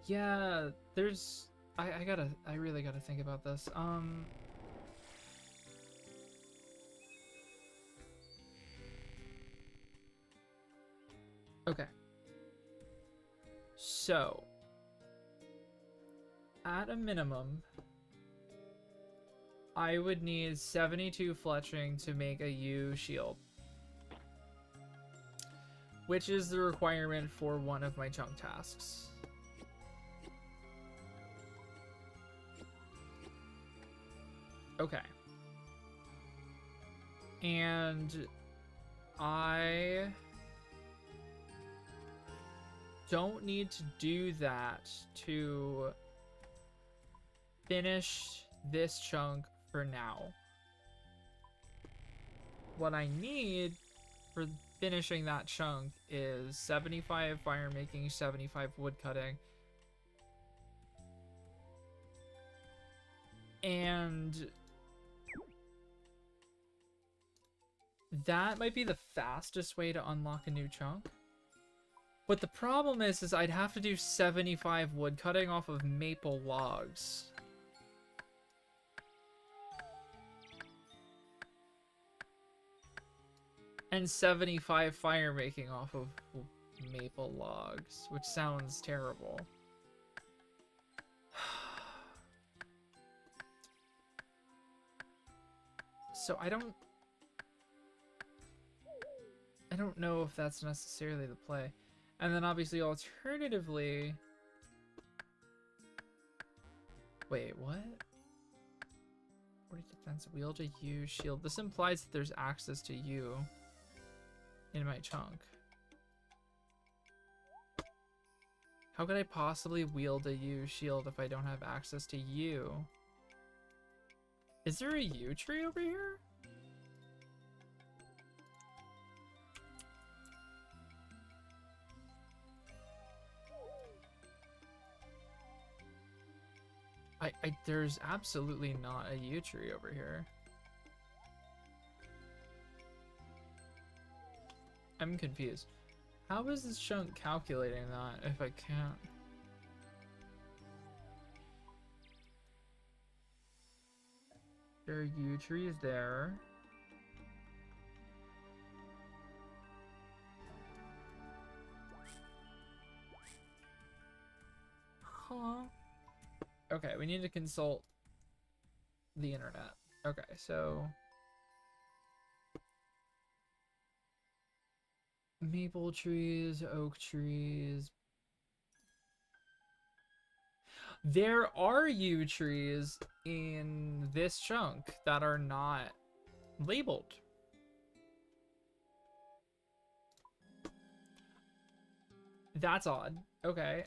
Yeah, there's I really gotta think about this. Okay. So, at a minimum, I would need 72 fletching to make a U shield, which is the requirement for one of my chunk tasks. Okay. And I don't need to do that to finish this chunk for now. What I need for finishing that chunk is 75 fire making, 75 wood cutting. And that might be the fastest way to unlock a new chunk. But the problem is I'd have to do 75 wood cutting off of maple logs. And 75 fire making off of maple logs, which sounds terrible. So I don't know if that's necessarily the play. And then obviously alternatively, wait, what? 40 defense, wield a U shield. This implies that there's access to U in my chunk. How could I possibly wield a U shield if I don't have access to U? Is there a U tree over here? There's absolutely not a U tree over here. I'm confused. How is this chunk calculating that if I can't? There are U trees there. Huh. Okay, we need to consult the internet. Okay, so maple trees, oak trees. There are yew trees in this chunk that are not labeled. That's odd. Okay,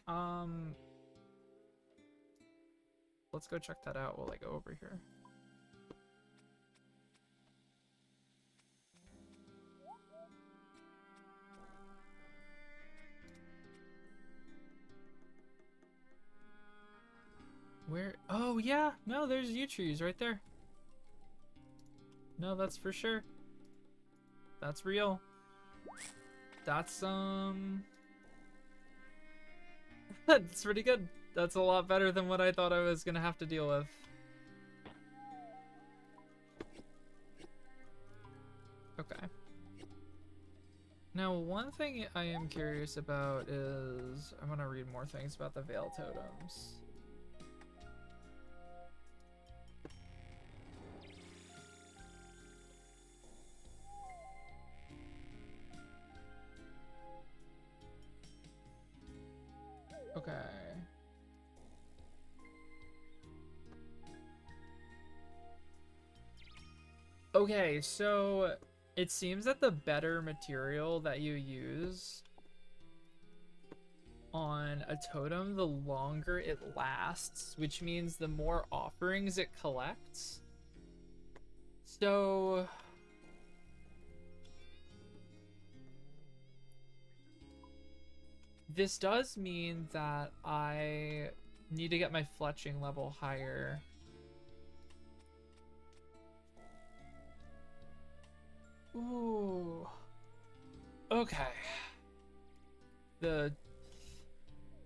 let's go check that out while I go over here. Where? Oh, yeah. No, there's yew trees right there. No, that's for sure. That's real. That's, that's pretty good. That's a lot better than what I thought I was gonna have to deal with. Okay. Now, one thing I am curious about is... I want to read more things about the Veil Totems. Okay. Okay, so it seems that the better material that you use on a totem, the longer it lasts, which means the more offerings it collects. So this does mean that I need to get my fletching level higher. Ooh. Okay.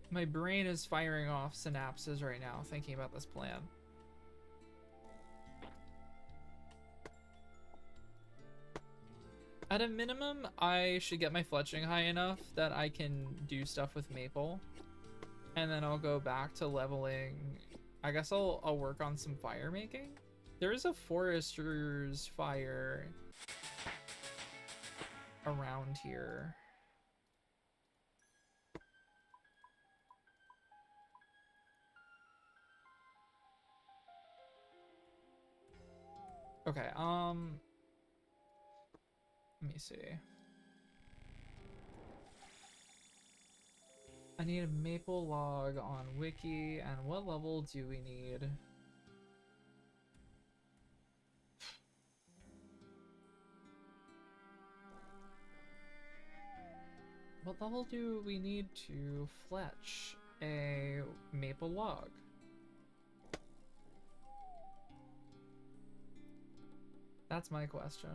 My brain is firing off synapses right now thinking about this plan. At a minimum, I should get my fletching high enough that I can do stuff with maple. And then I'll go back to leveling. I guess I'll work on some fire making. There is a forester's fire around here. Okay, let me see. I need a maple log on wiki, and what level do we need? What level do we need to fletch a maple log? That's my question.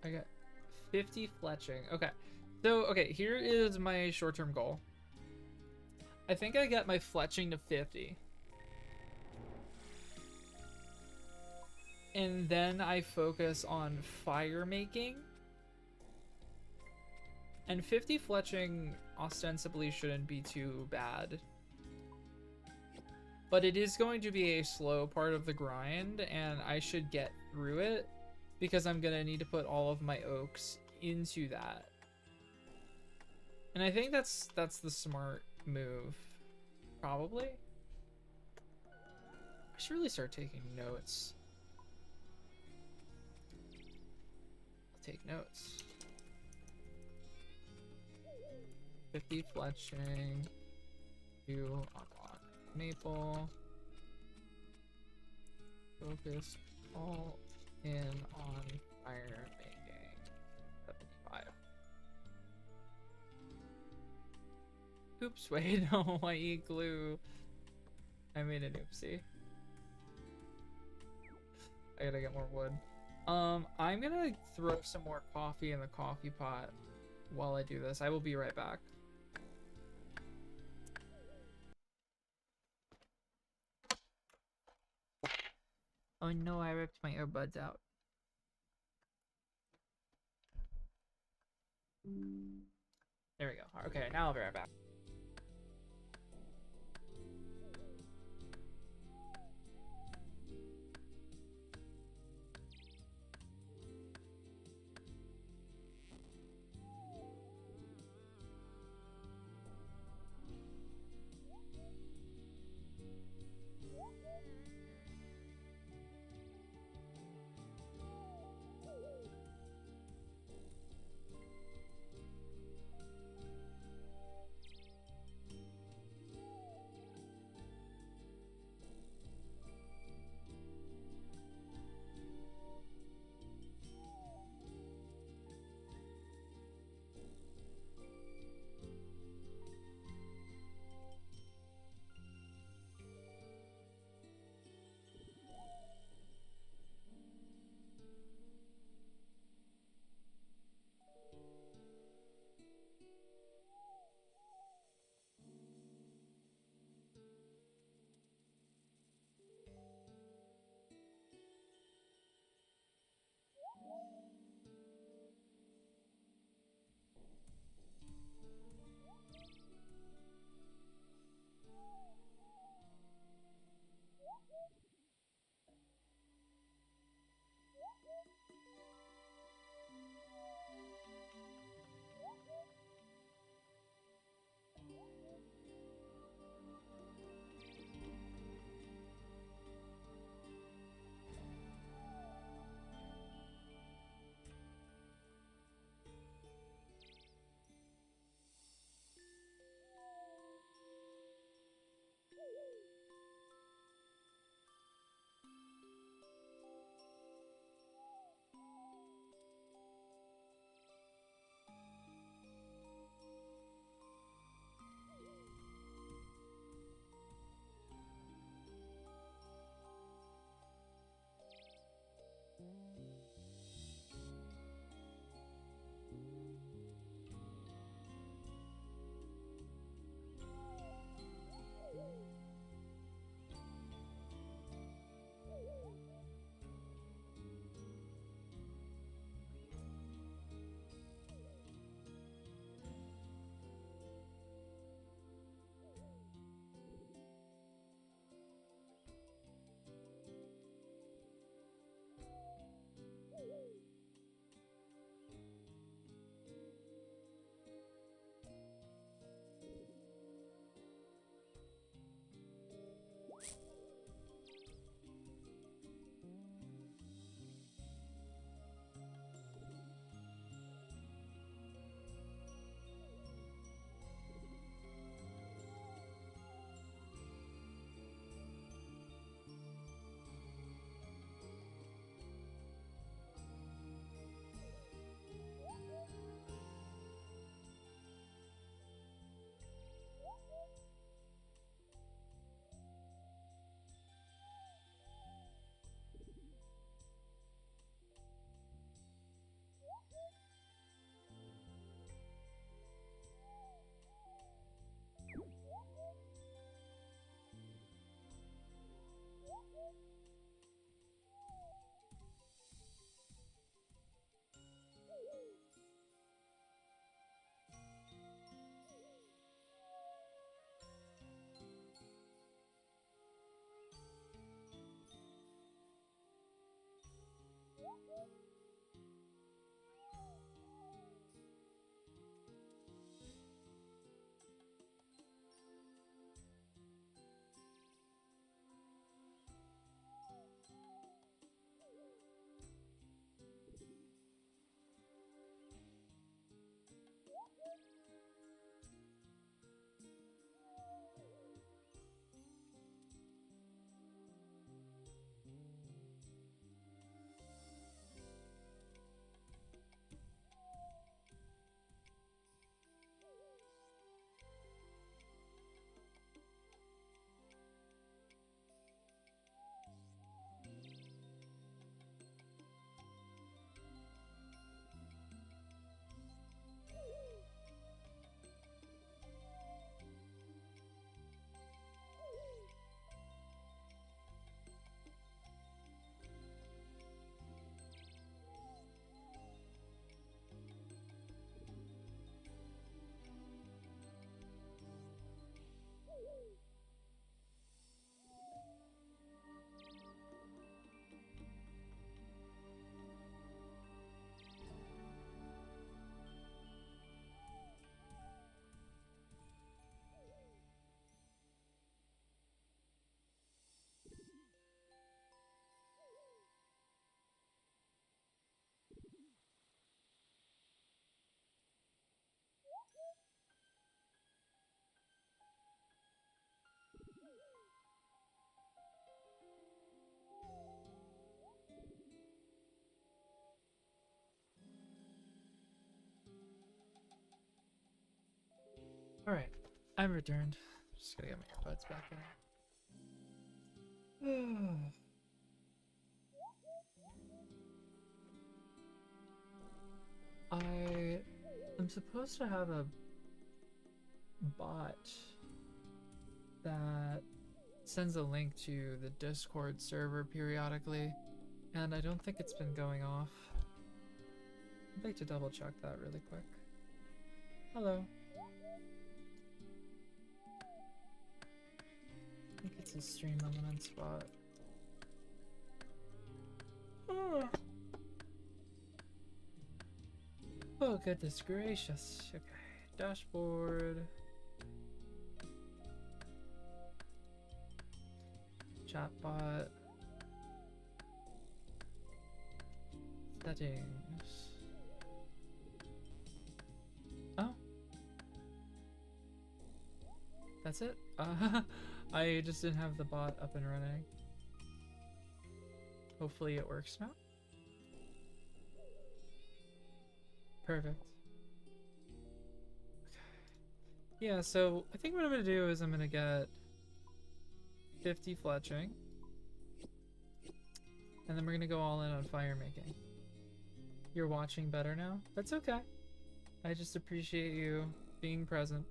I got 50 fletching. Okay. So, okay, here is my short-term goal. I think I get my fletching to 50. And then I focus on fire making. And 50 fletching ostensibly shouldn't be too bad. But it is going to be a slow part of the grind, and I should get through it because I'm gonna need to put all of my oaks into that. And I think that's the smart move, probably. I should really start taking notes. I'll take notes. 50 fletching, 2 unlock maple, focus all in on fire making, 75. Oops, wait, no, I eat glue. I made an oopsie. I gotta get more wood. I'm gonna throw some more coffee in the coffee pot while I do this. I will be right back. Oh no, I ripped my earbuds out. There we go. Okay, now I'll be right back. Alright, I'm returned. Just gotta get my earbuds back in. I am supposed to have a bot that sends a link to the Discord server periodically, and I don't think it's been going off. I'd like to double check that really quick. Hello. I think it's a stream element spot. Oh, goodness gracious. Okay, dashboard. Chatbot. Settings. Oh. That's it? I just didn't have the bot up and running. Hopefully it works now. Perfect. Okay. Yeah, so I think what I'm gonna do is I'm gonna get 50 fletching. And then we're gonna go all in on fire making. You're watching better now? That's okay. I just appreciate you being present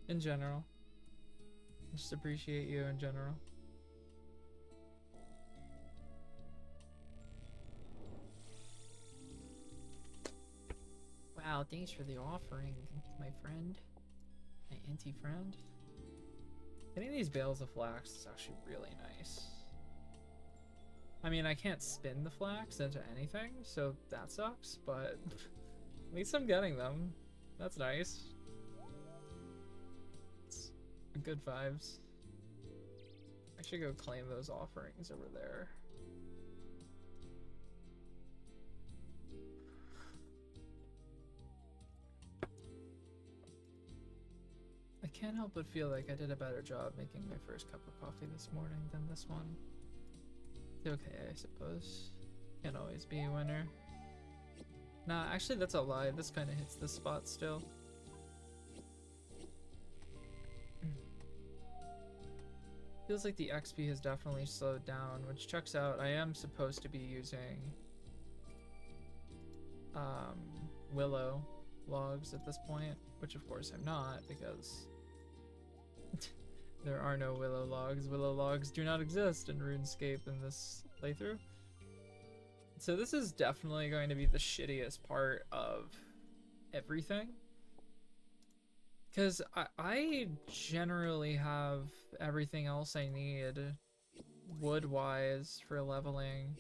in general. I just appreciate you in general. Wow, thanks for the offering, my friend. My anti-friend. Getting these bales of flax is actually really nice. I mean, I can't spin the flax into anything, so that sucks, but at least I'm getting them. That's nice. It's good vibes. I should go claim those offerings over there. I can't help but feel like I did a better job making my first cup of coffee this morning than this one. It's okay, I suppose. Can't always be a winner. Nah, actually that's a lie. This kind of hits the spot still. Feels like the XP has definitely slowed down, which checks out. I am supposed to be using willow logs at this point, which of course I'm not because there are no willow logs. Willow logs do not exist in RuneScape in this playthrough. So this is definitely going to be the shittiest part of everything. Because I generally have everything else I need wood-wise for leveling.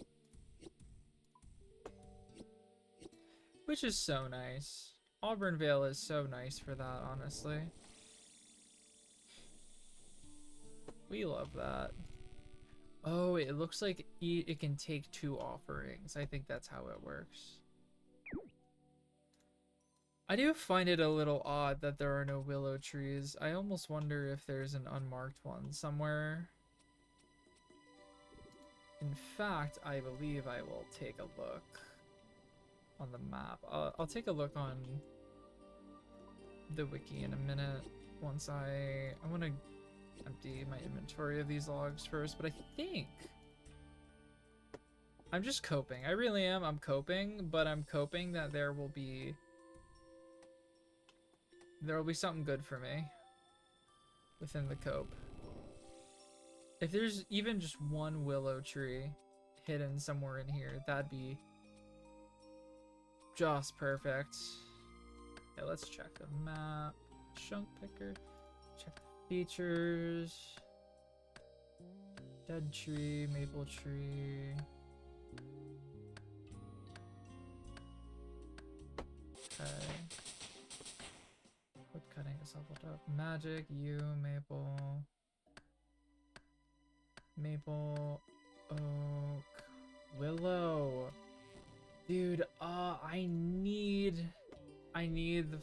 Which is so nice. Auburn Vale is so nice for that, honestly. We love that. Oh, it looks like it can take 2 offerings. I think that's how it works. I do find it a little odd that there are no willow trees. I almost wonder if there's an unmarked one somewhere. In fact, I believe I will take a look on the map. I'll take a look on the wiki in a minute once I want to empty my inventory of these logs first, but I think I'm just coping. I really am. I'm coping, but I'm coping that there will be something good for me within the cope. If there's even just one willow tree hidden somewhere in here, that'd be just perfect. Okay, let's check the map. Chunk picker. Check the features. Dead tree, maple tree. Okay. Wood cutting is leveled up. Magic, you, maple. Maple, oak, willow. Dude, I need the,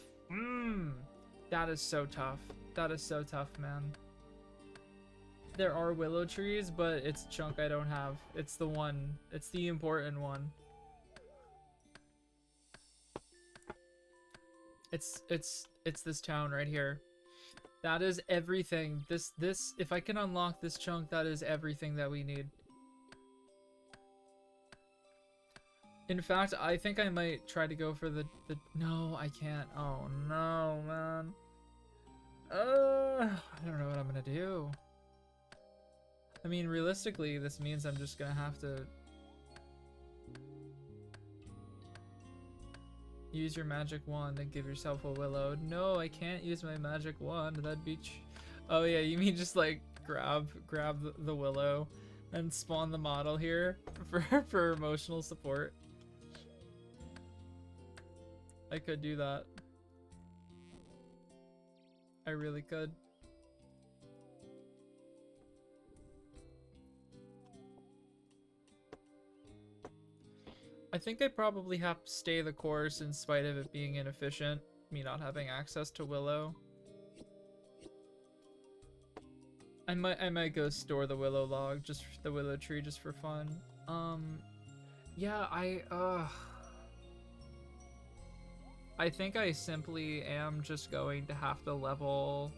that is so tough. That is so tough, man. There are willow trees, but it's a chunk I don't have. It's the one, it's the important one. It's this town right here. That is everything. This, if I can unlock this chunk, that is everything that we need. In fact, I think I might try to go for the no, I can't. Oh no, man. I don't know what I'm gonna do. I mean, realistically, this means I'm just gonna have to use your magic wand and give yourself a willow. No, I can't use my magic wand. That'd be oh yeah, you mean just like grab the willow and spawn the model here for emotional support. I could do that. I really could. I think I probably have to stay the course in spite of it being inefficient, me not having access to willow. I might go store the willow log, just the willow tree, just for fun. Yeah, I think I simply am just going to have to level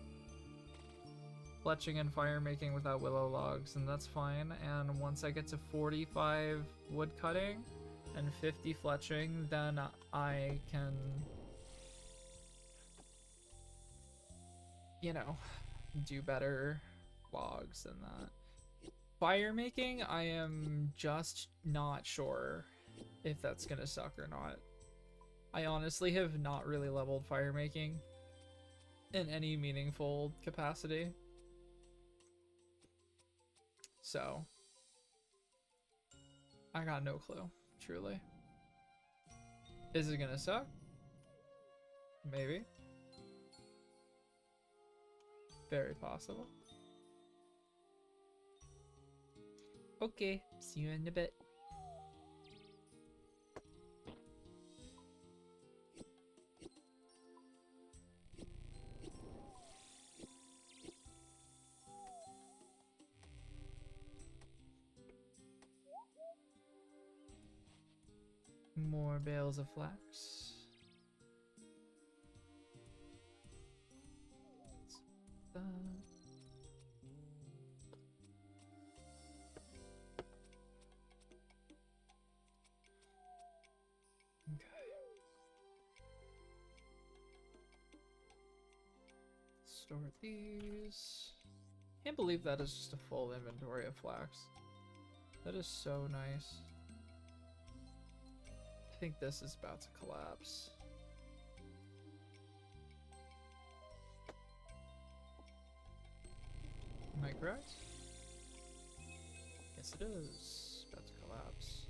fletching and fire making without willow logs, and that's fine. And once I get to 45 wood cutting and 50 fletching, then I can, you know, do better logs than that. Fire making, I am just not sure if that's gonna suck or not. I honestly have not really leveled fire making in any meaningful capacity. So, I got no clue, truly. Is it gonna suck? Maybe. Very possible. Okay, see you in a bit. More bales of flax. Okay. Store these. Can't believe that is just a full inventory of flax. That is so nice. I think this is about to collapse. Am I correct? Yes, it is. About to collapse.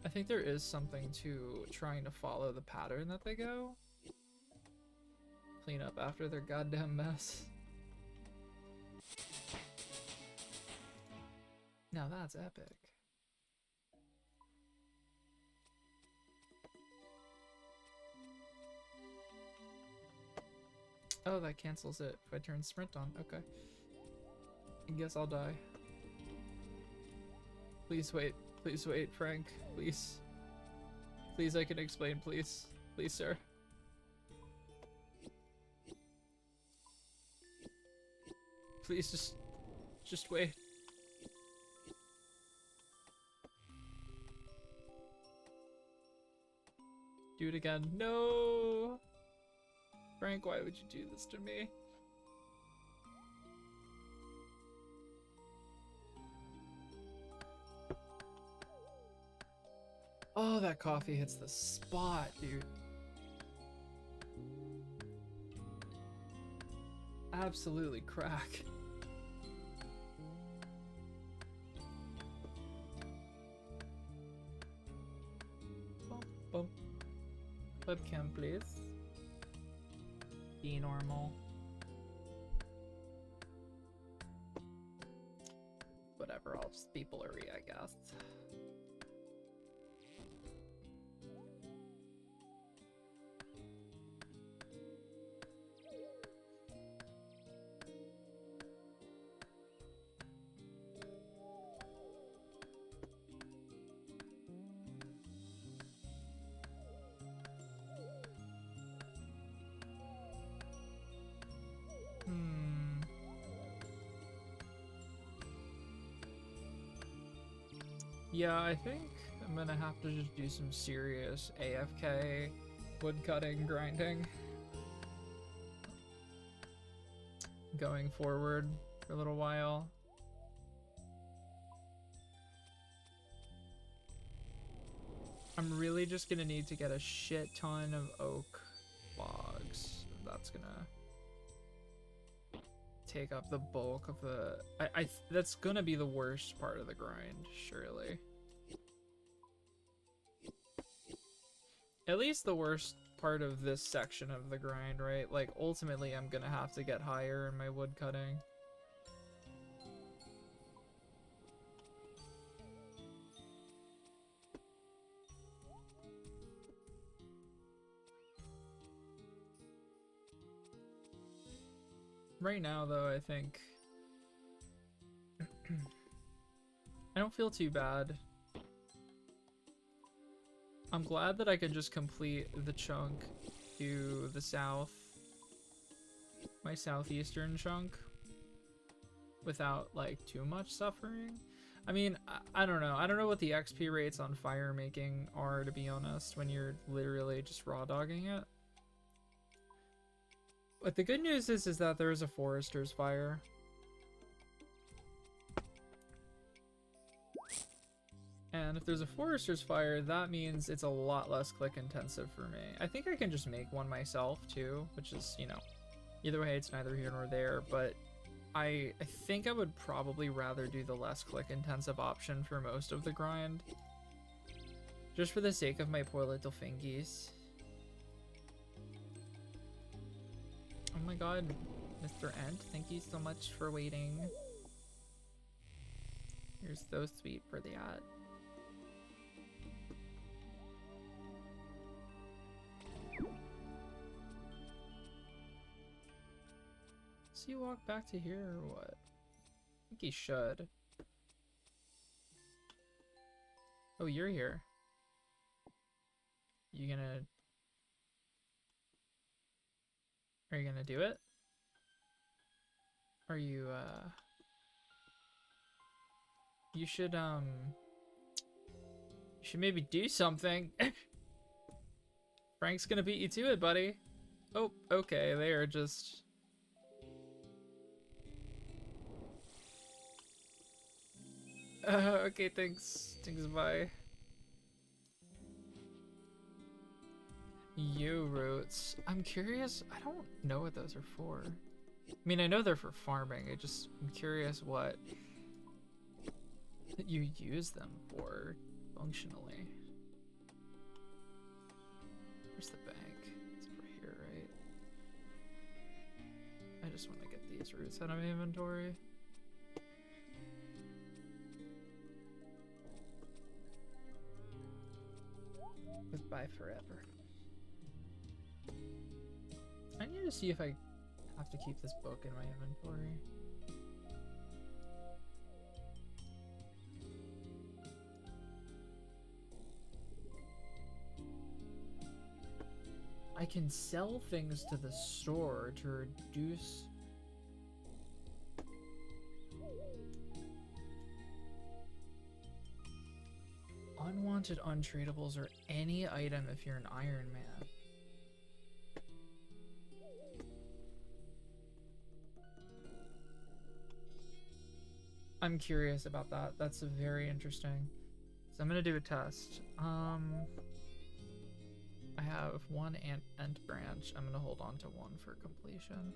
I think there is something to trying to follow the pattern that they go. Clean up after their goddamn mess. Now that's epic. Oh, that cancels it if I turn sprint on. Okay. I guess I'll die. Please wait. Please wait, Frank. Please. Please, I can explain, please. Please, sir. Please, just wait. Do it again. No! Frank, why would you do this to me? Oh, that coffee hits the spot, dude. Absolutely crack. Bump, bump. Webcam, please. Be normal. Whatever, I'll just be blurry, I guess. Yeah, I think I'm gonna have to just do some serious AFK wood cutting grinding going forward for a little while. I'm really just gonna need to get a shit ton of oak logs. That's gonna take up the bulk of the... that's gonna be the worst part of the grind, surely. At least the worst part of this section of the grind, right? Like, ultimately, I'm gonna have to get higher in my wood cutting. Right now, though, I think... I don't feel too bad. I'm glad that I could just complete the chunk to the south, my southeastern chunk, without, like, too much suffering. I mean, I don't know. I don't know what the XP rates on fire making are, to be honest, when you're literally just raw dogging it. But the good news is that there is a forester's fire. And if there's a forester's fire, that means it's a lot less click intensive for me. I think I can just make one myself too, which is, you know, either way, it's neither here nor there, but I think I would probably rather do the less click intensive option for most of the grind. Just for the sake of my poor little fingies. Oh my god, Mr. Ent, thank you so much for waiting. You're so sweet for that. Does he walk back to here or what? I think he should. Oh, you're here. You gonna... Are you gonna do it? Are you, You should maybe do something. Frank's gonna beat you to it, buddy. Oh, okay, they are just... okay, thanks. Thanks, bye. You roots. I'm curious. I don't know what those are for. I mean, I know they're for farming. I'm curious what you use them for functionally. Where's the bank? It's over here, right? I just want to get these roots out of my inventory. Goodbye forever. I need to see if I have to keep this book in my inventory. I can sell things to the store to reduce... Unwanted untradables or any item if you're an Iron Man. I'm curious about that. That's very interesting. So I'm gonna do a test. I have one ant branch. I'm gonna hold on to one for completion.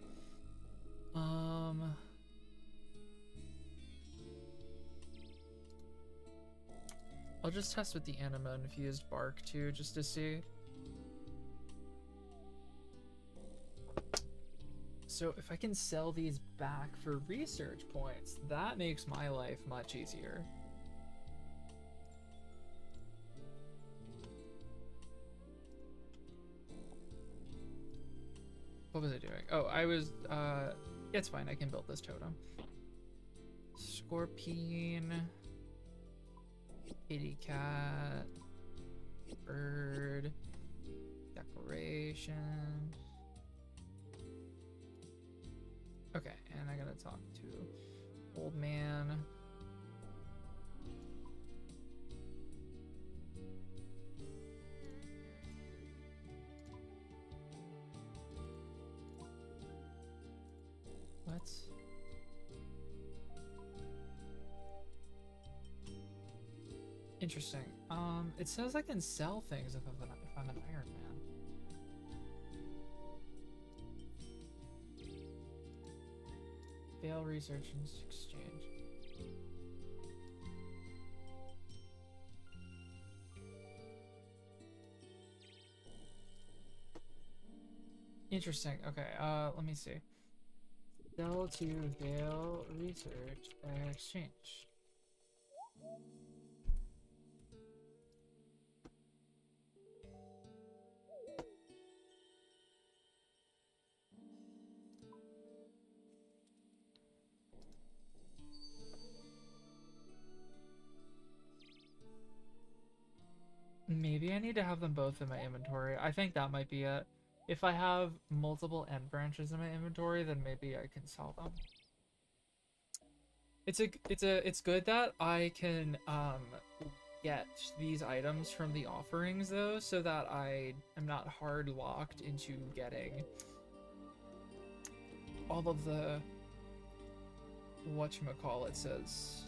I'll just test with the anima infused bark too, just to see. So if I can sell these back for research points, that makes my life much easier. What was I doing? Oh, I was, it's fine, I can build this totem. Scorpion, kitty cat, bird, decoration. Okay, and I gotta talk to old man. Interesting. It says I can sell things if I'm an Iron Man. Fail research and exchange. Interesting. Okay, let me see. Sell to Vale Research Exchange. Maybe I need to have them both in my inventory. I think that might be it. If I have multiple end branches in my inventory, then maybe I can sell them. It's good that I can get these items from the offerings though, so that I am not hard locked into getting all of the whatchamacallit says.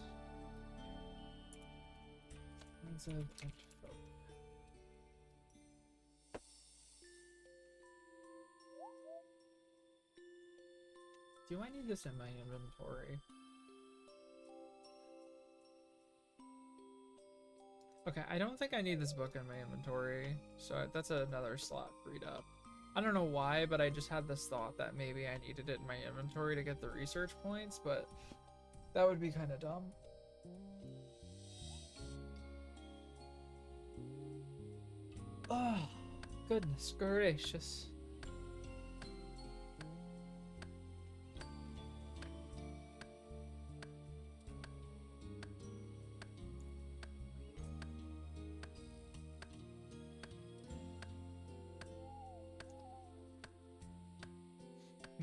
Do I need this in my inventory? Okay, I don't think I need this book in my inventory, so that's another slot freed up. I don't know why, but I just had this thought that maybe I needed it in my inventory to get the research points, but that would be kind of dumb. Oh, goodness gracious.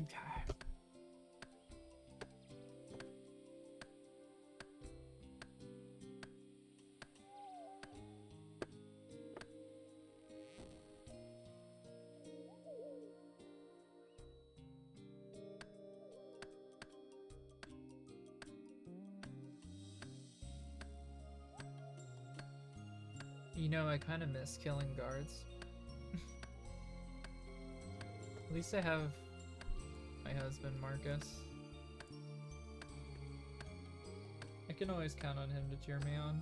Okay. You know, I kind of miss killing guards. At least I have my husband, Marcus. I can always count on him to cheer me on.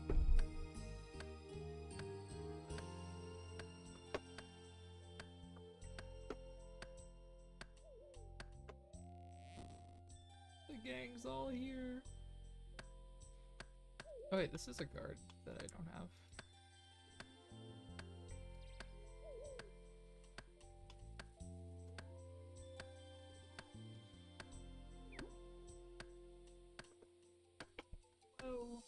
The gang's all here. Oh wait, this is a guard that I don't have. Oh.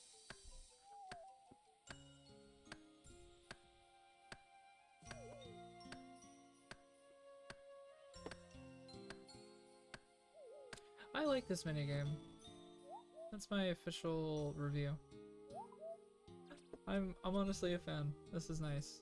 I like this minigame. That's my official review. I'm honestly a fan. This is nice.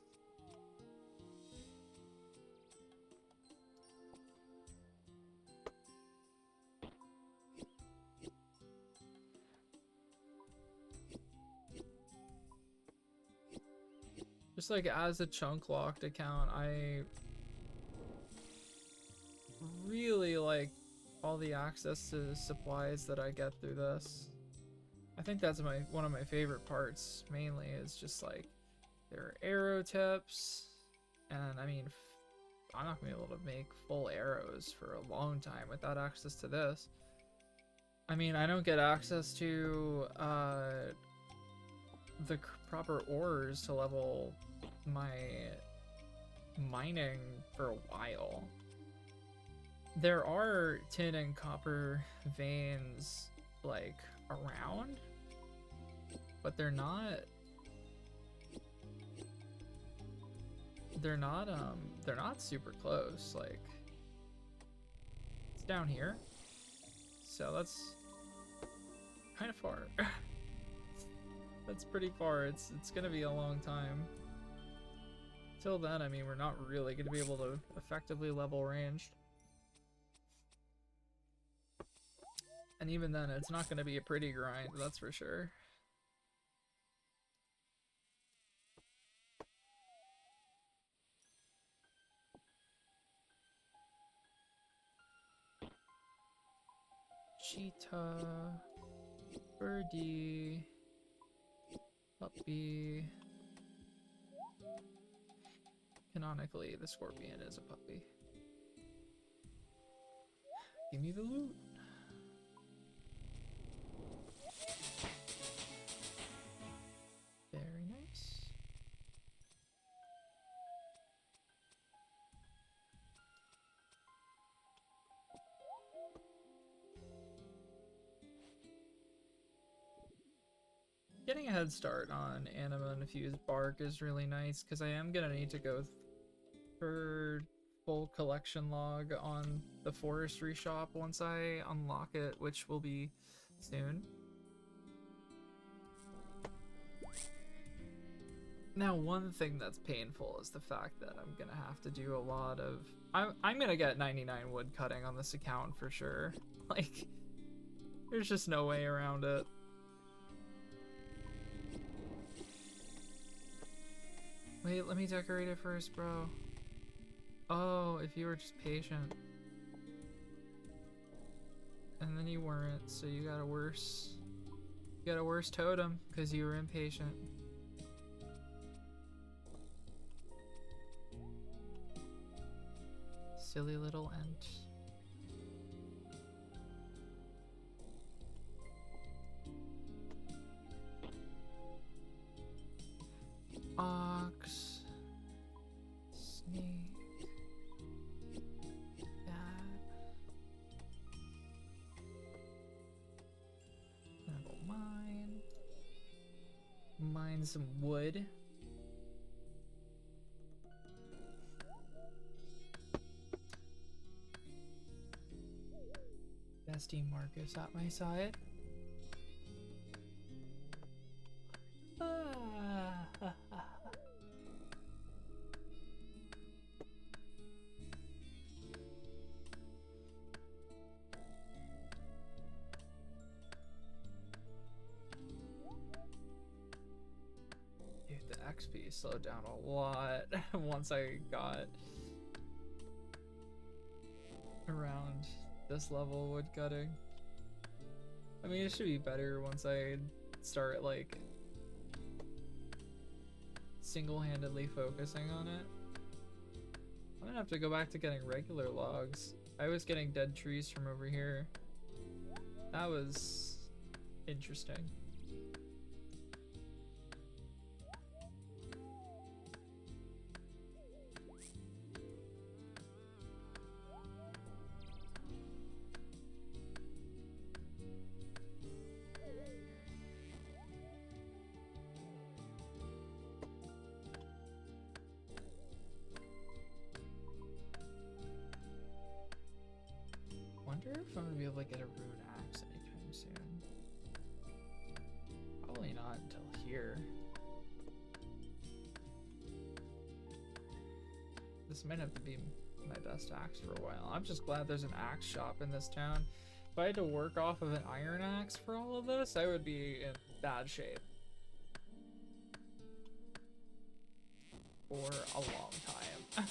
Just like as a chunk locked account, I really like all the access to supplies that I get through this. I think that's one of my favorite parts, mainly, is just like there are arrow tips, and I mean, I'm not gonna be able to make full arrows for a long time without access to this. I mean, I don't get access to the proper ores to level my mining for a while. There are tin and copper veins like around, but they're not super close. Like, it's down here, so that's kind of far. That's pretty far. It's gonna be a long time. Till then, I mean, we're not really gonna be able to effectively level ranged. And even then, it's not gonna be a pretty grind, that's for sure. Ta, birdie, puppy. Canonically, the scorpion is a puppy. Give me the loot. Very nice. Getting a head start on Anima Infused Bark is really nice because I am gonna need to go for full collection log on the forestry shop once I unlock it, which will be soon. Now, one thing that's painful is the fact that I'm gonna have to do a lot of... I'm gonna get 99 wood cutting on this account for sure. Like, there's just no way around it. Wait, let me decorate it first, bro. Oh, if you were just patient. And then you weren't, so you got a worse totem because you were impatient. Silly little ent. Ox. Snake. Bat. Gonna go mine. Mine some wood. Bestie Marcus at my side. Dude, the XP slowed down a lot once I got around this level wood cutting. I mean, it should be better once I start like single-handedly focusing on it. I'm gonna have to go back to getting regular logs. I was getting dead trees from over here. That was interesting. Wonder if I'm gonna be able to get a rune axe anytime soon. Probably not until here. This might have to be my best axe for a while. I'm just glad there's an axe shop in this town. If I had to work off of an iron axe for all of this, I would be in bad shape. For a long time.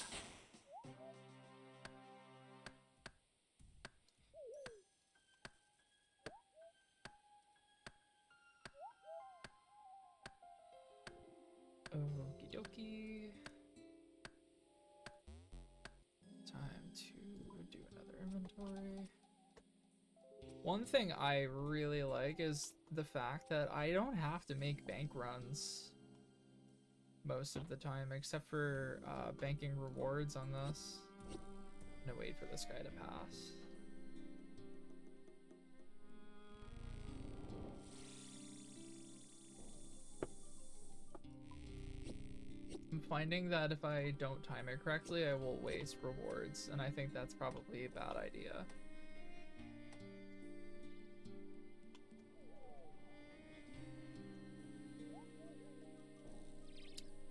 Okie dokie. Time to do another inventory. One thing I really like is the fact that I don't have to make bank runs most of the time, except for banking rewards on this. I'm gonna wait for this guy to pass. I'm finding that if I don't time it correctly, I will waste rewards, and I think that's probably a bad idea.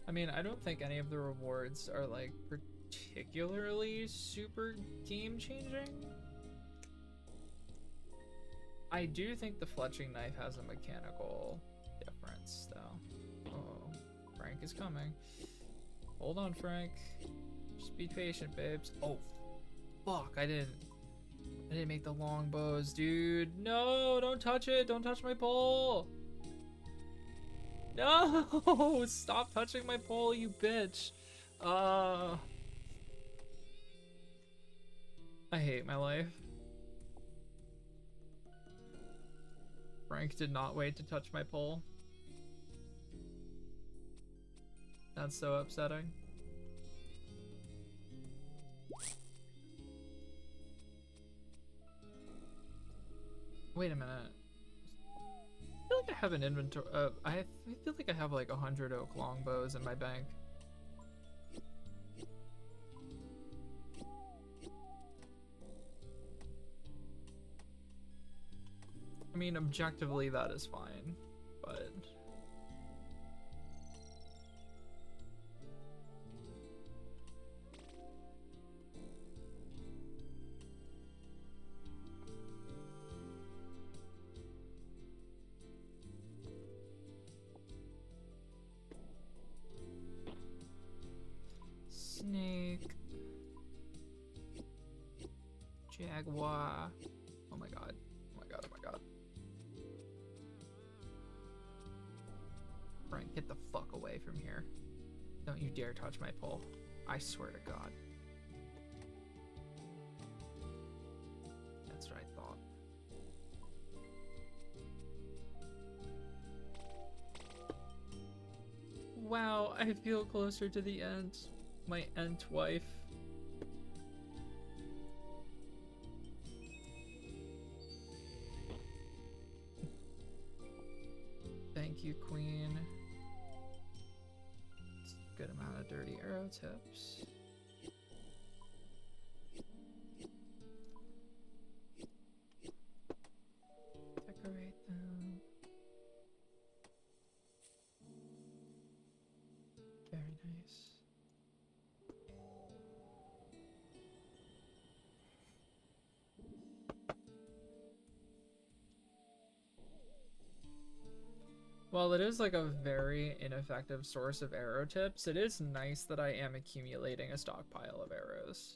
I mean, I don't think any of the rewards are like particularly super game-changing. I do think the fletching knife has a mechanical difference, though. Oh, Frank is coming. Hold on, Frank. Just be patient, babes. Oh, fuck, I didn't. I didn't make the long bows, dude. No, don't touch it. Don't touch my pole. No, stop touching my pole, you bitch. I hate my life. Frank did not wait to touch my pole. That's so upsetting. Wait a minute. I feel like I have an inventory. I feel like I have like 100 oak longbows in my bank. I mean, objectively, that is fine, but. Snake. Jaguar. Oh my god. Oh my god, oh my god. Frank, get the fuck away from here. Don't you dare touch my pole. I swear to God. That's what I thought. Wow, I feel closer to the end. My Ent wife. Thank you, Queen. It's a good amount of dirty arrow tips. Decorate them. Very nice. While it is like a very ineffective source of arrow tips, it is nice that I am accumulating a stockpile of arrows.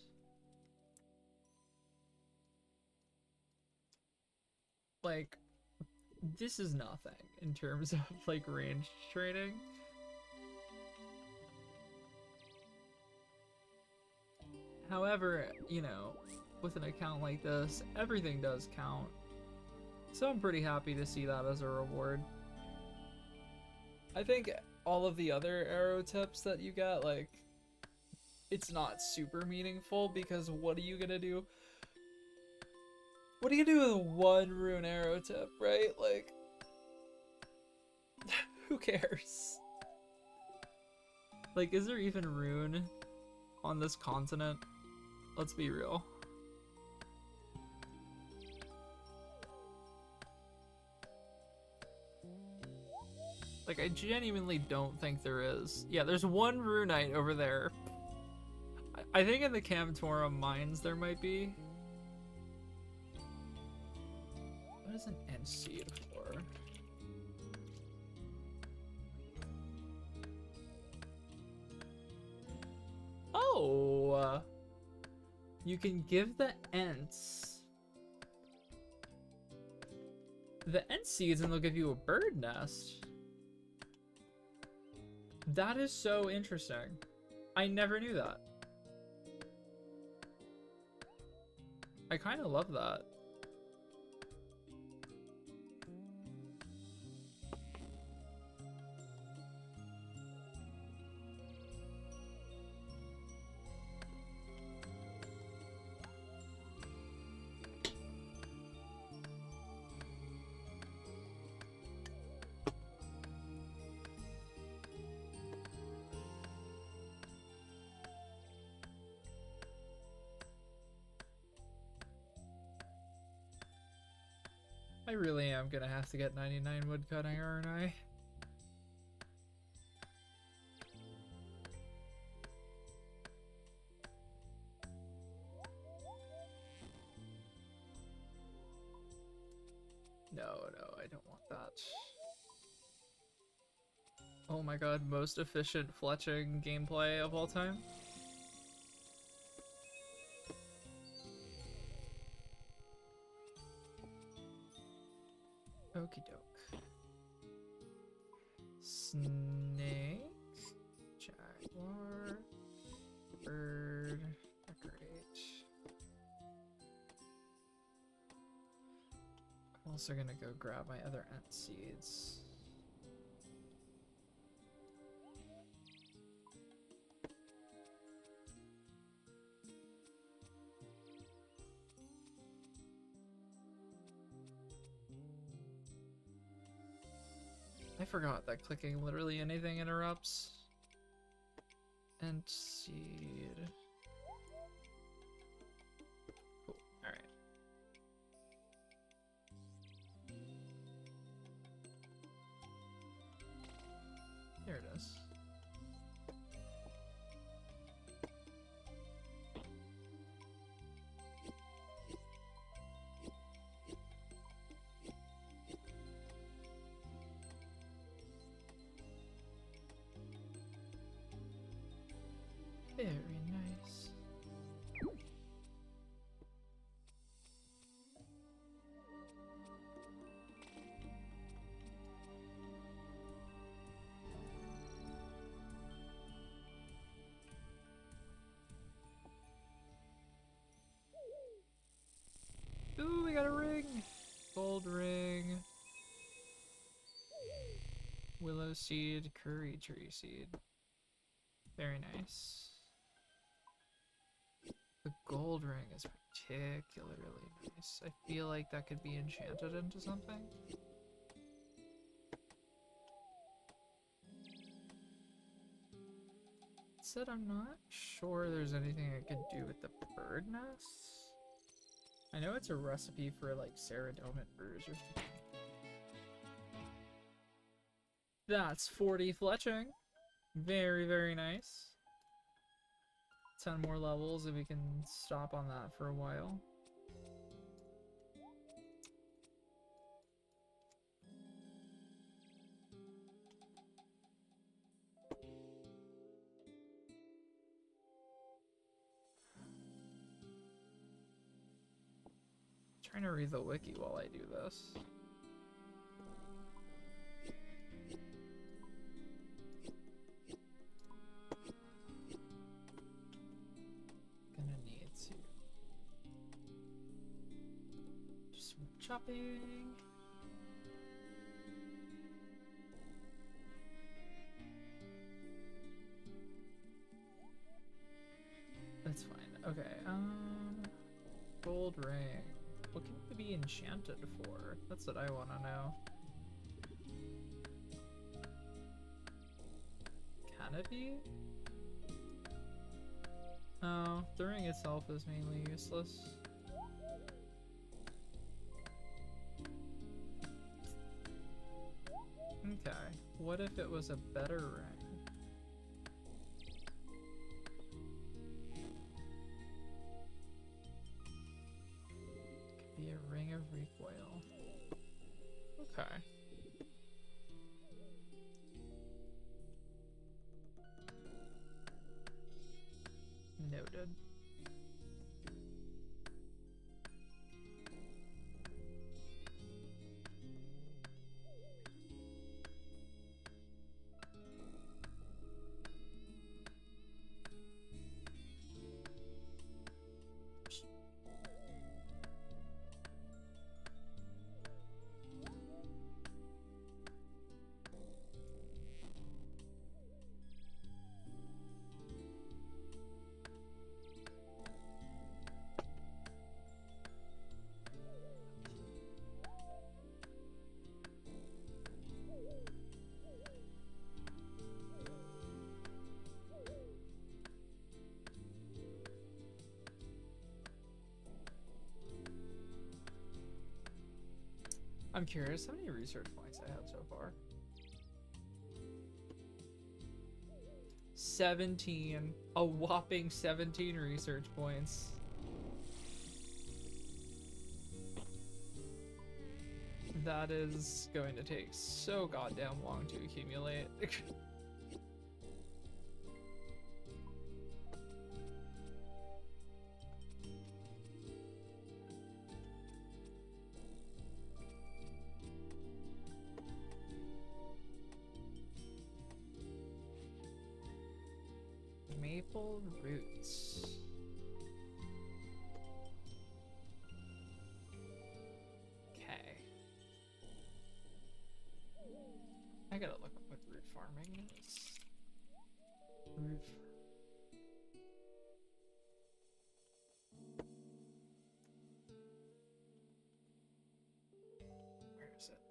Like, this is nothing in terms of like range training. However, you know, with an account like this, everything does count. So I'm pretty happy to see that as a reward. I think all of the other arrow tips that you get, like, it's not super meaningful because what are you gonna do? What are you gonna do with one rune arrow tip, right? Like, who cares? Like, is there even rune on this continent? Let's be real. Like, I genuinely don't think there is. Yeah, there's one runite over there. I think in the Camtora mines there might be. What is an end seed for? Oh! You can give the Ents the Ent seeds and they'll give you a bird nest. That is so interesting. I never knew that. I kind of love that. I really am gonna have to get 99 wood cutting, aren't I? No, I don't want that. Oh my god, most efficient fletching gameplay of all time? Okie doke. Snake, jaguar, bird, decorate. I'm also gonna go grab my other ant seeds. I forgot that clicking literally anything interrupts. And seed. Cool. Alright. There it is. Very nice. Ooh, we got a ring! Gold ring. Willow seed, curry tree seed. Very nice. The gold ring is particularly nice. I feel like that could be enchanted into something. Said I'm not sure there's anything I can do with the bird nests. I know it's a recipe for like Ceradonid birds or something. That's 40 fletching. Very, very nice. 10 more levels and we can stop on that for a while. Trying to read the wiki while I do this. Gonna need to do some chopping. That's fine. Okay, gold ring. What can it be enchanted for? That's what I want to know. Can it be? Oh, the ring itself is mainly useless. Okay, what if it was a better ring? Be a ring of recoil. Okay. Noted. I'm curious how many research points I have so far. 17. A whopping 17 research points. That is going to take so goddamn long to accumulate.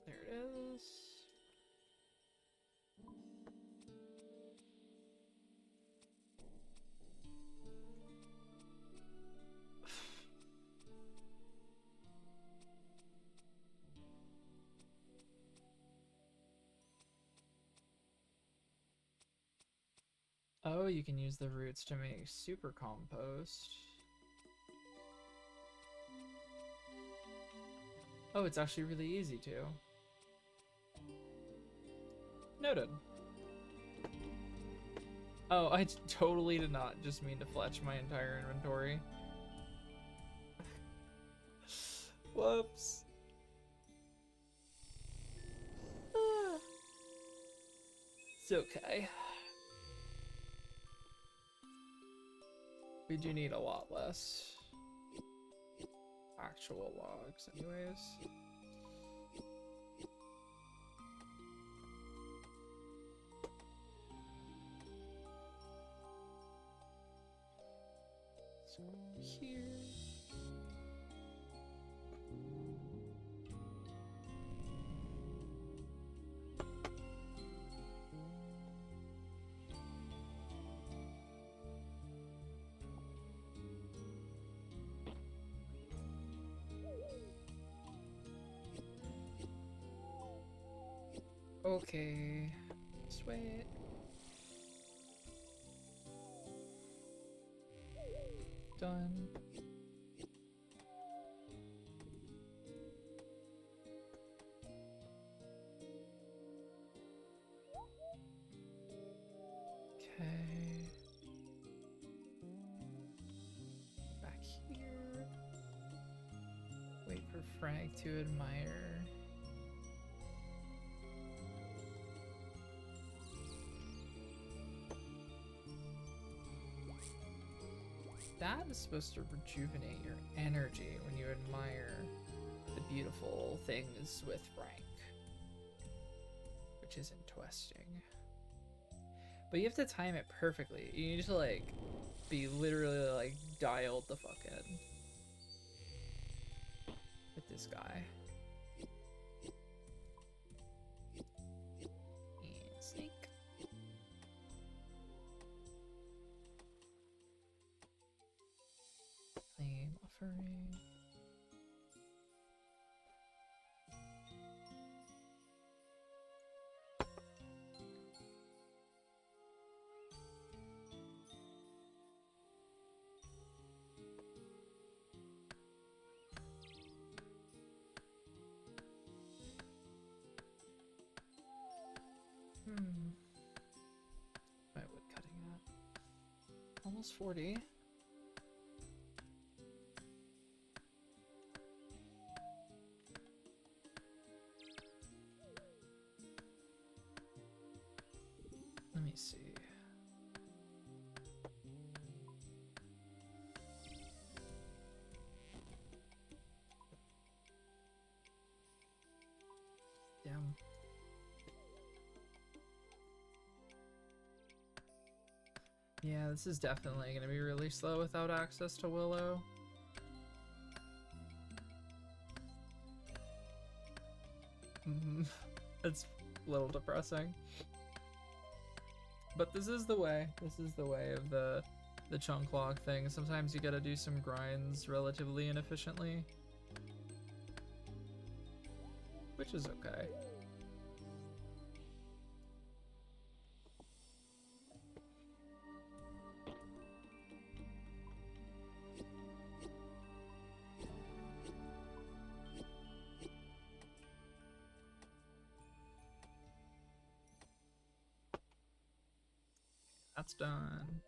There it is. Oh, you can use the roots to make super compost. Oh, it's actually really easy too. Noted. Oh, I totally did not just mean to fletch my entire inventory. Whoops. It's okay. We do need a lot less actual logs anyways. So here. Okay, sweet. Done. Okay. Back here. Wait for Frank to admire. That is supposed to rejuvenate your energy when you admire the beautiful things with Frank, which is interesting. But you have to time it perfectly. You need to like be literally like dialed the fuck in with this guy. And snake. Flame offering. My wood cutting at almost 40. Let me see. Damn. Yeah, this is definitely gonna be really slow without access to Willow. It's a little depressing. But this is the way. This is the way of the chunk log thing. Sometimes you gotta do some grinds relatively inefficiently, which is okay. That's done.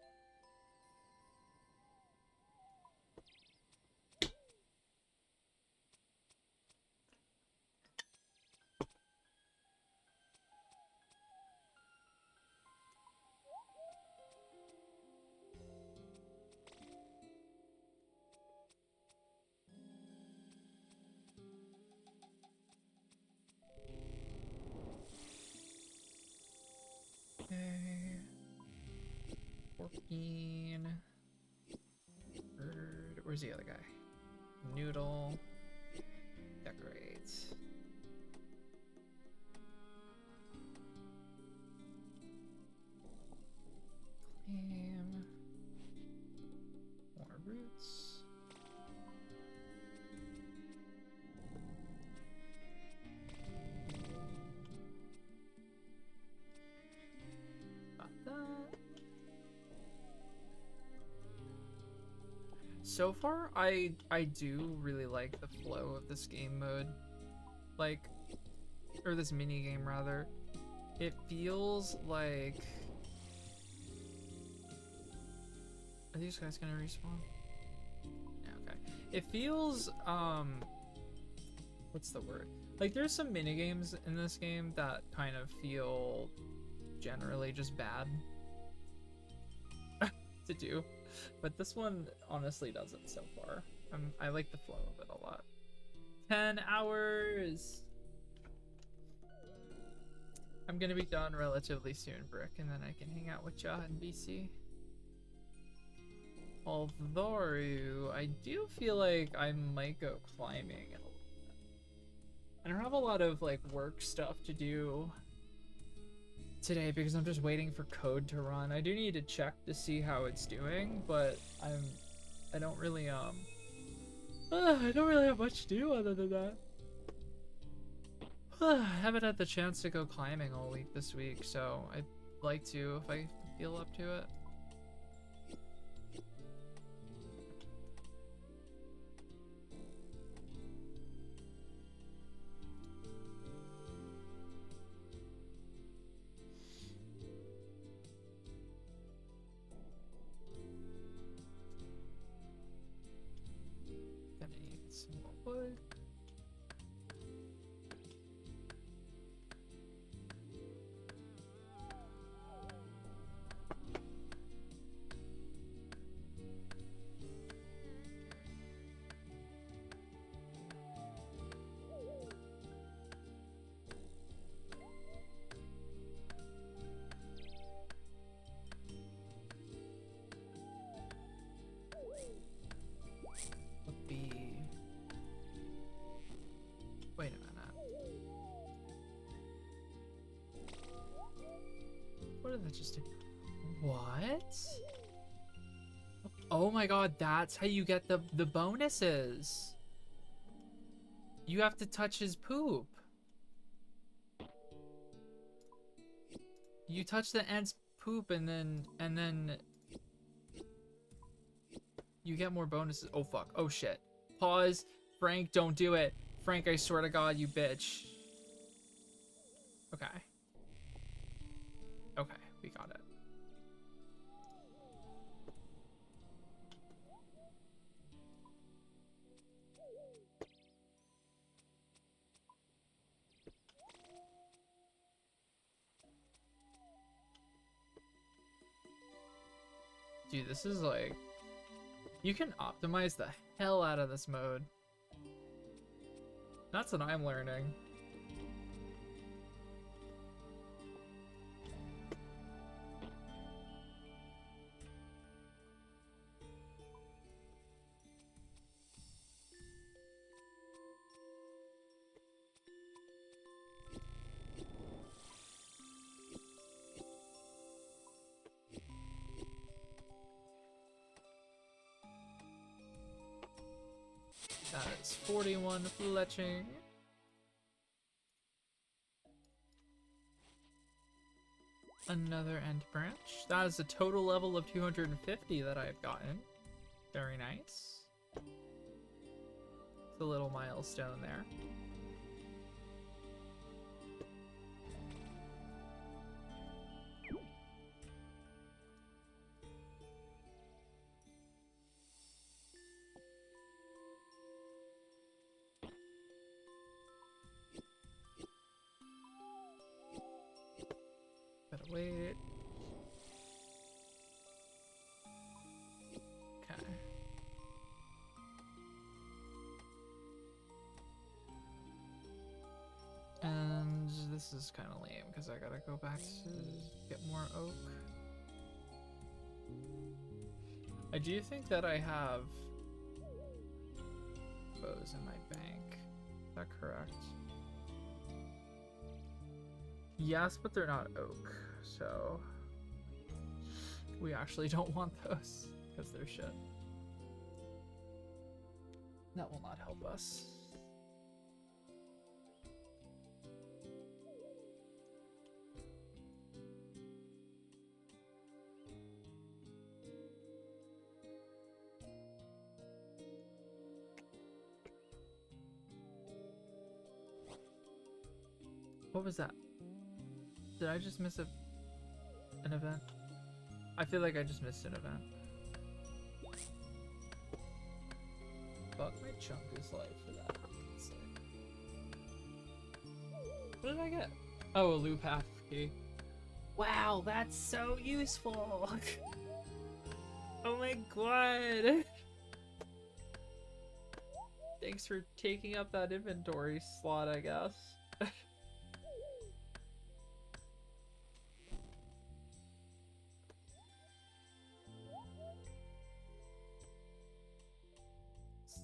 Okay. 14. Bird. Where's the other guy? Noodle. Decorate. So far, I do really like the flow of this game mode. Like, or this mini game rather. It feels like... Are these guys gonna respawn? Yeah, okay. It feels, what's the word? Like, there's some mini games in this game that kind of feel generally just bad to do. But this one honestly doesn't so far. I like the flow of it a lot. 10 hours! I'm gonna be done relatively soon, Brick, and then I can hang out with ya in BC. Although, I do feel like I might go climbing in a little bit. I don't have a lot of, like, work stuff to do today because I'm just waiting for code to run. I do need to check to see how it's doing, but I don't really have much to do other than that. I haven't had the chance to go climbing all week this week, so I'd like to if I feel up to it. Gonna need some more wood. Wait a minute. What did that just do? What? Oh my god, that's how you get the bonuses. You have to touch his poop. You touch the ant's poop and then you get more bonuses. Oh fuck. Oh shit. Pause. Frank, don't do it. Frank, I swear to God, you bitch. Okay. Okay, we got it. Dude, this is like... You can optimize the hell out of this mode. That's what I'm learning. That is 41 fletching. Another end branch. That is a total level of 250 that I've gotten. Very nice. It's a little milestone there. Gotta wait. Okay. And this is kind of lame because I gotta go back to get more oak. I do think that I have bows in my bank. Is that correct? Yes, but they're not oak, so we actually don't want those because they're shit. That will not help us. What was that? Did I just miss an event? I feel like I just missed an event. Fuck my chunk is life for that. What did I get? Oh, a loop path key. Wow, that's so useful. Oh my god. Thanks for taking up that inventory slot, I guess.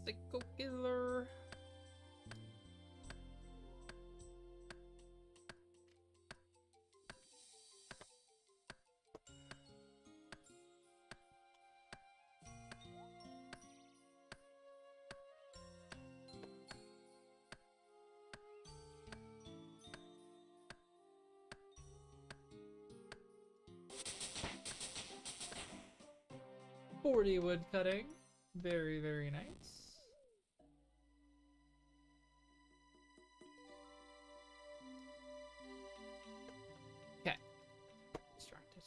Psycho killer. Wood cutting. Very, very nice. Okay. Distracted.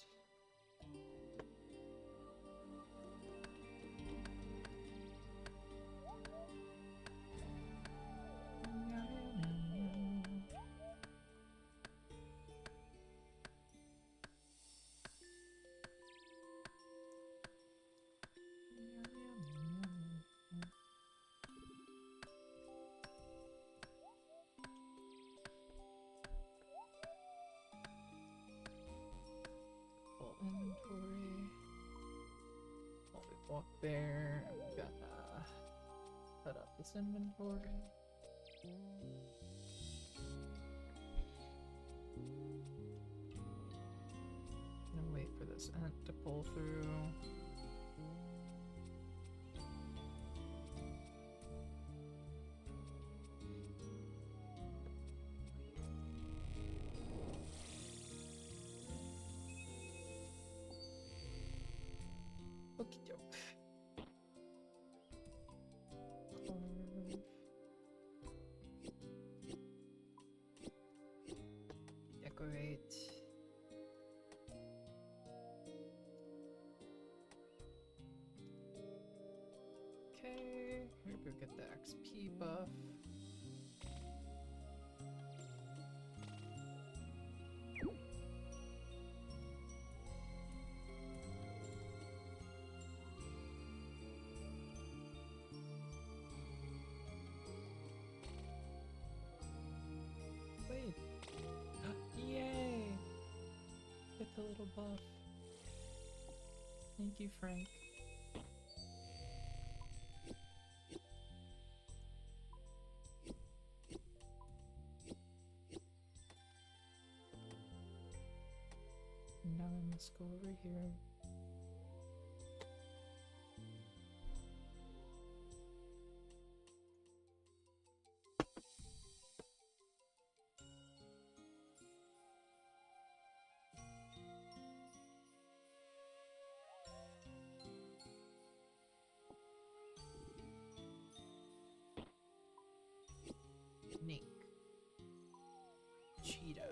Inventory. While we walk there, we gotta cut up this inventory. And wait for this ant to pull through. Okie doke. Decorate. Okay, here we go get the XP buff. Wait. Yay! Get the little buff. Thank you, Frank. Now I must go over here. Nick. Cheetah.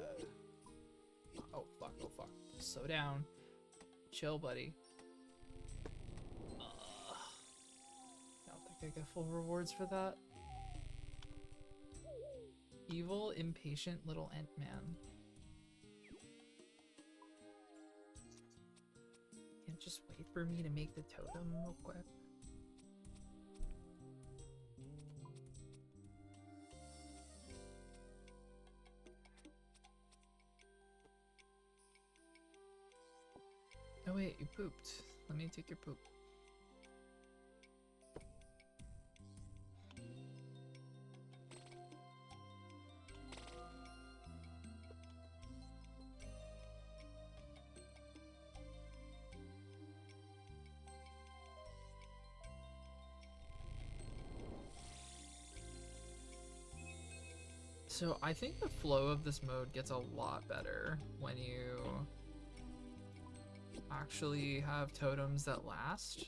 Oh fuck, oh fuck. Slow down. Chill, buddy. I don't think I get full rewards for that. Evil, impatient little Ant-Man. Can't just wait for me to make the totem real quick. Oh wait, you pooped. Let me take your poop. So I think the flow of this mode gets a lot better when you actually have totems that last.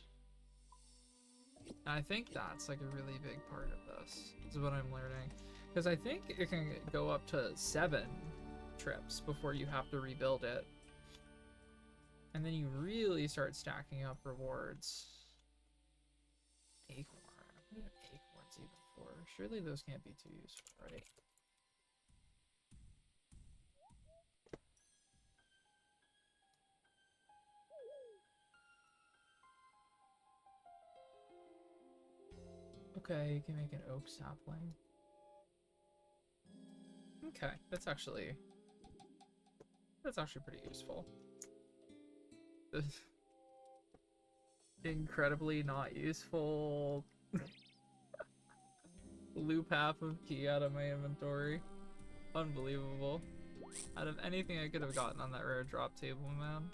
And I think that's like a really big part of this, is what I'm learning. Because I think it can go up to 7 trips before you have to rebuild it. And then you really start stacking up rewards. Acorn. What are acorns even for? Surely those can't be too useful, right? Okay, you can make an oak sapling. Okay, that's actually pretty useful. Incredibly not useful. Loop half of key out of my inventory. Unbelievable. Out of anything I could have gotten on that rare drop table, man.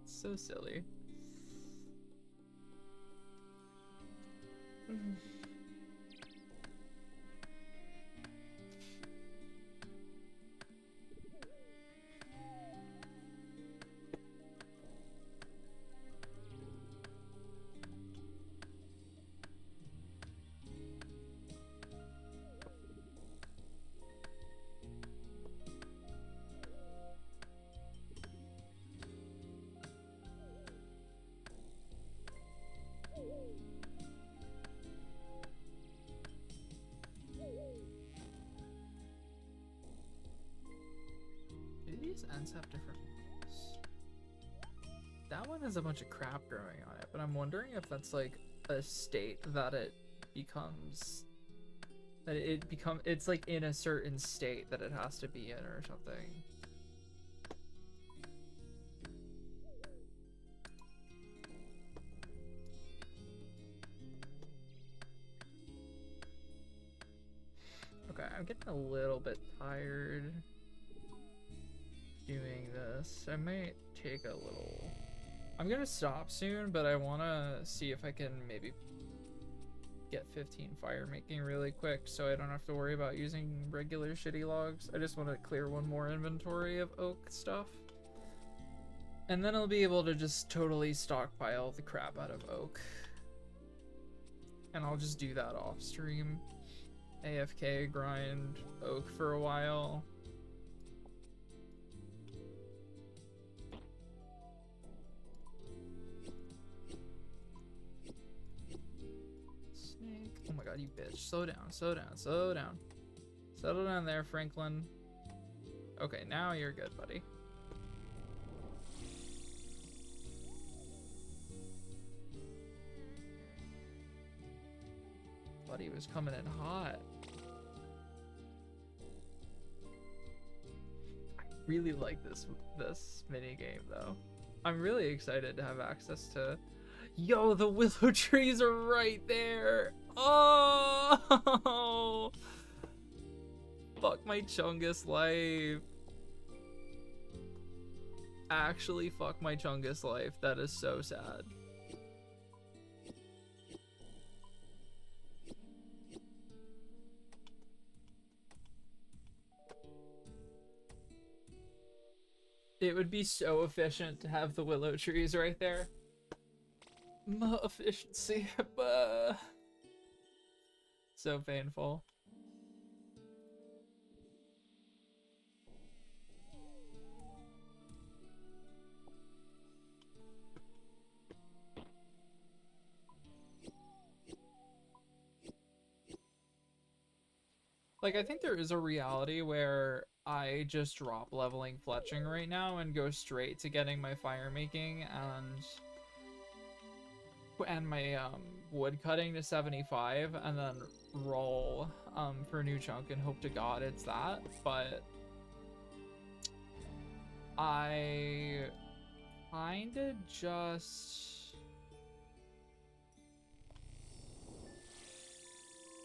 So silly. Do these ends have different ones? That one has a bunch of crap growing on it, but I'm wondering if that's like a state that it becomes, it's like in a certain state that it has to be in or something. Okay, I'm getting a little bit tired doing this. I might take a little... I'm gonna stop soon, but I want to see if I can maybe get 15 fire making really quick so I don't have to worry about using regular shitty logs. I just want to clear one more inventory of oak stuff. And then I'll be able to just totally stockpile the crap out of oak. And I'll just do that off stream. AFK grind oak for a while. Snake. Oh my god, you bitch. Slow down, slow down, slow down. Settle down there, Franklin. Okay, now you're good, buddy. Buddy was coming in hot. I really like this mini game though. I'm really excited to have access to. Yo, the willow trees are right there. Oh, fuck my Chungus life. Actually, fuck my Chungus life. That is so sad. It would be so efficient to have the willow trees right there. More efficiency. So painful. Like, I think there is a reality where I just drop leveling fletching right now and go straight to getting my fire making and my wood cutting to 75 and then roll for a new chunk and hope to god it's that. But I kinda just...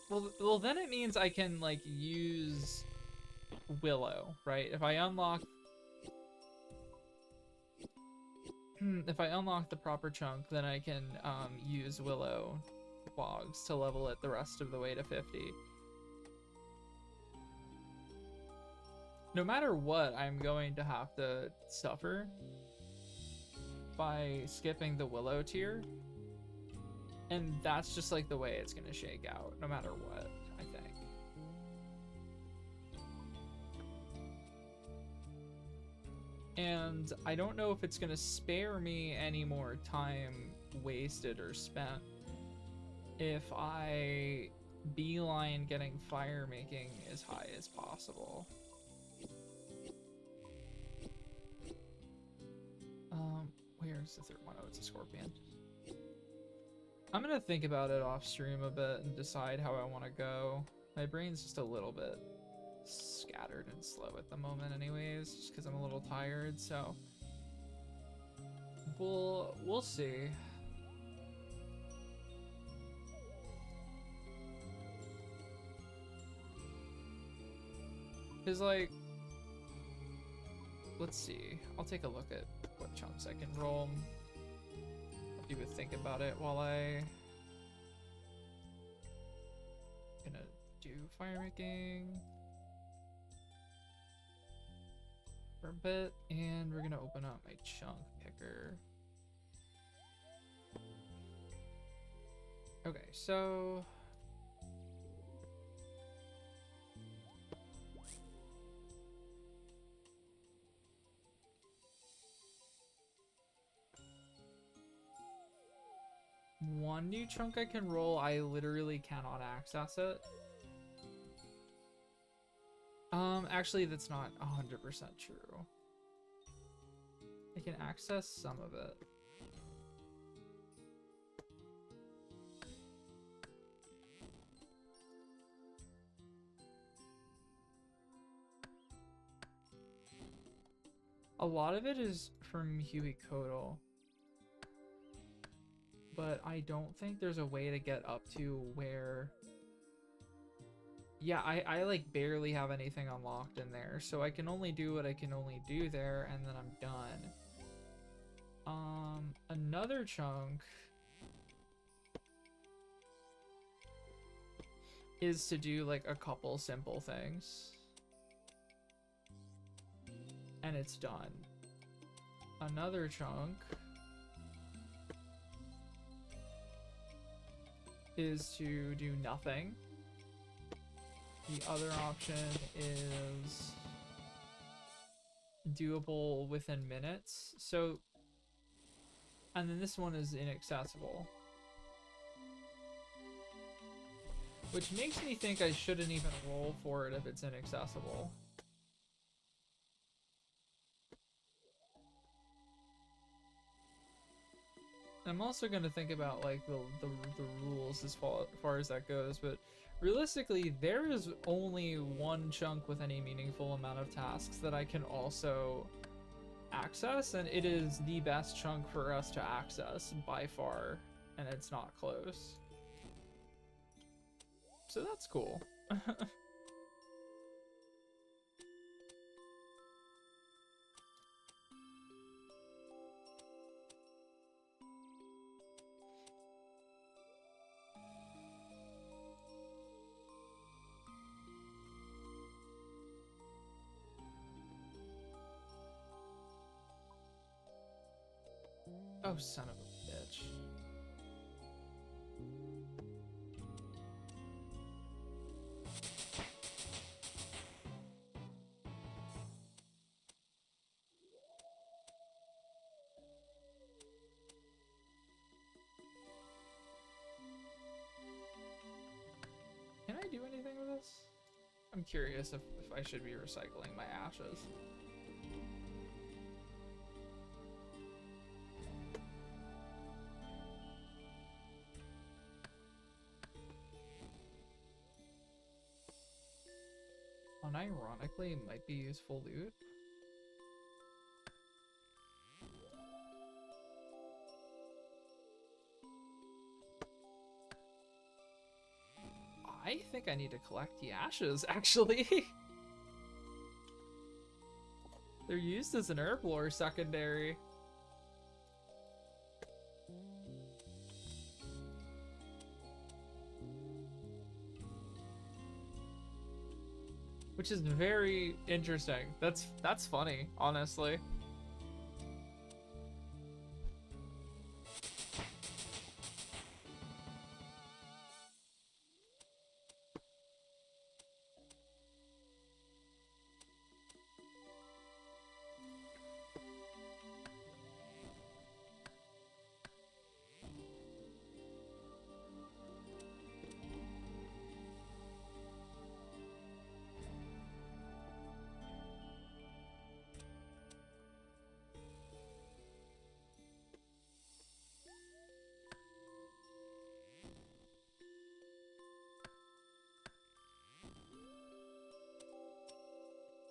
Well, then it means I can, like, use Willow, right? If I unlock... if I unlock the proper chunk, then I can use Willow logs to level it the rest of the way to 50. No matter what, I'm going to have to suffer by skipping the Willow tier. And that's just like the way it's gonna shake out, no matter what, I think. And I don't know if it's gonna spare me any more time wasted or spent if I beeline getting fire making as high as possible. Where's the third one? Oh, it's a scorpion. I'm gonna think about it off stream a bit and decide how I want to go. My brain's just a little bit scattered and slow at the moment anyways, just because I'm a little tired, so we'll see. Because, like, let's see. I'll take a look at what chunks I can roll. I'll do a think about it while I gonna do fire making for a bit, and we're gonna open up my chunk picker. Okay, so one new chunk I can roll, I literally cannot access it. Actually, that's not 100% true. I can access some of it. A lot of it is from Huey Codal, but I don't think there's a way to get up to where... Yeah, I like barely have anything unlocked in there, so I can only do what I can only do there, and then I'm done. Another chunk is to do like a couple simple things, and it's done. Another chunk is to do nothing. The other option is doable within minutes. So, and then this one is inaccessible, which makes me think I shouldn't even roll for it if it's inaccessible. I'm also going to think about like the rules as far as that goes, but realistically, there is only one chunk with any meaningful amount of tasks that I can also access, and it is the best chunk for us to access by far, and it's not close. So that's cool. Oh, son of a bitch. Can I do anything with this? I'm curious if I should be recycling my ashes. Unironically, it might be useful loot. I think I need to collect the ashes, actually. They're used as an herb lore secondary. Which is very interesting. That's funny, honestly.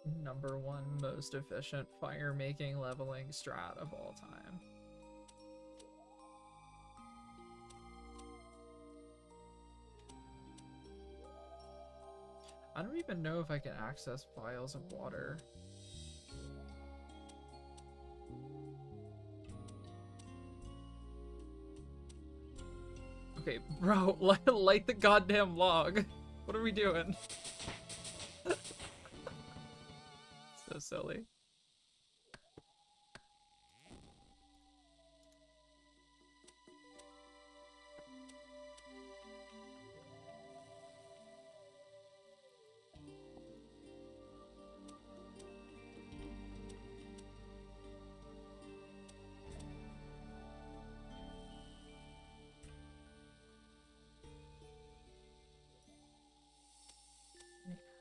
#1 most efficient fire making leveling strat of all time. I don't even know if I can access vials of water. Okay, bro, light the goddamn log. What are we doing? So silly.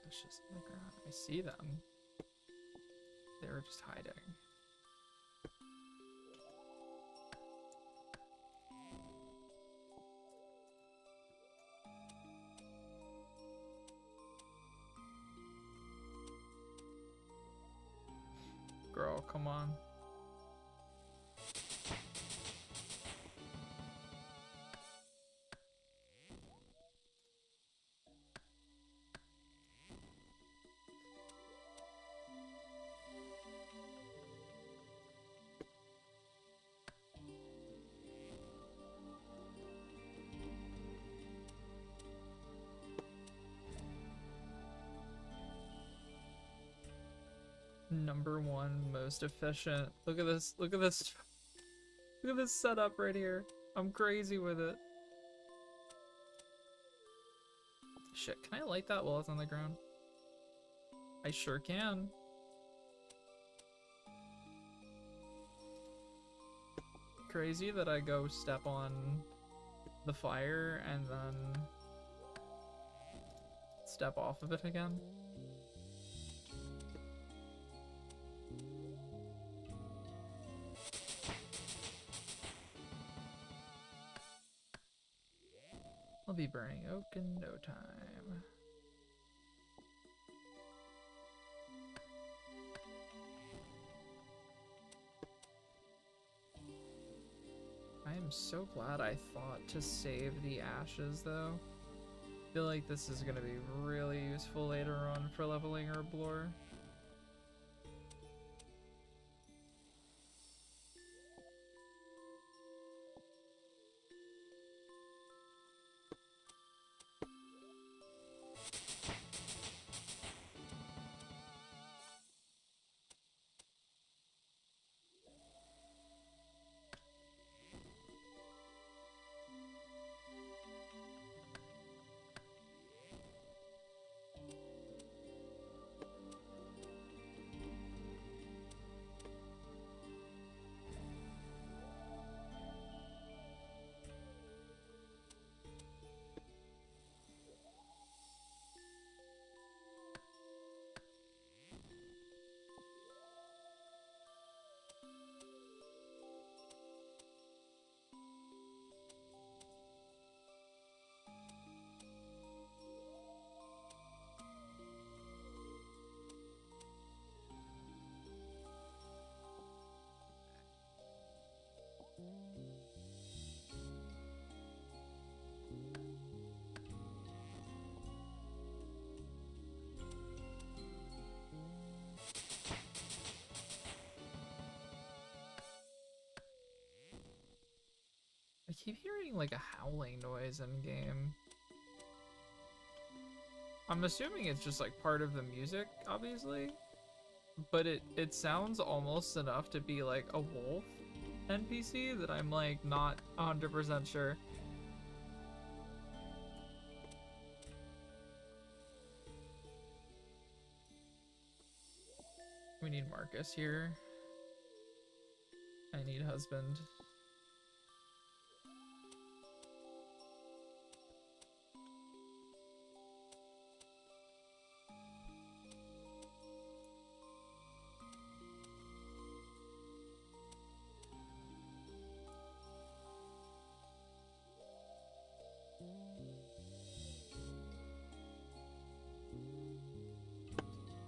Ashes on the ground. I see them. They were just hiding. Girl, come on. #1 most efficient. Look at this. Look at this. Look at this setup right here. I'm crazy with it. Shit, can I light that while it's on the ground? I sure can. Crazy that I go step on the fire and then step off of it again. I'll be burning oak in no time. I am so glad I thought to save the ashes though. I feel like this is gonna be really useful later on for leveling herb lore. I keep hearing like a howling noise in game. I'm assuming it's just like part of the music, obviously, but it sounds almost enough to be like a wolf NPC that I'm like not 100% sure. We need Marcus here. I need husband.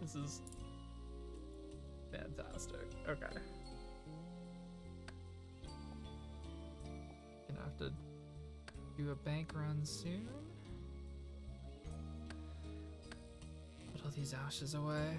This is Fantastic. Okay. Gonna have to do a bank run soon. Put all these ashes away.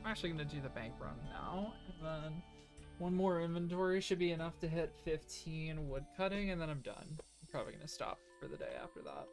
I'm actually gonna do the bank run now, and then one more inventory should be enough to hit 15 wood cutting, and then I'm done. I'm probably gonna stop for the day after that.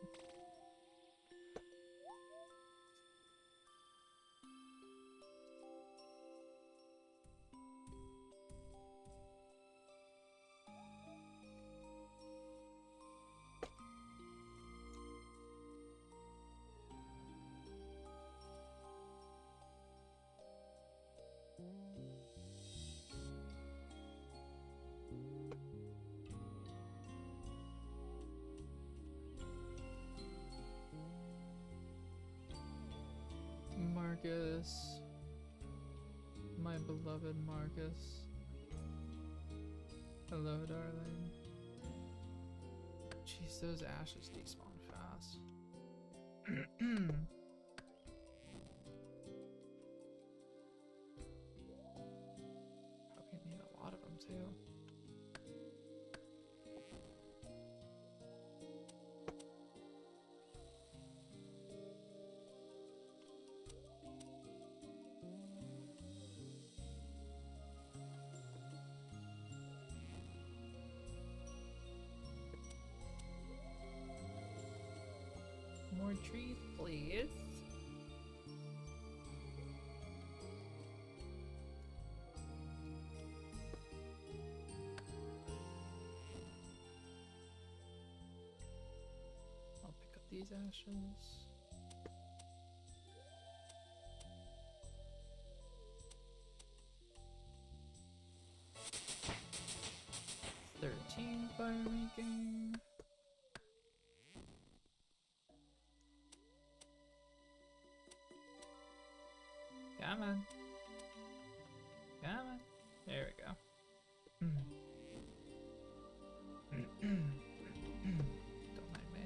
Marcus. My beloved Marcus. Hello, darling. Jeez, those ashes despawn fast. Probably need a lot of them too. More trees, please. I'll pick up these ashes. Fire making. Come on. Come on. There we go. Don't mind me.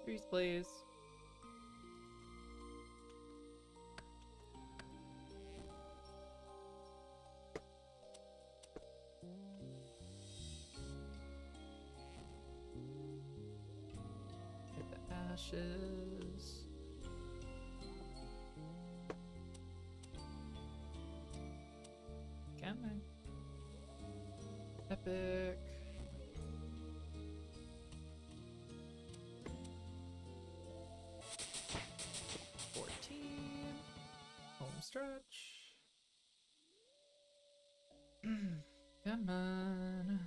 Trees, please. Get the ashes. Come on. Epic. Stretch. Come on.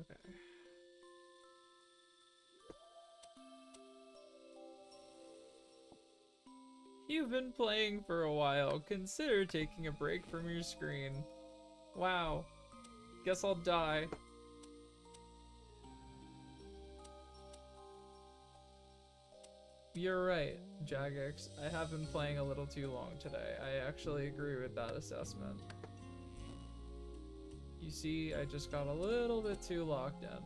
Okay. You've been playing for a while. Consider taking a break from your screen. Wow. Guess I'll die. You're right, Jagex. I have been playing a little too long today. I actually agree with that assessment. You see, I just got a little bit too locked in.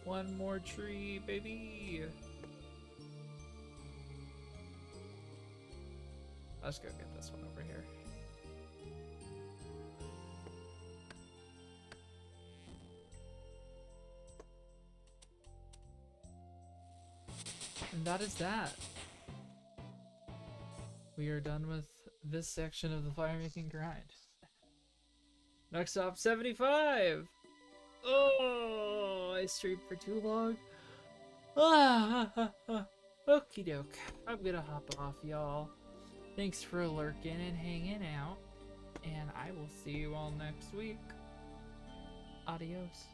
One more tree, baby. Let's go get this one over here. And that is that. We are done with this section of the fire making grind. Next stop, 75. Oh, I streamed for too long. Okie doke. I'm gonna hop off, y'all. Thanks for lurking and hanging out. And I will see you all next week. Adios.